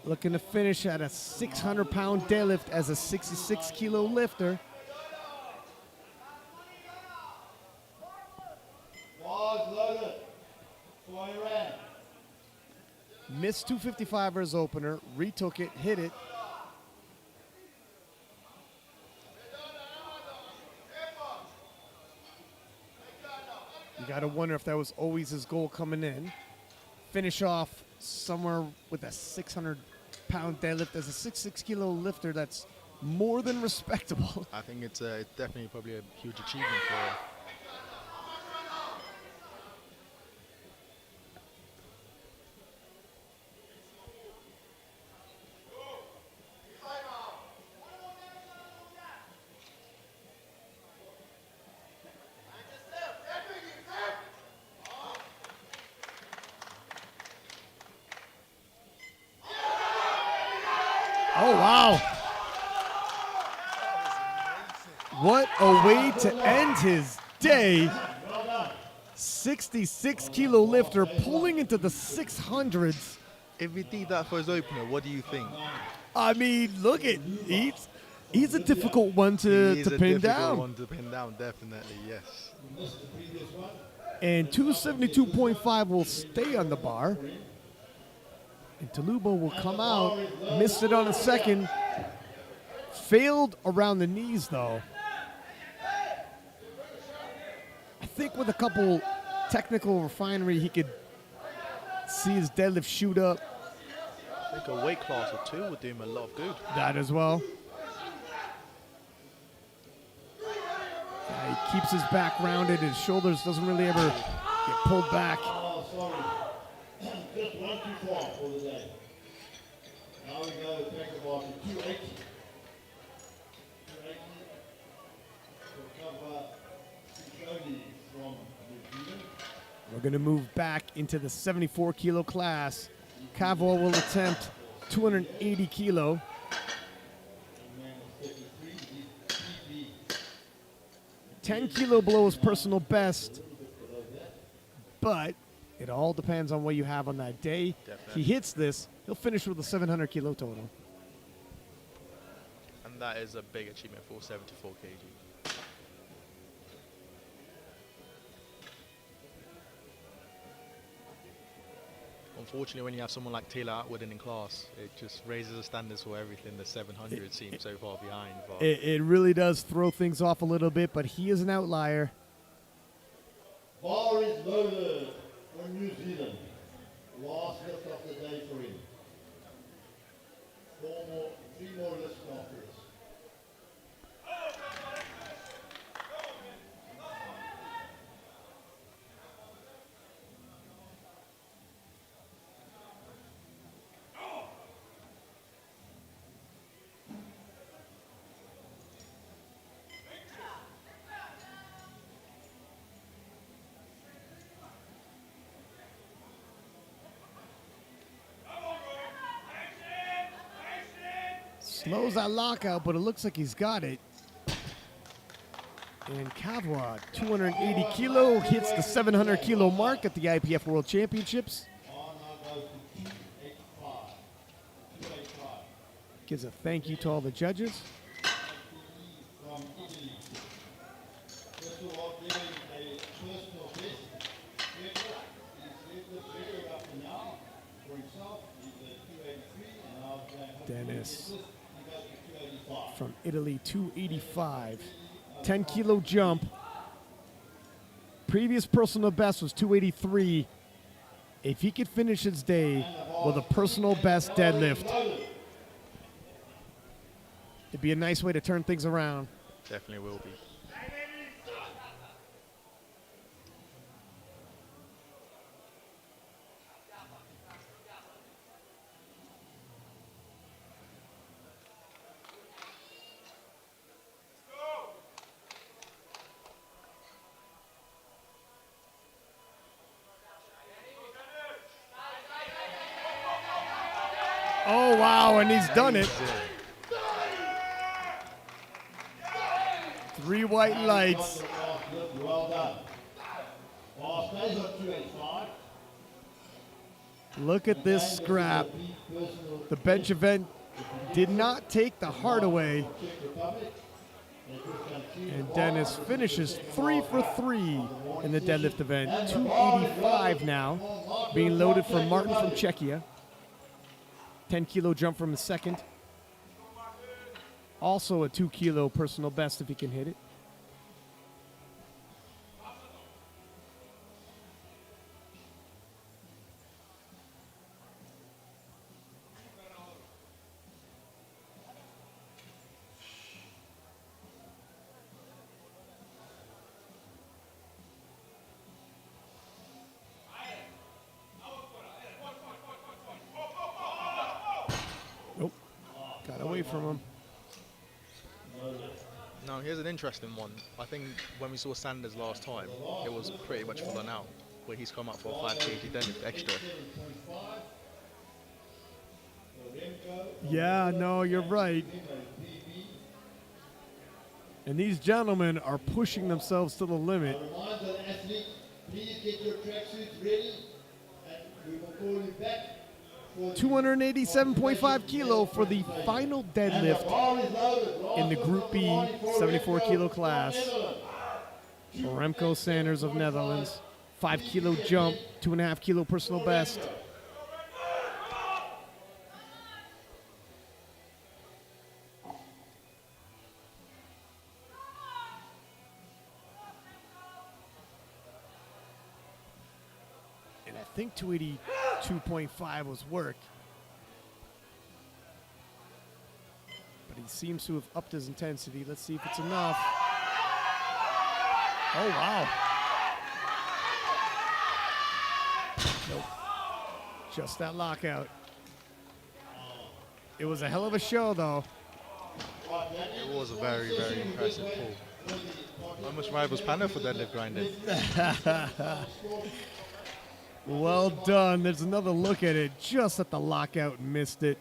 Looking to finish at a 600-pound deadlift as a 66-kilo lifter. Missed 255 for his opener, retook it, hit it. You got to wonder if that was always his goal coming in. Finish off somewhere with a 600-pound deadlift as a 66-kilo lifter. That's more than respectable. I think it's definitely probably a huge achievement for him. Oh, wow. What a way to end his day. 66-kilo lifter pulling into the 600s. If he did that for his opener, what do you think? I mean, look at he's a difficult one to pin down. One to pin down, definitely, yes. And 272.5 will stay on the bar. And Tulubo will come out. Missed it on a second. Failed around the knees, though. I think with a couple technical refinery, he could see his deadlift shoot up. I think a weight class or two would do him a lot of good. That as well. Yeah, he keeps his back rounded. His shoulders doesn't really ever Get pulled back. Oh, sorry. Just one too far for the day. Now we go to take about 280. 280. We'll cover 630 from New Zealand. We're going to move back into the 74 kilo class. Kavwa will attempt 280 kilo. 10 kilo below his personal best, but it all depends on what you have on that day. Definitely. He hits this, he'll finish with a 700 kilo total. And that is a big achievement for 74 kg. Unfortunately, when you have someone like Taylor Atwood in class, it just raises the standards for everything. The 700 seems so far behind. But It really does throw things off a little bit, but he is an outlier. Bar is loaded for New Zealand. Last lift of the day for him. 3 more lifts after this. Slows that lockout, but it looks like he's got it. And Kavwa, 280 kilo, hits the 700 kilo mark at the IPF World Championships. Now goes to 285. 285. Gives a thank you to all the judges. From Italy. First of all, giving a personal best record. He's lived this record up to now for himself. He's at 283 and now going Dennis he goes to 285. from Italy, 285. 10 kilo jump. Previous personal best was 283. If he could finish his day with a personal best deadlift, it'd be a nice way to turn things around. definitely will be. Oh, wow, and he's done it. 3 white lights. Well done. Bar stays on 285. Look at this scrap. The bench event did not take the heart away. And Dennis finishes 3 for 3 in the deadlift event. 285 now, being loaded for Martin from Czechia. 10 kilo jump from the second. Also a 2 kilo personal best if he can hit it. Nope. Got away from him. Now, here's an interesting one. I think when we saw Sanders last time, it was pretty much full on out, where he's come up for a 5 kg deadlift extra. Yeah, no, you're right. And these gentlemen are pushing themselves to the limit. Reminder the athlete, please get your tracksuits ready and we will call you back. 287.5 kilo for the final deadlift in the Group B 74 kilo class. Remco Sanders of Netherlands. 5 kilo jump, 2.5 kilo personal best. And I think 282.5 was work. But he seems to have upped his intensity. Let's see if it's enough. Oh, wow. Nope. Just that lockout. It was a hell of a show, though. It was a very, very impressive pull. Almost rivals Panda for deadlift grinding. Well done. There's another look at it. Just at the lockout, missed it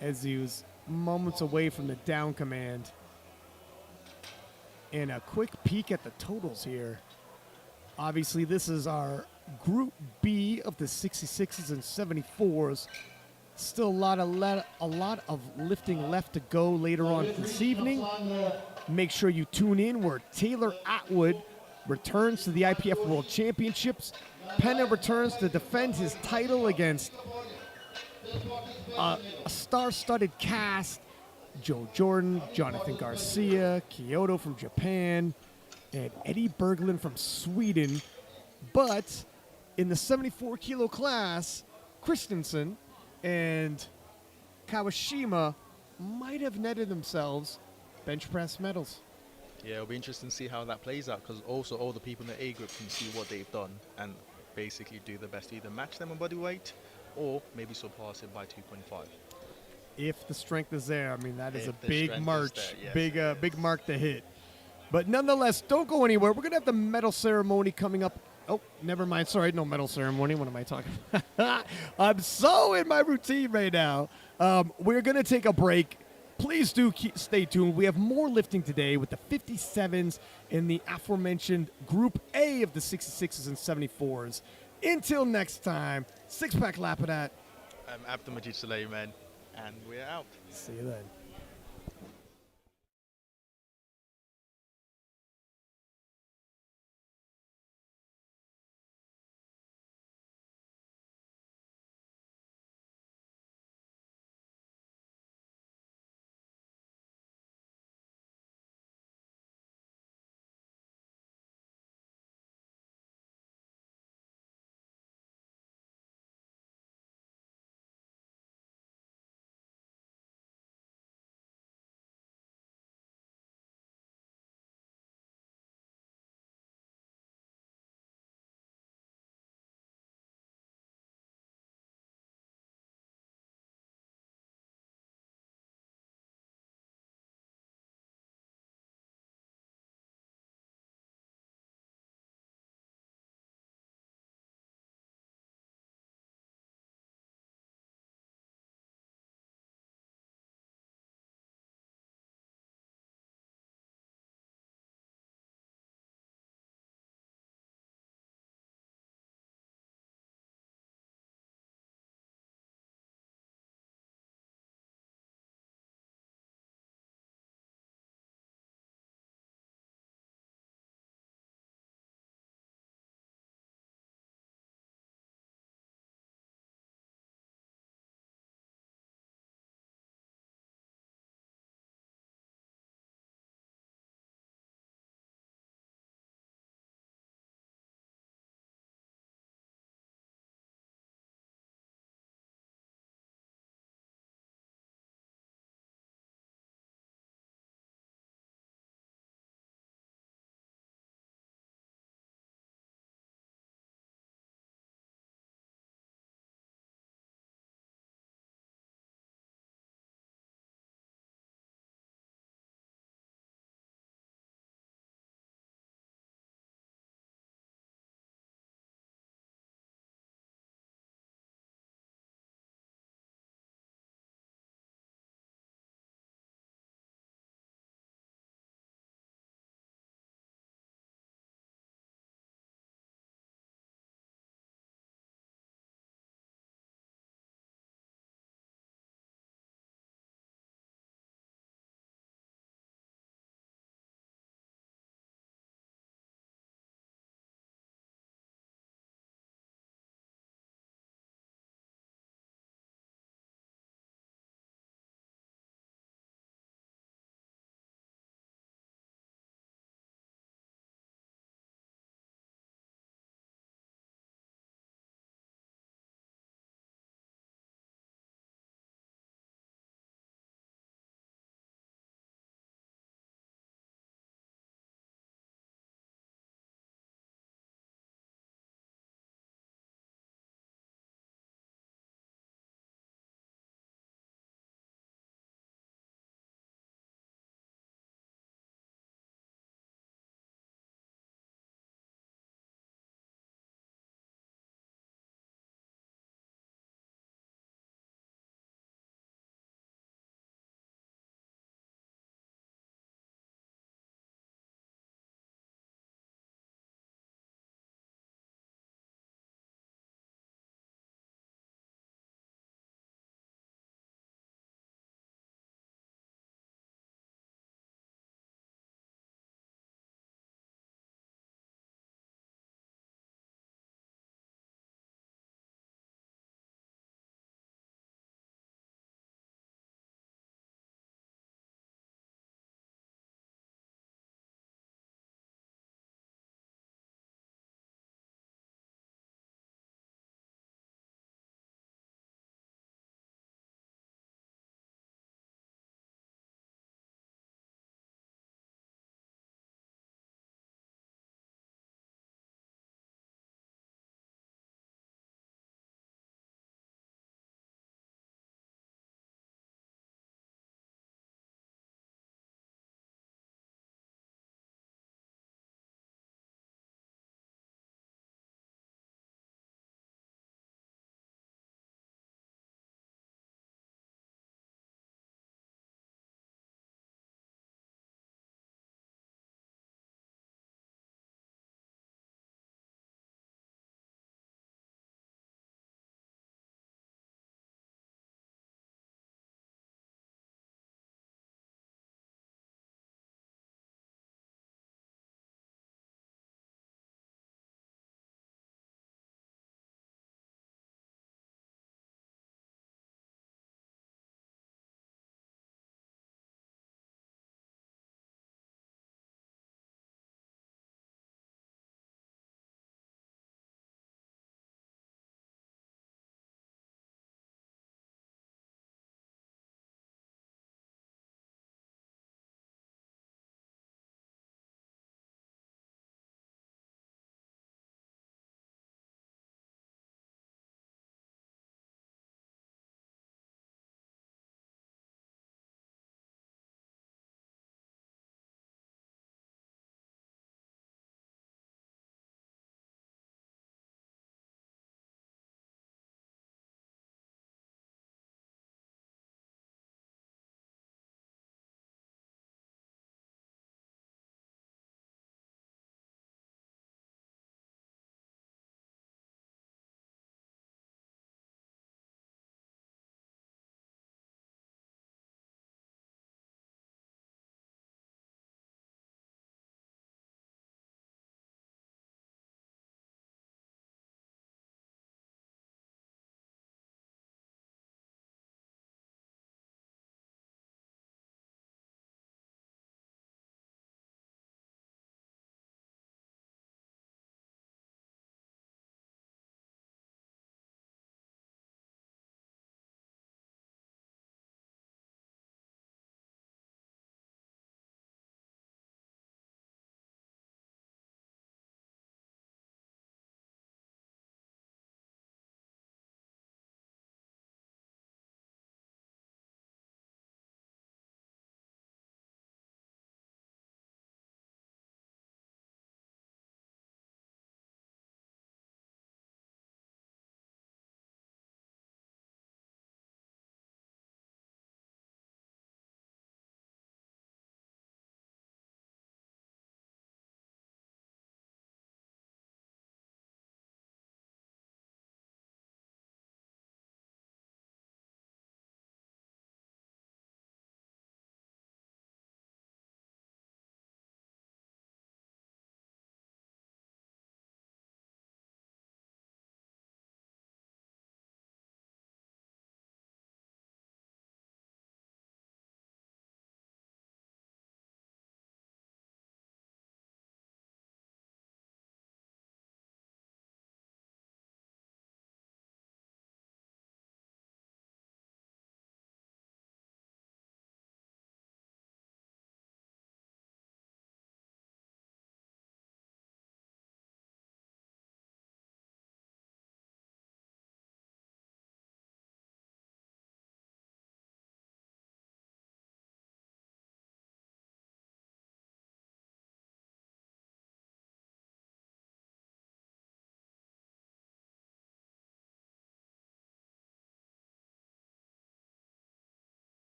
as he was moments away from the down command. And a quick peek at the totals here. Obviously, this is our Group B of the 66s and 74s. Still a lot of lifting left to go later on this evening. Make sure you tune in where Taylor Atwood returns to the IPF World Championships. Penna returns to defend his title against a star-studded cast. Joe Jordan, Jonathan Garcia, Kyoto from Japan, and Eddie Berglund from Sweden. But in the 74 kilo class, Christensen and Kawashima might have netted themselves bench press medals. Yeah, it'll be interesting to see how that plays out, because also all the people in the A group can see what they've done and basically do their best to either match them on body weight or maybe surpass it by 2.5. If the strength is there, I mean, that is If a the big strength is march, there, yes, big mark to hit. But nonetheless, don't go anywhere. We're going to have the medal ceremony coming up. Oh, never mind. Sorry, no medal ceremony. What am I talking about? I'm so in my routine right now. We're going to take a break. Please do stay tuned. We have more lifting today with the 57s in the aforementioned Group A of the 66s and 74s. Until next time, Six Pack Lapidat. I'm Abdul Majid Suleiman, and we're out. See you then.